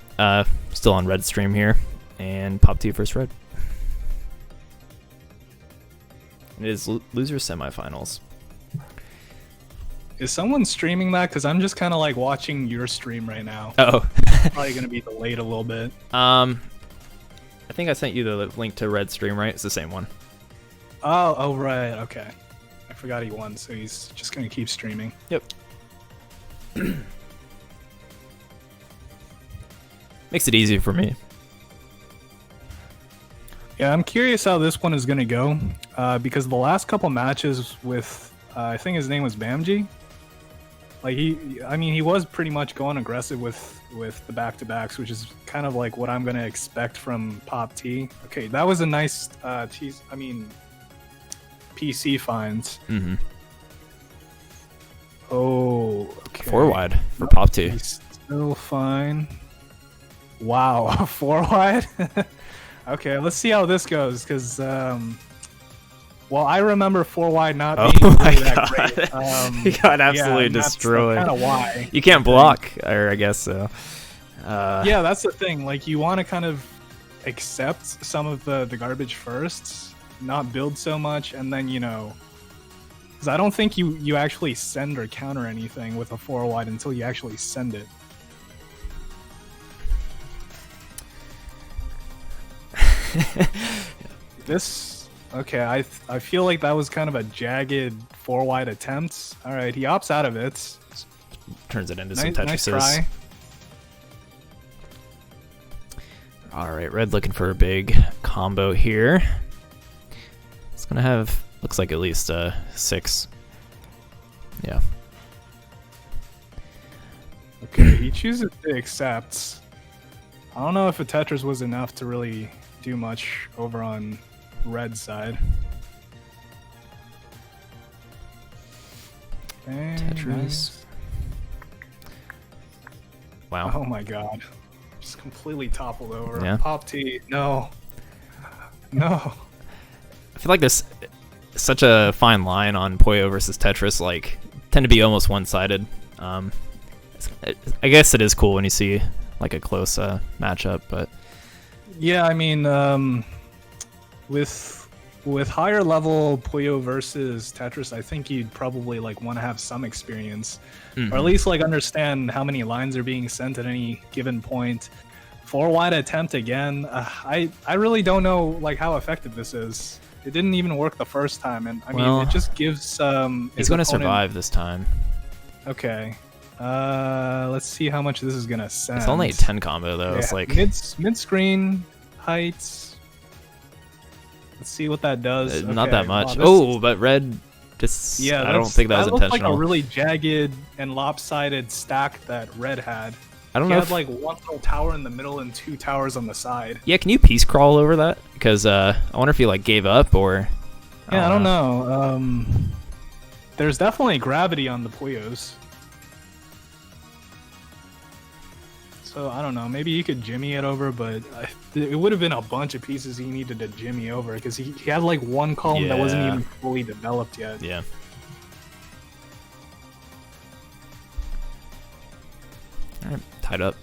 S1: Still on Red stream here, and Popte versus Red. It is losers semifinals.
S2: Is someone streaming that? Because I'm just kind of like watching your stream right now.
S1: Oh.
S2: Probably going to be delayed a little bit.
S1: I think I sent you the link to Red stream, right? It's the same one.
S2: Oh, right. Okay. I forgot he won, so he's just going to keep streaming.
S1: Yep. Makes it easy for me.
S2: Yeah, I'm curious how this one is going to go, because the last couple matches with, I think his name was Bamji. Like, he was pretty much going aggressive with the back-to-backs, which is kind of like what I'm going to expect from Popte. Okay, that was a nice, PC finds.
S1: Mm-hmm.
S2: Oh, okay.
S1: 4 wide for Popte.
S2: He's still fine. Wow, 4 wide? Okay, let's see how this goes, because, well, I remember 4 wide not being really that great.
S1: He got absolutely destroyed.
S2: That's kind of why.
S1: You can't block, or I guess so.
S2: Yeah, that's the thing. Like, you want to kind of accept some of the garbage first, not build so much, and then, because I don't think you actually send or counter anything with a 4 wide until you actually send it. Okay, I feel like that was kind of a jagged 4 wide attempt. All right, he opts out of it.
S1: Turns it into some Tetrises.
S2: Nice try.
S1: All right, Red looking for a big combo here. It's gonna have, looks like at least 6. Yeah.
S2: Okay, he chooses to accept. I don't know if a Tetris was enough to really do much over on Red side. And
S1: Tetris.
S2: Nice.
S1: Wow.
S2: Oh my god. Just completely toppled over.
S1: Yeah.
S2: Popte, no. No.
S1: I feel like there's such a fine line on Puyo versus Tetris, like, tend to be almost one-sided. I guess it is cool when you see like a close matchup, but
S2: yeah, I mean, with higher level Puyo versus Tetris, I think you'd probably like want to have some experience, or at least like understand how many lines are being sent at any given point. 4 wide attempt again. I really don't know like how effective this is. It didn't even work the first time, and I mean, it just gives
S1: he's going to survive this time.
S2: Okay. Let's see how much this is gonna send.
S1: It's only a 10 combo though. Yeah. It's like
S2: mid screen heights. Let's see what that does.
S1: Not that much. Wow, but Red just, yeah, I don't think that was intentional.
S2: Like a really jagged and lopsided stack that Red had.
S1: I don't know.
S2: He had like 1 little tower in the middle and 2 towers on the side.
S1: Yeah, can you piece crawl over that? Because I wonder if he like gave up or.
S2: Yeah, I don't know. There's definitely gravity on the Puyos. So, I don't know, maybe he could jimmy it over, but it would have been a bunch of pieces he needed to jimmy over, because he had like 1 column that wasn't even fully developed yet.
S1: Yeah. Alright, tied up.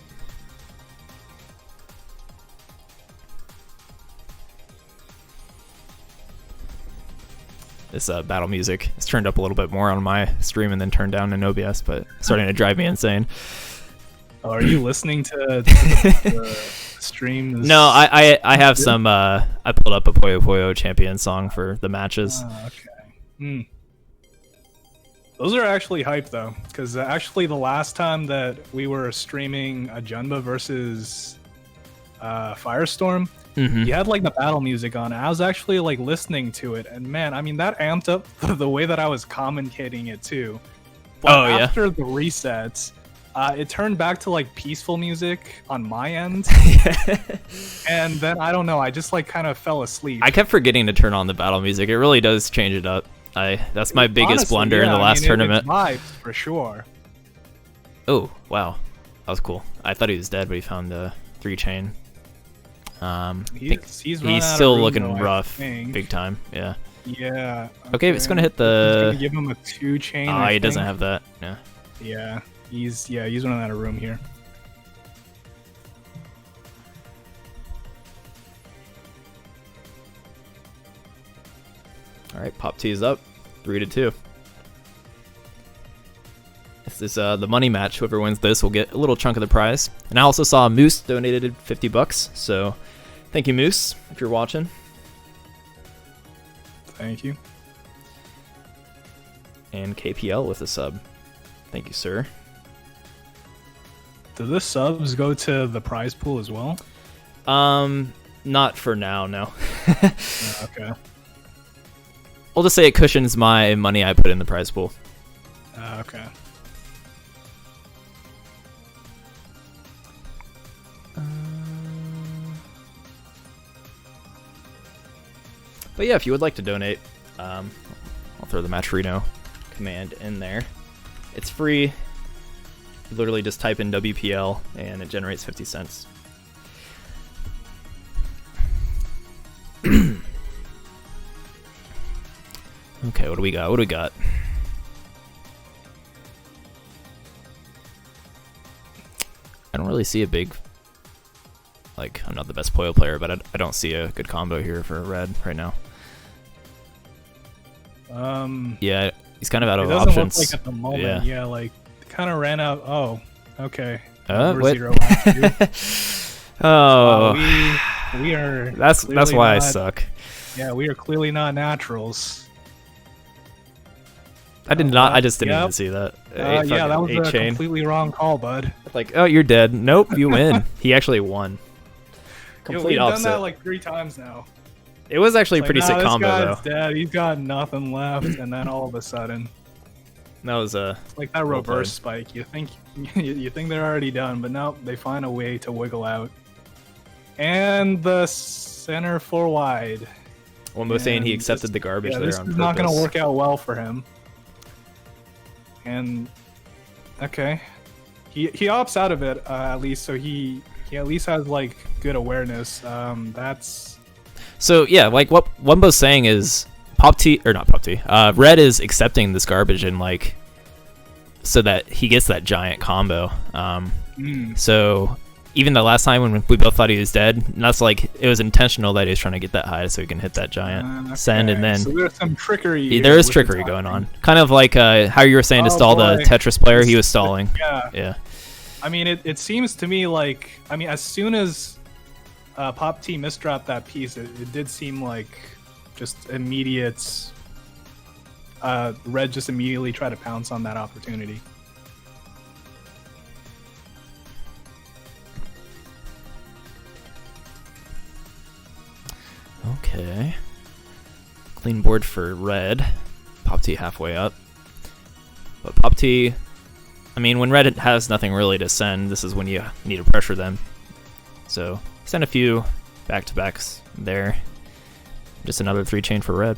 S1: this battle music. It's turned up a little bit more on my stream and then turned down in OBS, but it's starting to drive me insane.
S2: Oh, are you listening to the stream?
S1: No, I have some. I pulled up a Puyo Puyo champion song for the matches.
S2: Okay. Those are actually hype though, because actually the last time that we were streaming Ajanba versus Firestorm, you had like the battle music on. I was actually like listening to it, and man, I mean that amped up the way that I was commentating it too. But after the resets, it turned back to like peaceful music on my end, and then I don't know, I just like kind of fell asleep.
S1: I kept forgetting to turn on the battle music. It really does change it up. That's my biggest blunder in the last tournament.
S2: It's vibes for sure.
S1: Oh wow, that was cool. I thought he was dead, but he found the 3-chain. He's still looking rough, big time. Yeah.
S2: Yeah.
S1: Okay, it's gonna hit the.
S2: Gonna give him a 2-chain.
S1: Oh, he doesn't have that. Yeah.
S2: Yeah. He's running out of room here.
S1: All right, Popte is up, 3-2. This is the money match. Whoever wins this will get a little chunk of the prize. And I also saw Moose donated $50, so thank you, Moose, if you're watching.
S2: Thank you.
S1: And KPL with a sub. Thank you, sir.
S2: Do the subs go to the prize pool as well?
S1: Not for now, no.
S2: Okay.
S1: We'll just say it cushions my money I put in the prize pool.
S2: Okay.
S1: But yeah, if you would like to donate, I'll throw the Matcherino command in there. It's free. You literally just type in WPL and it generates 50 cents. Okay, what do we got? What do we got? I don't really see a big... Like, I'm not the best Puyo player, but I don't see a good combo here for red right now. Yeah, he's kind of out of options.
S2: It doesn't look like at the moment. Yeah, like, kind of ran out. Oh, okay.
S1: What?
S2: Oh, we are.
S1: That's why I suck.
S2: Yeah, we are clearly not naturals.
S1: I did not. I just didn't even see that.
S2: Yeah, that was a completely wrong call, bud.
S1: Like, oh, you're dead. Nope, you win. He actually won.
S2: Complete opposite. We've done that like 3 times now.
S1: It was actually a pretty sick combo, though.
S2: This guy's dead. He's got nothing left, and then all of a sudden,
S1: that was
S2: it's like that reverse spike. You think they're already done, but no, they find a way to wiggle out. And the center 4 wide.
S1: Wumbo saying he accepted the garbage there on purpose.
S2: This is not going to work out well for him. And okay, he opts out of it at least, so he at least has like good awareness. That's
S1: so yeah. Like what Wumbo's saying is Popte or not Popte. Red is accepting this garbage and like so that he gets that giant combo. So even the last time when we both thought he was dead, that's like it was intentional that he was trying to get that high so he can hit that giant send, and then
S2: so there's some trickery.
S1: There is trickery going on, kind of like how you were saying to stall the Tetris player. He was stalling. Yeah.
S2: I mean, it seems to me like as soon as Popte misdropped that piece, it did seem like just immediate. Red just immediately tried to pounce on that opportunity.
S1: Okay. Clean board for red. Popte halfway up. But Popte, I mean, when red has nothing really to send, this is when you need to pressure them. So, send a few back-to-backs there. Just another 3-chain for red.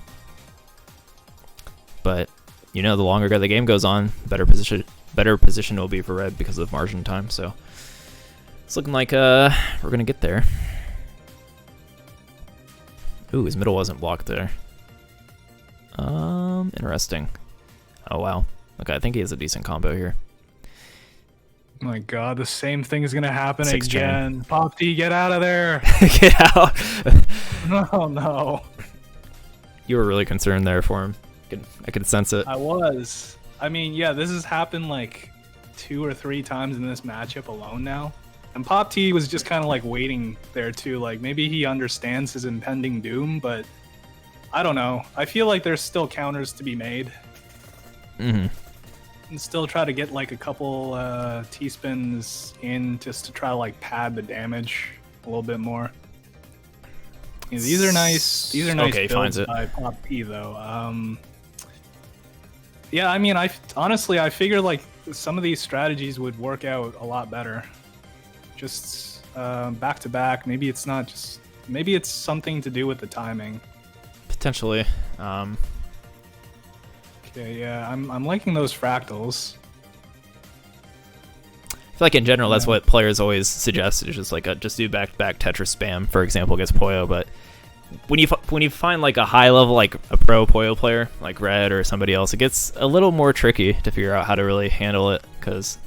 S1: But, you know, the longer the game goes on, better position it will be for red because of margin time. So, it's looking like we're going to get there. Ooh, his middle wasn't blocked there. Interesting. Oh, wow. Okay, I think he has a decent combo here.
S2: Oh my god, the same thing is going to happen
S1: 6
S2: again. Popte, get out of there.
S1: Get out.
S2: No, no.
S1: You were really concerned there for him. I could sense it.
S2: I was. I mean, yeah, this has happened like 2 or 3 times in this matchup alone now. And Popte was just kind of like waiting there too. Like maybe he understands his impending doom, but I don't know. I feel like there's still counters to be made.
S1: Mm-hmm.
S2: And still try to get like a couple T-spins in just to try to like pad the damage a little bit more. Yeah, these are nice. These are nice builds by Popte though. Yeah, I mean, honestly I figured like some of these strategies would work out a lot better. Just back to back. Maybe it's not just. Maybe it's something to do with the timing.
S1: Potentially.
S2: Okay, yeah, I'm liking those fractals.
S1: I feel like in general that's what players always suggest. Is just like just do back-to-back Tetris spam, for example, against Puyo. But when you find like a high level, like a pro Puyo player, like Red or somebody else, it gets a little more tricky to figure out how to really handle it because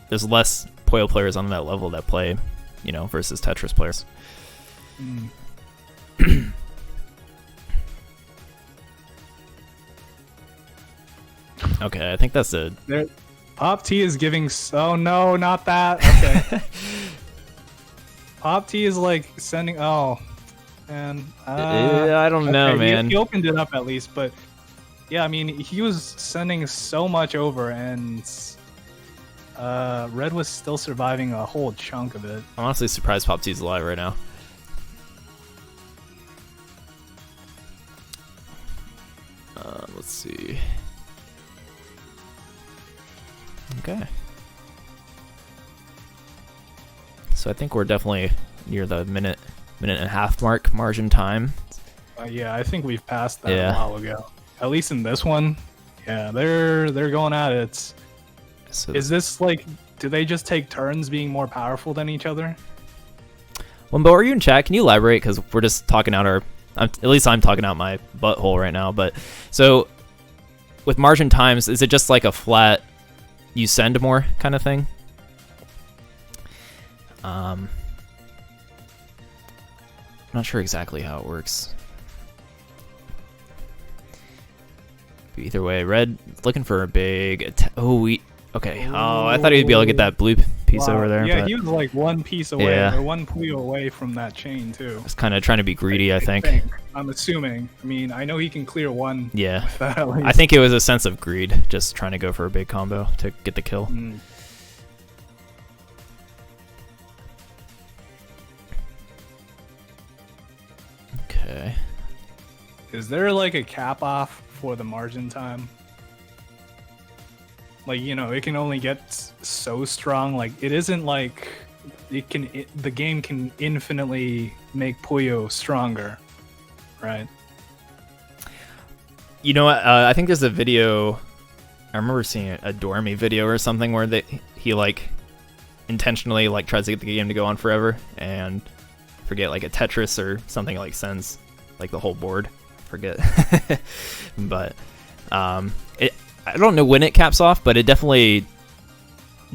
S1: there's less Puyo players on that level that play, versus Tetris players. Okay, I think that's it.
S2: Popte is giving. Oh no, not that. Okay. Popte is like sending. Oh, man.
S1: I don't know, man.
S2: He opened it up at least, but yeah, I mean, he was sending so much over, and Red was still surviving a whole chunk of it.
S1: I'm honestly surprised Popte's alive right now. Let's see. Okay. So I think we're definitely near the minute and a half mark margin time.
S2: Yeah, I think we've passed that a while ago. At least in this one. Yeah, they're going at it. So, is this like, do they just take turns being more powerful than each other?
S1: Wumbo, are you in chat? Can you elaborate? Because we're just talking out at least I'm talking out my butthole right now. But so with margin times, is it just like a flat you send more kind of thing? I'm not sure exactly how it works. But either way, Red looking for a big. Okay. Oh, I thought he'd be able to get that blue piece over there.
S2: Yeah,
S1: but
S2: he was like one piece away, or one Puyo away from that chain too.
S1: Just kind of trying to be greedy, I think.
S2: I'm assuming. I mean, I know he can clear one.
S1: Yeah.
S2: With that, at least.
S1: I think it was a sense of greed, just trying to go for a big combo to get the kill. Okay.
S2: Is there like a cap off for the margin time? Like, it can only get so strong. Like, it isn't like the game can infinitely make Puyo stronger, right?
S1: You know what? I think there's a video. I remember seeing a Dormy video or something where he like intentionally like tries to get the game to go on forever and forget like a Tetris or something, like sends like the whole board. Forget. But I don't know when it caps off, but it definitely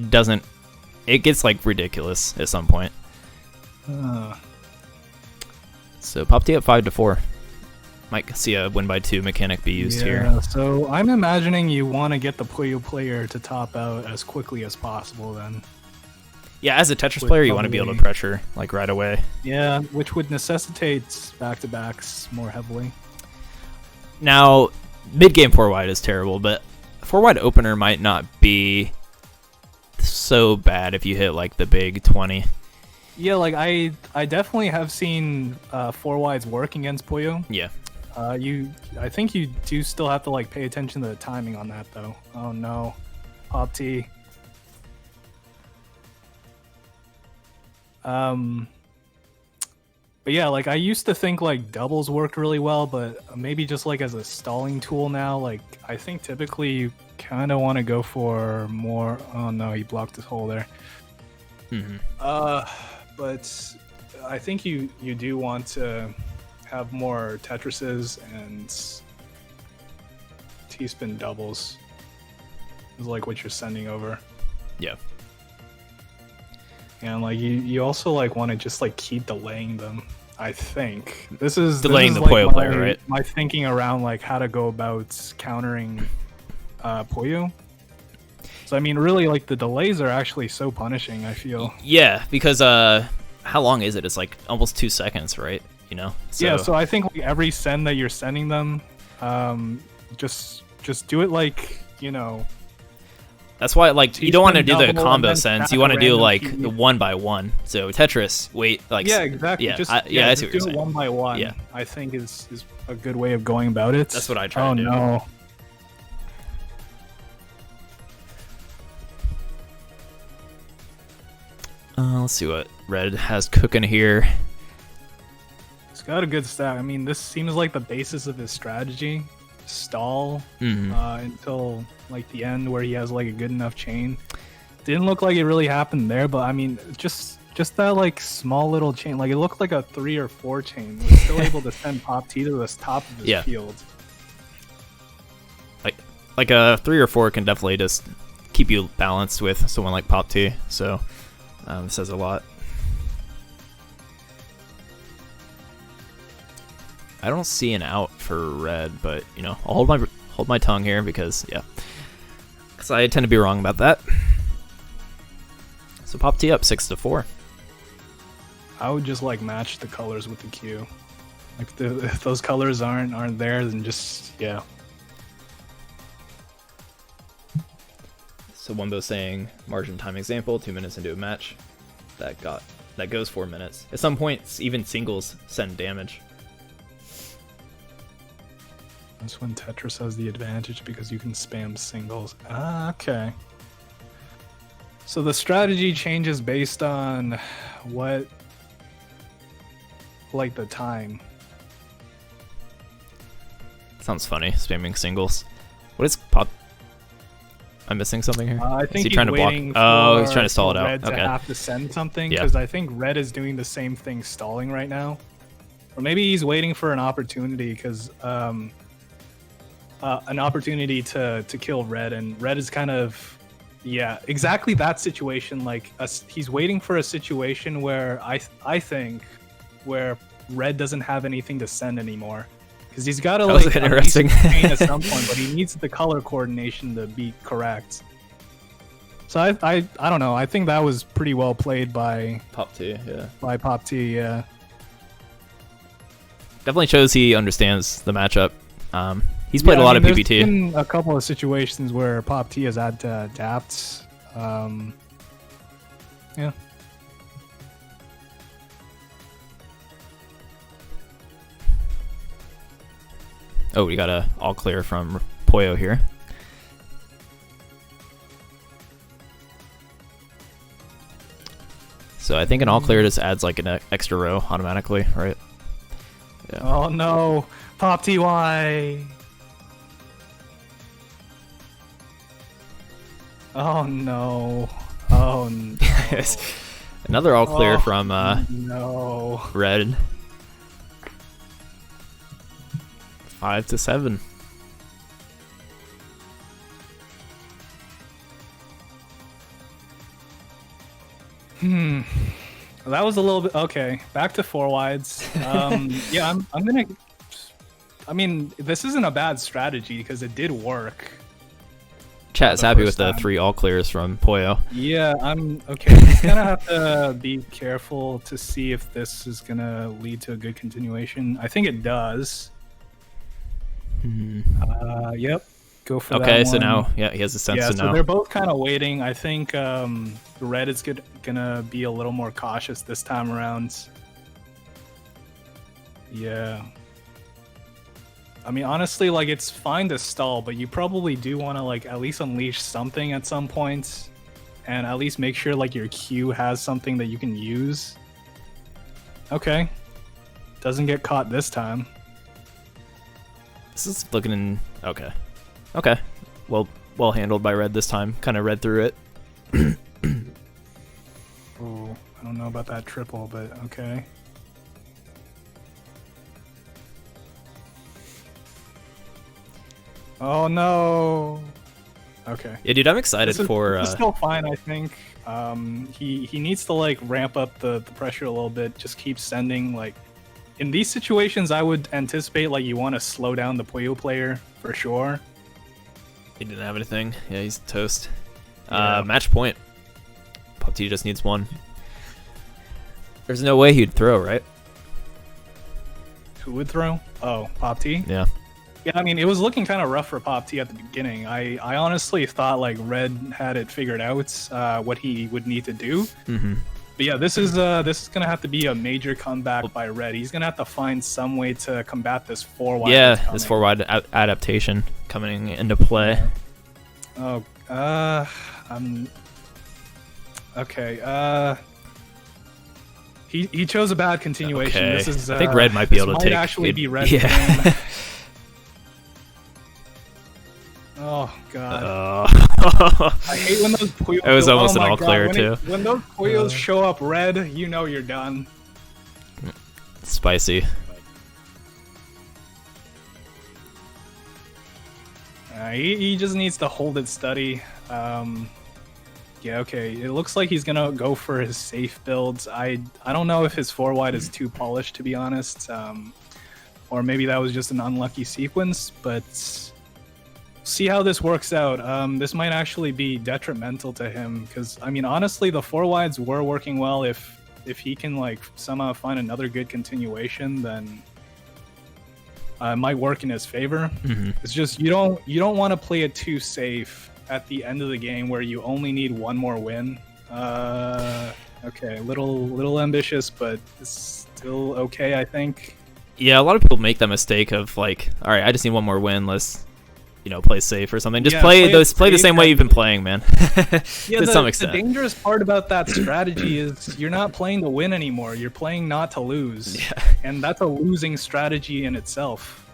S1: doesn't. It gets like ridiculous at some point. So Popte up 5-4. Might see a win by 2 mechanic be used here.
S2: So I'm imagining you want to get the Puyo player to top out as quickly as possible then.
S1: Yeah, as a Tetris player, you want to be able to pressure like right away.
S2: Yeah, which would necessitate back-to-backs more heavily.
S1: Now, mid-game 4-wide is terrible, but 4-wide opener might not be so bad if you hit like the big 20.
S2: Yeah, like I definitely have seen 4-wides work against Puyo.
S1: Yeah.
S2: I think you do still have to like pay attention to the timing on that though. Oh no, Popte. But yeah, like I used to think like doubles worked really well, but maybe just like as a stalling tool now, like I think typically you kind of want to go for more. Oh no, he blocked his hole there. But I think you do want to have more Tetrises and T-spin doubles is like what you're sending over.
S1: Yeah.
S2: And like you also like want to just like keep delaying them. I think this is
S1: Delaying
S2: this
S1: the
S2: is
S1: Poyo
S2: like
S1: player, right?
S2: my thinking around like how to go about countering Poyo. So I mean, really, like the delays are actually so punishing. I feel.
S1: Yeah, because how long is it? It's like almost 2 seconds, right? You know. So,
S2: Yeah. So I think like every send that you're sending them, just do it like, you know.
S1: that's why, like, you don't want to do the
S2: double
S1: combo
S2: and then
S1: sends.
S2: stack
S1: You
S2: a
S1: want to do
S2: random
S1: like
S2: key.
S1: the 1 by 1. So Tetris, wait, like
S2: Yeah, exactly.
S1: Yeah,
S2: Just
S1: I see what
S2: do
S1: you're
S2: it
S1: saying.
S2: one by one.
S1: Yeah.
S2: I think is a good way of going about it.
S1: That's what I try
S2: to
S1: to do.
S2: Oh no.
S1: Let's see what Red has cooking here.
S2: He's got a good stack. I mean, this seems like the basis of his strategy. Stall until like the end where he has like a good enough chain. Didn't look like it really happened there, but I mean, just that like small little chain. Like it looked like a 3 or 4 chain. Was still able to send Popte to the top of his field.
S1: Like a 3 or 4 can definitely just keep you balanced with someone like Popte. So this says a lot. I don't see an out for Red, but you know, I'll hold my tongue here because I tend to be wrong about that. So Popte up 6-4.
S2: I would just like match the colors with the Q. Like if those colors aren't there, then just
S1: So Wumbo saying margin time example, 2 minutes into a match. That goes 4 minutes. At some points, even singles send damage.
S2: That's when Tetris has the advantage because you can spam singles. Ah, okay. So the strategy changes based on what, like the time.
S1: Sounds funny, spamming singles. What is Pop? I'm missing something here.
S2: I think
S1: is he
S2: he's
S1: trying to block?
S2: waiting
S1: Oh, he's trying to stall it out.
S2: Red
S1: Okay.
S2: to have to send something
S1: Yeah.
S2: because I think Red is doing the same thing, stalling right now, or maybe he's waiting for an opportunity because an opportunity to kill Red, and Red is kind of exactly that situation. Like he's waiting for a situation where I think where Red doesn't have anything to send anymore. Because he's got to like
S1: interesting.
S2: chain at some point, but he needs the color coordination to be correct. So I don't know. I think that was pretty well played by
S1: Popte, yeah.
S2: By Popte, yeah.
S1: Definitely shows he understands the matchup. He's played a lot of PPT.
S2: There's been a couple of situations where Popte has had to adapt. Yeah.
S1: Oh, we got a all clear from Poyo here. So I think an all clear just adds like an extra row automatically, right?
S2: Yeah. Oh no, Popte, why? Oh no. Oh no.
S1: Another all clear from
S2: no.
S1: Red. 5-7.
S2: That was a little bit okay. Back to 4 wides. Yeah, I'm gonna. I mean, this isn't a bad strategy because it did work.
S1: Chat is happy with the 3 all clears from Poyo.
S2: Yeah, I'm okay. Just gonna have to be careful to see if this is gonna lead to a good continuation. I think it does. Yep. Go for that
S1: Okay, so
S2: one.
S1: now, yeah, he has a sense to know.
S2: So they're both kind of waiting. I think Red is gonna be a little more cautious this time around. Yeah. I mean, honestly, like, it's fine to stall, but you probably do want to, like, at least unleash something at some point. And at least make sure, like, your Q has something that you can use. Okay. Doesn't get caught this time.
S1: This is looking okay. Okay. Well handled by Red this time. Kind of read through it.
S2: Oh, I don't know about that triple, but okay. Oh no. Okay.
S1: Yeah, dude, I'm excited for.
S2: This is still fine, I think. He needs to like ramp up the pressure a little bit. Just keep sending like in these situations, I would anticipate like you want to slow down the Puyo player for sure.
S1: He didn't have anything. Yeah, he's toast.
S2: Yeah.
S1: Match point. Popte just needs one. There's no way he'd throw, right?
S2: Who would throw? Oh, Popte?
S1: Yeah.
S2: Yeah, I mean, it was looking kind of rough for Popte at the beginning. I honestly thought like Red had it figured out what he would need to do.
S1: Mm-hmm.
S2: But yeah, this is gonna have to be a major comeback by Red. He's gonna have to find some way to combat this 4-wide.
S1: Yeah, this 4-wide adaptation coming into play.
S2: Oh, okay. He chose a bad continuation.
S1: Okay.
S2: This is.
S1: I think Red might be able to take.
S2: Actually, be Red.
S1: Yeah.
S2: Oh god.
S1: I
S2: I hate when those Puyos.
S1: It was almost
S2: oh
S1: an all
S2: God,
S1: clear too.
S2: When those Puyos show up red, you know you're done.
S1: Spicy.
S2: He just needs to hold it steady. Yeah, okay. It looks like he's gonna go for his safe builds. I don't know if his 4-wide is too polished, to be honest, or maybe that was just an unlucky sequence. But see how this works out. This might actually be detrimental to him because I mean, honestly, the 4-wides were working well. If he can like somehow find another good continuation, then it might work in his favor.
S1: Mm-hmm.
S2: It's just you don't want to play it too safe at the end of the game where you only need one more win. Okay, little ambitious, but it's still okay, I think.
S1: Yeah, a lot of people make that mistake of like, all right, I just need one more win. Let's, play safe or something. Just
S2: Yeah,
S1: play the
S2: safe
S1: same way you've been playing, man.
S2: Yeah,
S1: to some extent.
S2: The dangerous part about that strategy is you're not playing to win anymore. You're playing not to lose,
S1: Yeah.
S2: and that's a losing strategy in itself.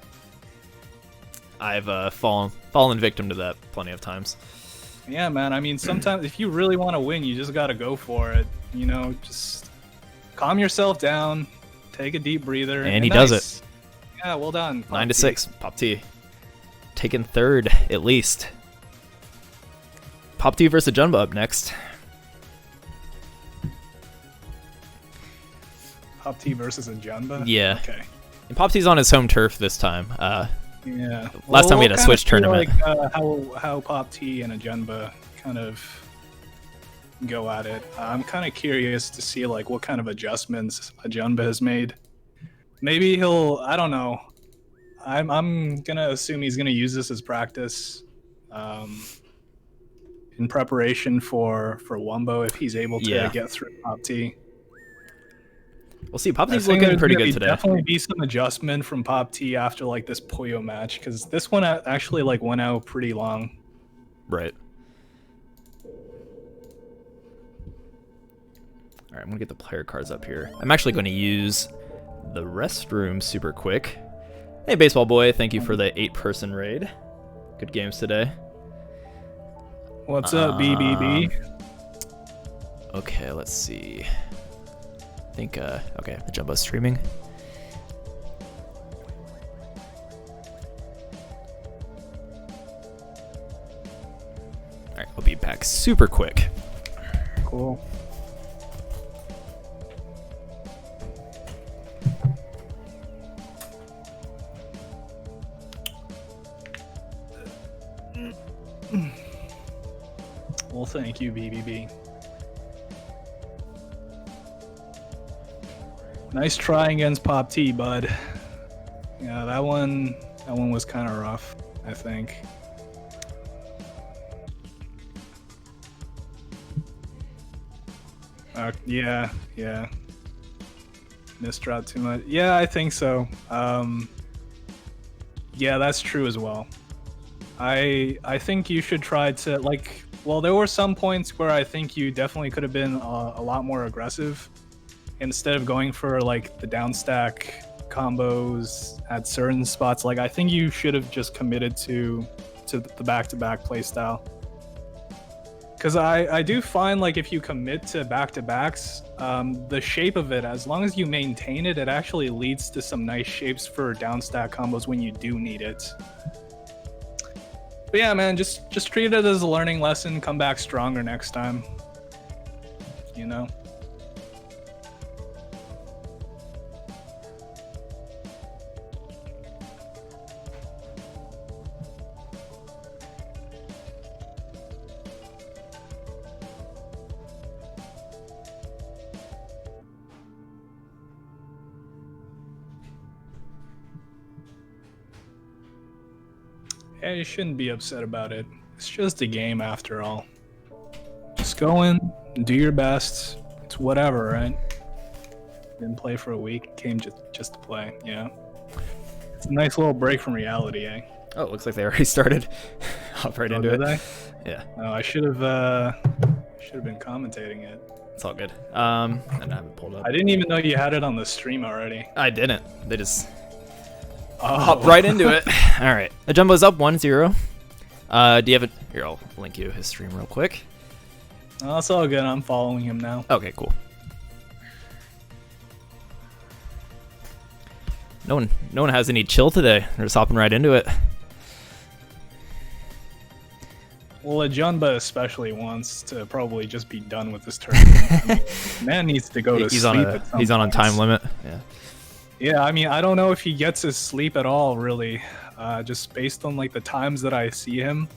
S1: I've fallen victim to that plenty of times.
S2: Yeah, man. I mean, sometimes if you really want to win, you just got to go for it. Just calm yourself down, take a deep breather,
S1: And he does it.
S2: Yeah, well done.
S1: 9-6, Popte. Taking third, at least. Popte versus Ajanba up next.
S2: Popte versus Ajanba?
S1: Yeah.
S2: Okay.
S1: And Popte's on his home turf this time.
S2: Yeah.
S1: Last time we had a
S2: we'll
S1: Switch
S2: kinda see,
S1: tournament.
S2: Like, how Popte and Ajanba kind of go at it. I'm kind of curious to see like what kind of adjustments Ajanba has made. Maybe I don't know. I'm gonna assume he's gonna use this as practice, in preparation for Wumbo if he's able to get through Popte.
S1: We'll see. Popte's looking pretty good today.
S2: Definitely be some adjustment from Popte after like this Puyo match because this one actually like went out pretty long.
S1: Right. All right, I'm gonna get the player cards up here. I'm actually going to use the restroom super quick. Hey, Baseball Boy, thank you for the 8-person raid. Good games today.
S2: What's up, BBB?
S1: Okay, let's see. I think, okay, Ajanba's streaming. All right, I'll be back super quick.
S2: Cool. Well, thank you, BBB. Nice try against Popte, bud. Yeah, that one was kind of rough, I think. Yeah. Missed route too much. Yeah, I think so. Yeah, that's true as well. I think you should try to well, there were some points where I think you definitely could have been a lot more aggressive instead of going for like the down stack combos at certain spots. Like I think you should have just committed to the back-to-back playstyle. Because I do find like if you commit to back-to-backs, the shape of it, as long as you maintain it, it actually leads to some nice shapes for down stack combos when you do need it. But yeah, man, just treat it as a learning lesson. Come back stronger next time. Yeah, you shouldn't be upset about it. It's just a game after all. Just go in, do your best. It's whatever, right? Didn't play for a week, came just to play, yeah. It's a nice little break from reality, eh?
S1: Oh, it looks like they already started. Hop right into it.
S2: Did they?
S1: Yeah.
S2: Oh, I should have been commentating it.
S1: It's all good. And I haven't pulled up.
S2: I didn't even know you had it on the stream already.
S1: I didn't. They just
S2: Oh.
S1: hop right into it. All right. Ajanba's up 1-0. Do you have it? Here, I'll link you his stream real quick.
S2: Oh, it's all good. I'm following him now.
S1: Okay, cool. No one has any chill today. They're just hopping right into it.
S2: Well, Ajanba especially wants to probably just be done with this tournament. I mean, man needs to go to sleep.
S1: He's on a time limit. Yeah.
S2: Yeah, I mean, I don't know if he gets his sleep at all, really. Just based on like the times that I see him.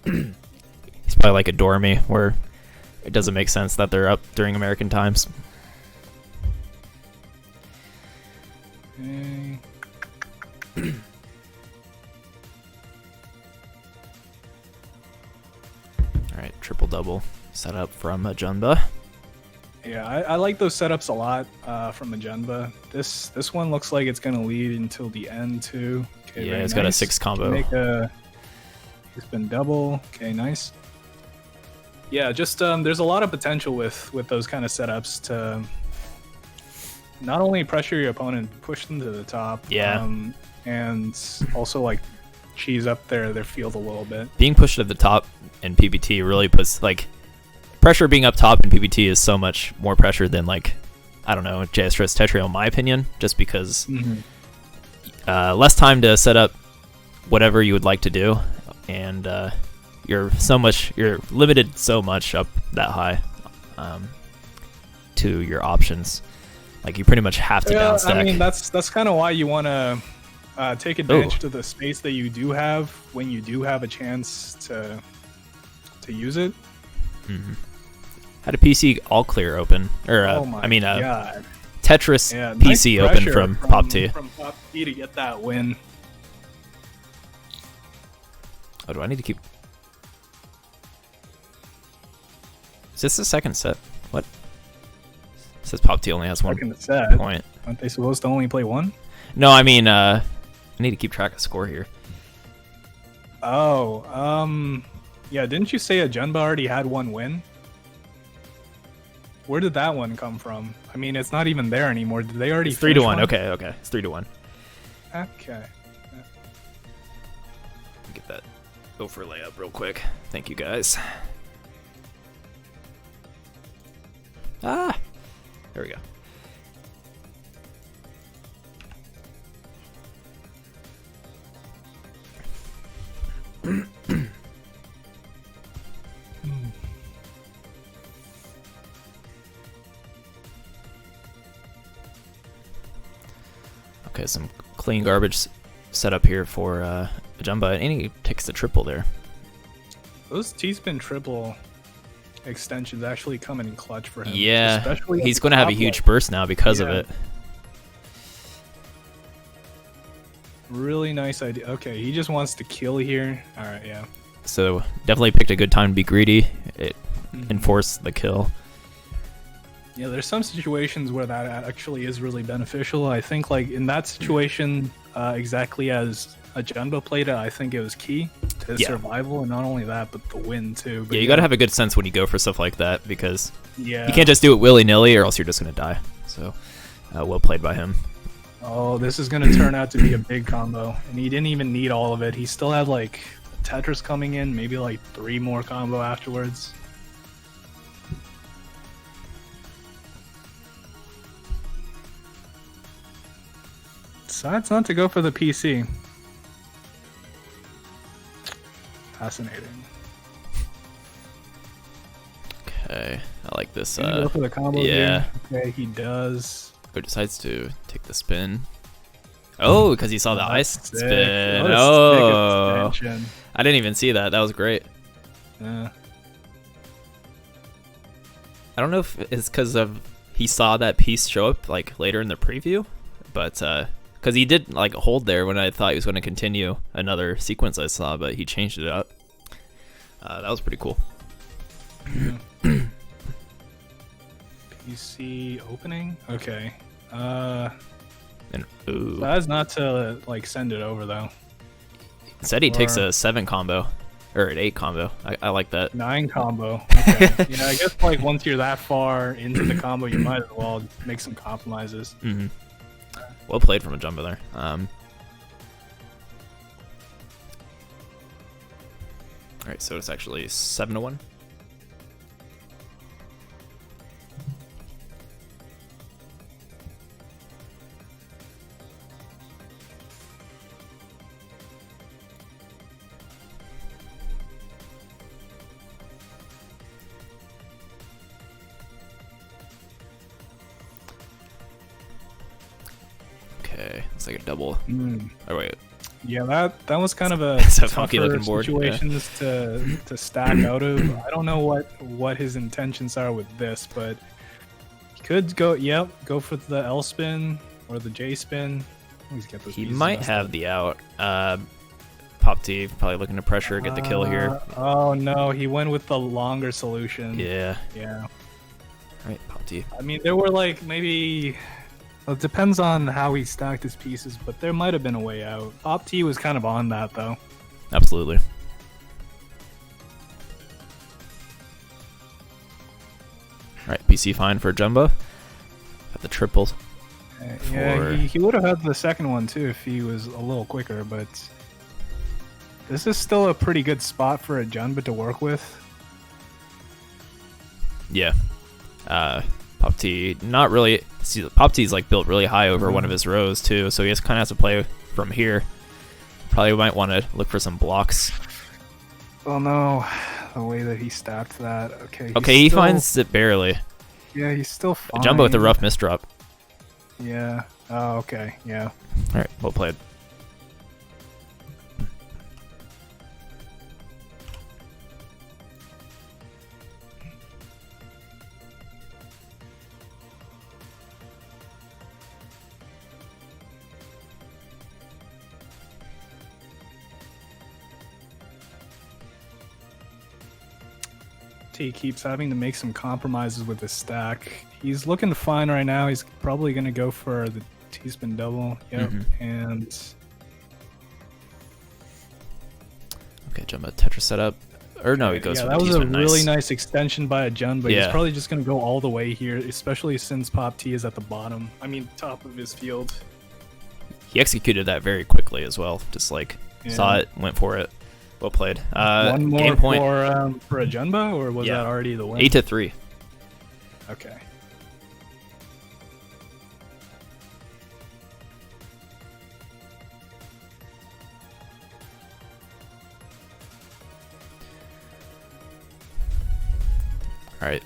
S1: He's probably like a dormy where it doesn't make sense that they're up during American times.
S2: Okay.
S1: All right, triple double set up from Ajanba.
S2: Yeah, I like those setups a lot from Ajanba. This one looks like it's gonna lead until the end too. Okay,
S1: Yeah, it's got a 6 combo.
S2: Make a spin double. Okay, nice. Yeah, just there's a lot of potential with those kind of setups to not only pressure your opponent, push them to the top.
S1: Yeah.
S2: And also like cheese up their field a little bit.
S1: Being pushed to the top in PPT really puts like pressure. Being up top in PPT is so much more pressure than like, I don't know, JS Stress Tetrio in my opinion, just because less time to set up whatever you would like to do, and you're limited so much up that high to your options. Like you pretty much have to downstack.
S2: I mean, that's kind of why you want to take advantage of the space that you do have when you do have a chance to use it.
S1: Had a PC all clear open, or
S2: God.
S1: Tetris PC
S2: nice
S1: open from Popte.
S2: From Popte to get that win.
S1: Oh, do I need to keep? Is this the second set? What? It says Popte only has one
S2: Second set.
S1: point.
S2: Aren't they supposed to only play one?
S1: No, I mean, I need to keep track of score here.
S2: Oh, yeah. Didn't you say Ajanba already had one win? Where did that one come from? I mean, it's not even there anymore. Did they already?
S1: It's 3-1.
S2: One?
S1: Okay, it's 3-1.
S2: Okay.
S1: Get that overlay up real quick. Thank you guys. Ah, there we go. Okay, some clean garbage set up here for Ajanba, and he takes the triple there.
S2: Those T-spin triple extensions actually come in clutch for him.
S1: Yeah,
S2: especially
S1: he's going to have a huge burst now because of it.
S2: Really nice idea. Okay, he just wants to kill here. All right, yeah.
S1: So definitely picked a good time to be greedy. It enforced the kill.
S2: Yeah, there's some situations where that actually is really beneficial. I think like in that situation, exactly as Ajanba played it, I think it was key to his survival, and not only that, but the win too. But
S1: yeah, you got to have a good sense when you go for stuff like that, because
S2: you
S1: can't just do it willy-nilly or else you're just going to die. So well played by him.
S2: Oh, this is going to turn out to be a big combo, and he didn't even need all of it. He still had like Tetris coming in, maybe like 3 more combo afterwards. Decides not to go for the PC. Fascinating.
S1: Okay, I like this.
S2: Go for the combo
S1: yeah.
S2: Here. Okay, he does.
S1: Or decides to take the spin. Oh, because he saw the ice spin.
S2: What a
S1: Oh,
S2: sick extension.
S1: I didn't even see that. That was great.
S2: Yeah.
S1: I don't know if it's because of he saw that piece show up like later in the preview, but Because he did like hold there when I thought he was going to continue another sequence I saw, but he changed it up. That was pretty cool.
S2: PC opening? Okay.
S1: And ooh.
S2: That's not to like send it over though.
S1: Said he takes a 7 combo. Or an 8 combo. I like that.
S2: 9 combo. Okay. Yeah, I guess like once you're that far into the combo, you might as well make some compromises.
S1: Mm-hmm. Well played from Ajanba there. Alright, so it's actually 7-1. Okay, looks like a double. Oh wait.
S2: Yeah, that was kind of a
S1: funky looking board.
S2: Situations to stack out of. I don't know what his intentions are with this, but he could go. Yep, go for the L spin or the J spin.
S1: He might have the out. Popte probably looking to pressure, get the kill here.
S2: Oh no, he went with the longer solution.
S1: Yeah.
S2: Yeah.
S1: All right, Popte.
S2: I mean, there were like maybe. Well, it depends on how he stacked his pieces, but there might have been a way out. Popte was kind of on that, though.
S1: Absolutely. Alright, PC fine for Ajanba. Got the triples.
S2: Yeah, he would have had the second one, too, if he was a little quicker, but... This is still a pretty good spot for Ajanba to work with.
S1: Yeah. Popte, not really. See, Popte's like built really high over one of his rows too, so he just kind of has to play from here. Probably might want to look for some blocks.
S2: Oh no, the way that he stacked that. Okay.
S1: Okay, he finds it barely.
S2: Yeah, he's still fine.
S1: Ajanba with a rough misdrop.
S2: Yeah. Oh, okay. Yeah.
S1: All right, well played.
S2: He keeps having to make some compromises with his stack. He's looking fine right now. He's probably going to go for the T-spin double. Yep. And...
S1: Okay, Ajanba Tetris setup. Or no, he goes for the
S2: that was a
S1: T-spin.
S2: really nice extension by Ajanba, but
S1: Yeah.
S2: he's probably just going to go all the way here, especially since Popte is at the bottom. I mean, top of his field.
S1: He executed that very quickly as well. Just like saw it, went for it. Well played.
S2: One more
S1: game point
S2: for Ajanba, or was that already the win?
S1: 8-3.
S2: Okay.
S1: All right.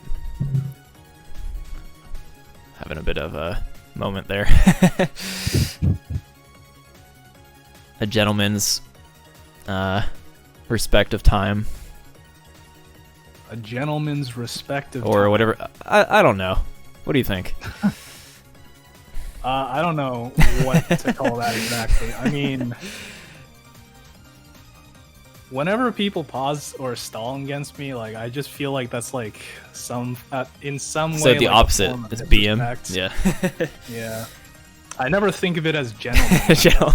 S1: Having a bit of a moment there. A gentleman's respect of time.
S2: A gentleman's respect of
S1: or
S2: time.
S1: whatever. I don't know. What do you think?
S2: I don't know what to call that exactly. I mean, whenever people pause or stall against me, like I just feel like that's like in some way.
S1: So the
S2: like
S1: opposite is BM. Yeah.
S2: Yeah. I never think of it as gentleman.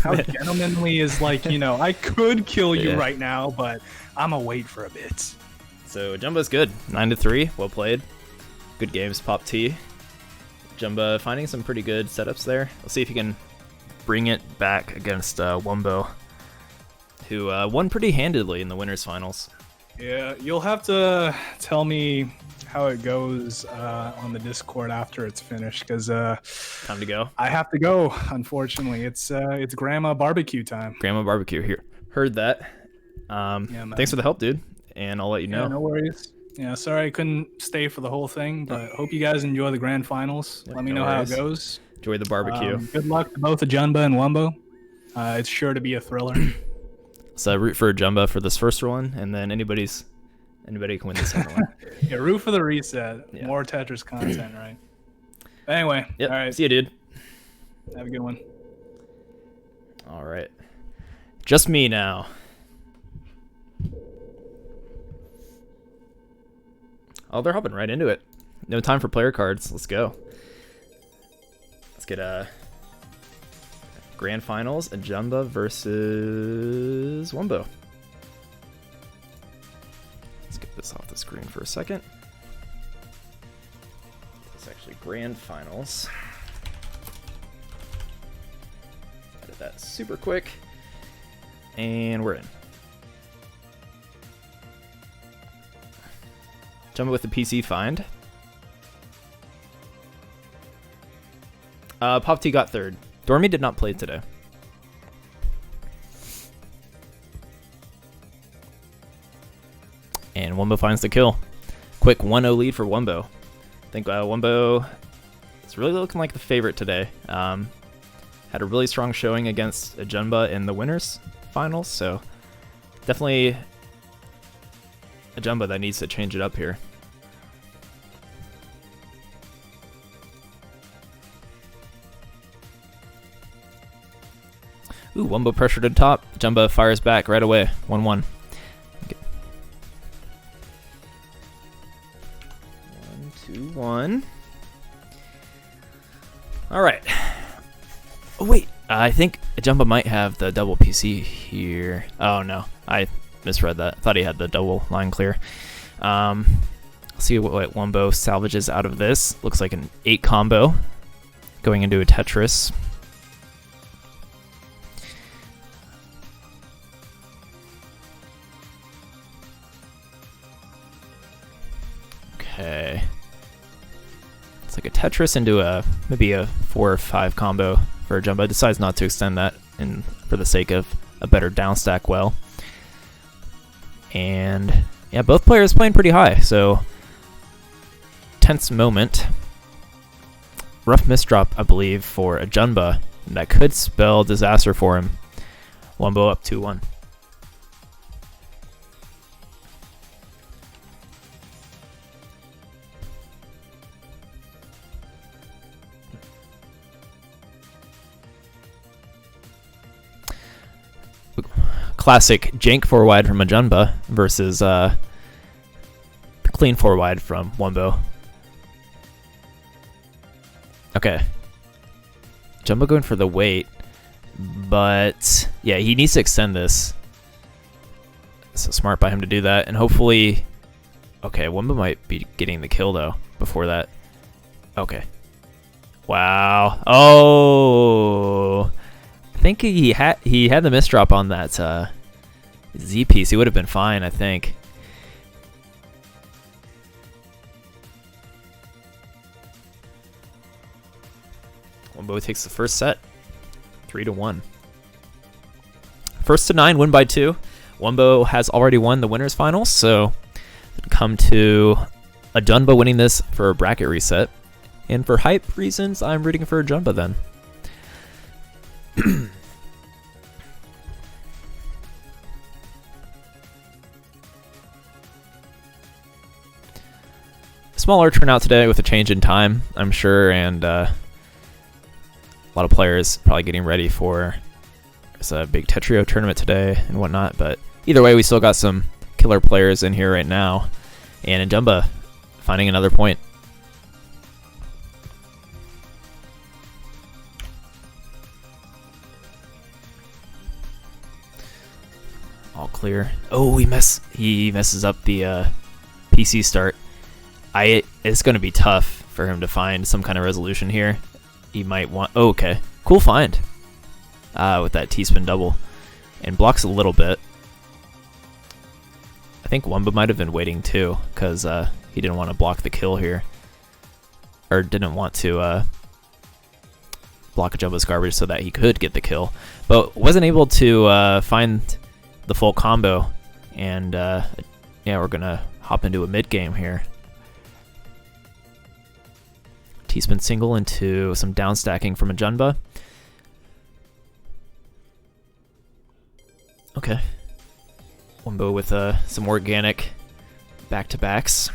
S2: How gentlemanly is like, you know, I could kill you right now, but I'm gonna wait for a bit.
S1: So Ajanba's good. 9-3. Well played. Good games, Popte. Ajanba finding some pretty good setups there. Let's see if he can bring it back against Wumbo, who won pretty handedly in the winners finals.
S2: Yeah, you'll have to tell me how it goes on the Discord after it's finished, because
S1: time to go.
S2: I have to go. Unfortunately, it's Grandma barbecue time.
S1: Grandma barbecue here. Heard that. Thanks for the help, dude. And I'll let you know.
S2: Yeah, no worries. Yeah, sorry I couldn't stay for the whole thing, but hope you guys enjoy the grand finals. Let me know how it goes.
S1: Enjoy the barbecue.
S2: Good luck to both Ajanba and Wumbo. It's sure to be a thriller.
S1: So root for Ajanba for this first one, and then anybody can win the second one.
S2: Yeah, root for the reset. Yeah. More Tetris content, right? Anyway,
S1: yep.
S2: All right.
S1: See you, dude.
S2: Have a good one.
S1: All right. Just me now. Oh, they're hopping right into it. No time for player cards. Let's go. Let's get Grand Finals, Ajanba versus Wumbo. Let's get this off the screen for a second. It's actually Grand Finals. Edit that super quick. And we're in. Ajanba with the PC find. Popte got third. Dormy did not play today. And Wumbo finds the kill. Quick 1-0 lead for Wumbo. I think Wumbo is really looking like the favorite today. Had a really strong showing against Ajanba in the winners finals, so definitely Ajanba that needs to change it up here. Ooh, Wumbo pressure to the top. Ajanba fires back right away. 1-1. Okay. 1-2-1. All right. Oh, wait. I think Ajanba might have the double PC here. Oh, no. I misread that. Thought he had the double line clear. Let's see what Wumbo salvages out of this. Looks like an 8 combo going into a Tetris. Okay. It's like a Tetris into maybe a 4 or 5 combo for Ajanba. Decides not to extend that for the sake of a better downstack well. And yeah, both players playing pretty high, so tense moment. Rough misdrop, I believe, for Ajanba. That could spell disaster for him. Wumbo up 2-1. Classic jank 4 wide from Ajanba versus clean 4 wide from Wumbo. Okay. Ajanba going for the weight, but yeah, he needs to extend this. So smart by him to do that, and hopefully, okay, Wumbo might be getting the kill though before that. Okay. Wow. Oh. I think he had the misdrop on that Z piece. He would have been fine, I think. Wumbo takes the first set, 3-1. First to 9, win by 2. Wumbo has already won the winners finals, so come to Ajanba winning this for a bracket reset. And for hype reasons, I'm rooting for Ajanba then. Smaller turnout today with a change in time, I'm sure, and a lot of players probably getting ready for it's a big Tetrio tournament today and whatnot. But either way, we still got some killer players in here right now, and Ajanba finding another point. All clear. Oh, he messes up the PC start. It's going to be tough for him to find some kind of resolution here. He might want... Oh, okay. Cool find. With that T-spin double. And blocks a little bit. I think Wumbo might have been waiting too, because he didn't want to block the kill here. Or didn't want to block Ajanba's garbage so that he could get the kill. But wasn't able to find the full combo. And yeah, we're going to hop into a mid-game here. T-spin single into some downstacking from Ajanba. Okay. Wumbo with some organic back-to-backs.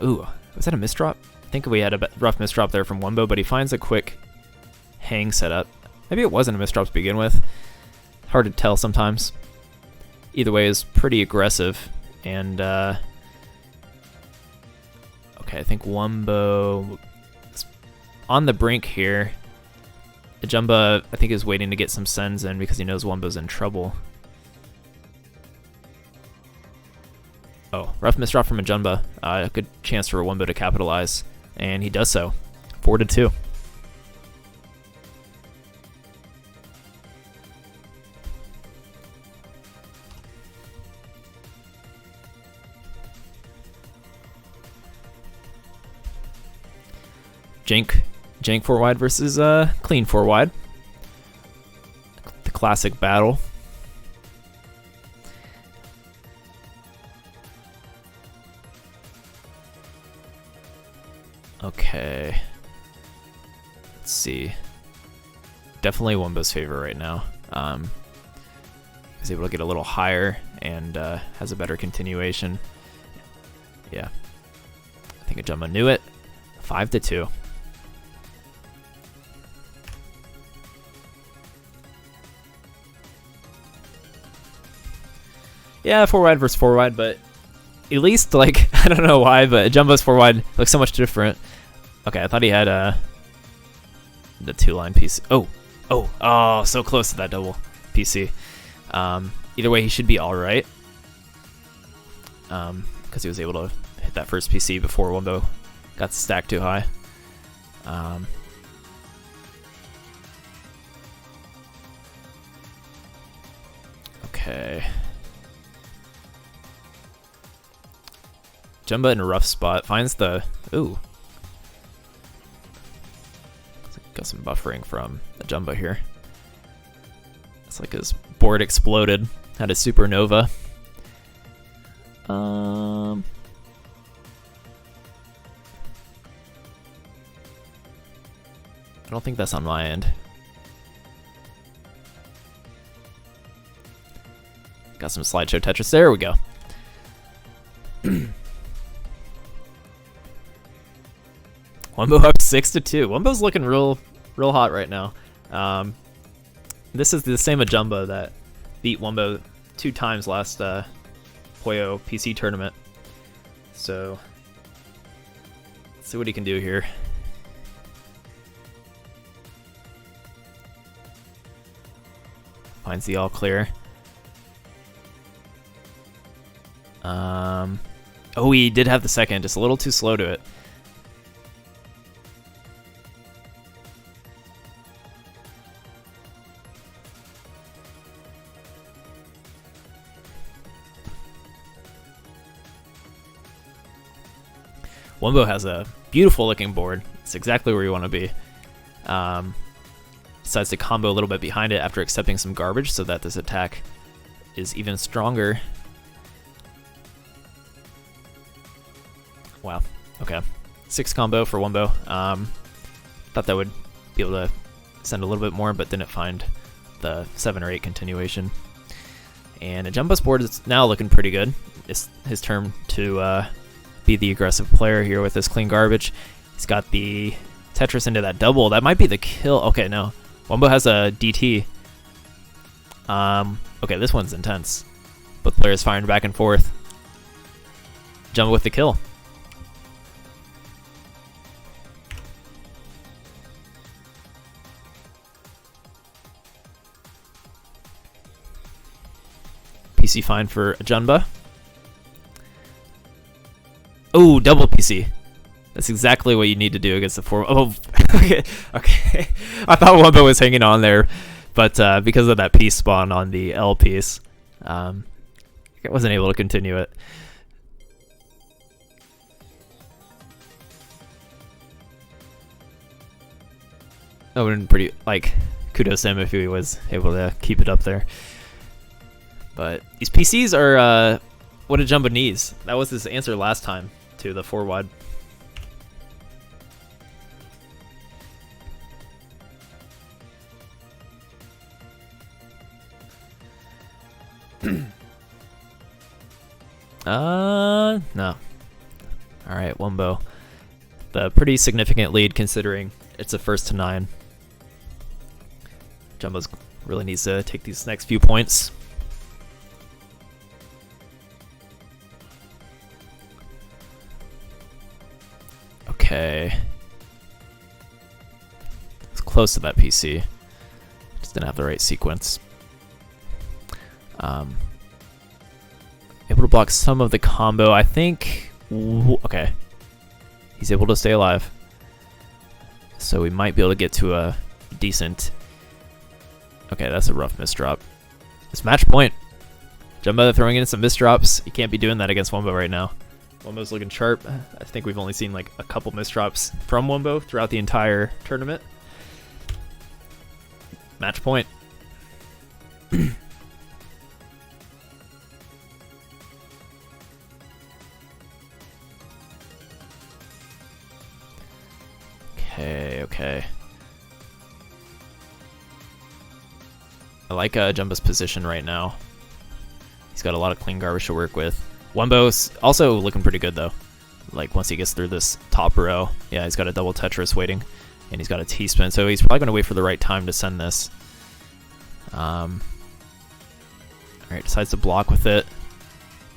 S1: Ooh, was that a misdrop? I think we had a rough misdrop there from Wumbo, but he finds a quick hang setup. Maybe it wasn't a misdrop to begin with. Hard to tell sometimes. Either way, is pretty aggressive. And, okay, I think Wumbo is on the brink here. Ajanba, I think, is waiting to get some sends in because he knows Wumbo's in trouble. Oh, rough misdrop from Ajanba. A good chance for Wumbo to capitalize, and he does so. 4-2. Jank 4 wide versus clean 4 wide. The classic battle. Okay. Let's see. Definitely Wumbo's favor right now. He's able to get a little higher and has a better continuation. Yeah. I think Ajanba knew it. 5-2. Yeah, 4 wide versus 4 wide, but at least, like, I don't know why, but Ajanba's 4 wide looks so much different. Okay, I thought he had the 2-line PC. Oh, so close to that double PC. Either way, he should be all right. Because he was able to hit that first PC before Wumbo got stacked too high. Okay. Ajanba in a rough spot, finds the... Ooh. Got some buffering from Ajanba here. It's like his board exploded, had a supernova. I don't think that's on my end. Got some slideshow Tetris. There we go. Wumbo up 6-2. Wumbo's looking real hot right now. This is the same Ajanba that beat Wumbo 2 times last Puyo PC tournament. So let's see what he can do here. Finds the all clear. Oh, he did have the second, just a little too slow to it. Wumbo has a beautiful looking board. It's exactly where you want to be. Decides to combo a little bit behind it after accepting some garbage so that this attack is even stronger. Wow. Okay. 6 combo for Wumbo. Thought that would be able to send a little bit more, but didn't find the 7 or 8 continuation. And Ajanba's board is now looking pretty good. It's his turn to be the aggressive player here with this clean garbage. He's got the Tetris into that double. That might be the kill. Okay, no. Wumbo has a DT. Okay, this one's intense. Both players firing back and forth. Ajanba with the kill. PC fine for Ajanba. Oh, double PC. That's exactly what you need to do against the 4. Oh, okay. I thought Wumbo was hanging on there, but because of that piece spawn on the L piece, I wasn't able to continue it. That would have been pretty, like, kudos to him if he was able to keep it up there. But these PCs are what Ajanba needs. That was his answer last time to the 4 wide. No. Alright, Wumbo. The pretty significant lead considering it's a first to 9. Jumbo's really needs to take these next few points. Okay. It's close to that PC. Just didn't have the right sequence. Able to block some of the combo. I think... Okay. He's able to stay alive. So we might be able to get to a decent... Okay, that's a rough misdrop. It's match point. Ajanba throwing in some misdrops. You can't be doing that against Wumbo right now. Wumbo's looking sharp. I think we've only seen like a couple misdrops from Wumbo throughout the entire tournament. Match point. Okay. I like Ajanba's position right now. He's got a lot of clean garbage to work with. Wumbo's also looking pretty good though. Like once he gets through this top row, yeah, he's got a double Tetris waiting, and he's got a T-spin, so he's probably going to wait for the right time to send this. Alright, decides to block with it.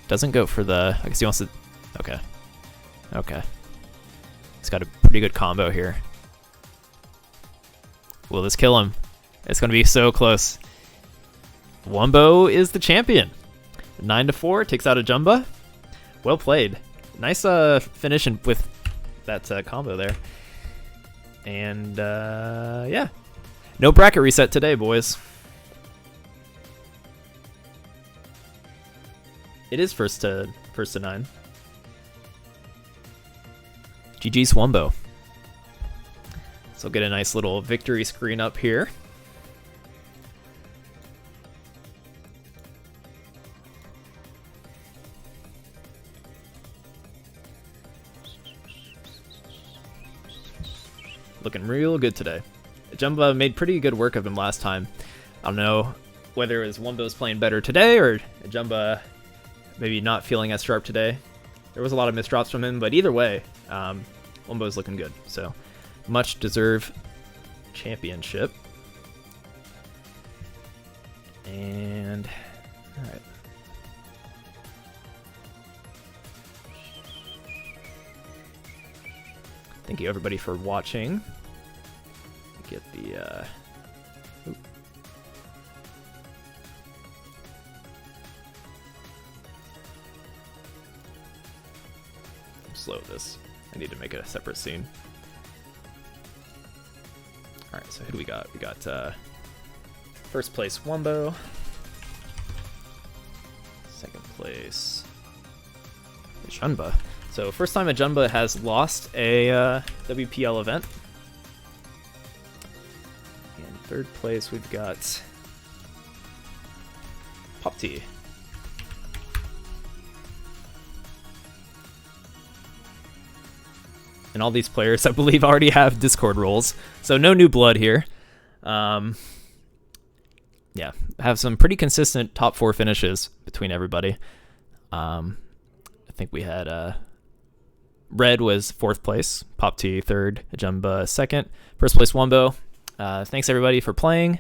S1: Doesn't go for the... I guess he wants to... Okay. He's got a pretty good combo here. Will this kill him? It's going to be so close. Wumbo is the champion. 9-4, takes out Ajanba. Well played. Nice finish with that combo there. And yeah. No bracket reset today, boys. It is first to 9. GG's Wumbo. So get a nice little victory screen up here. Looking real good today. Ajanba made pretty good work of him last time. I don't know whether it was Wumbo's playing better today or Ajanba maybe not feeling as sharp today. There was a lot of misdrops from him, but either way, Wumbo's looking good. So much deserved championship. And all right. Thank you everybody for watching. Get the slow this. I need to make it a separate scene. Alright, so who do we got? We got first place Wumbo. Second place Ajanba. So first time Ajanba has lost a WPL event. And third place we've got Popte. And all these players, I believe, already have Discord roles. So no new blood here. Yeah, have some pretty consistent top 4 finishes between everybody. I think we had... Red was 4th place, Popte 3rd, Ajanba 2nd, first place Wumbo. Thanks everybody for playing.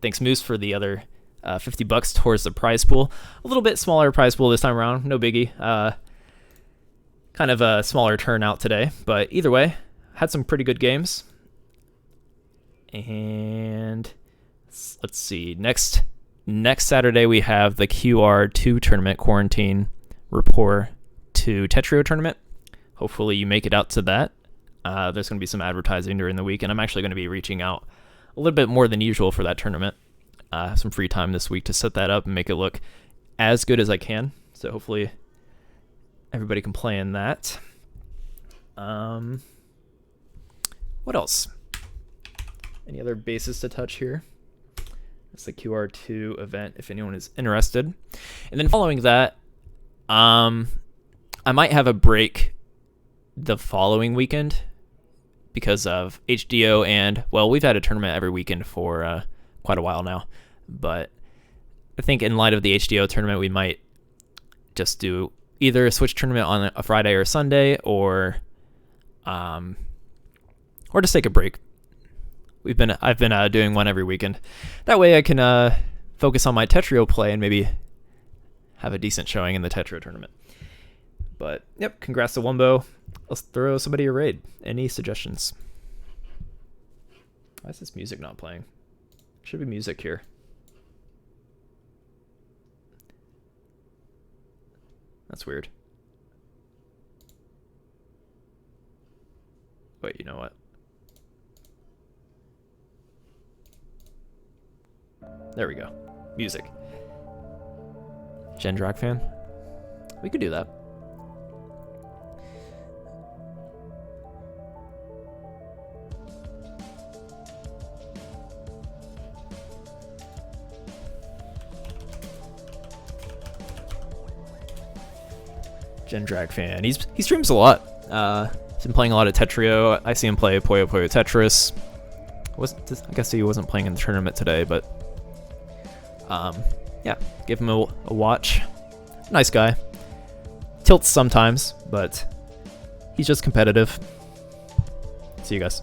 S1: Thanks Moose for the other $50 towards the prize pool. A little bit smaller prize pool this time around, no biggie. Kind of a smaller turnout today, but either way, had some pretty good games. And let's see, next Saturday we have the QR2 tournament, Quarantine Rapport 2 Tetrio tournament. Hopefully you make it out to that. There's going to be some advertising during the week, and I'm actually going to be reaching out a little bit more than usual for that tournament. Have some free time this week to set that up and make it look as good as I can. So hopefully everybody can play in that. What else? Any other bases to touch here? It's the QR2 event if anyone is interested. And then following that, I might have a break the following weekend because of HDO and, well, we've had a tournament every weekend for quite a while now. But I think in light of the HDO tournament, we might just do either a Switch tournament on a Friday or Sunday, or just take a break. I've been doing one every weekend. That way I can focus on my Tetrio play and maybe have a decent showing in the Tetrio tournament. But yep, congrats to Wumbo. Let's throw somebody a raid. Any suggestions? Why is this music not playing? Should be music here. That's weird. Wait, you know what? There we go. Music. Gendrak fan? We could do that. Gendrak fan. He streams a lot. He's been playing a lot of Tetrio. I see him play Puyo Puyo Tetris. I guess he wasn't playing in the tournament today, but yeah, give him a watch. Nice guy. Tilts sometimes, but he's just competitive. See you guys.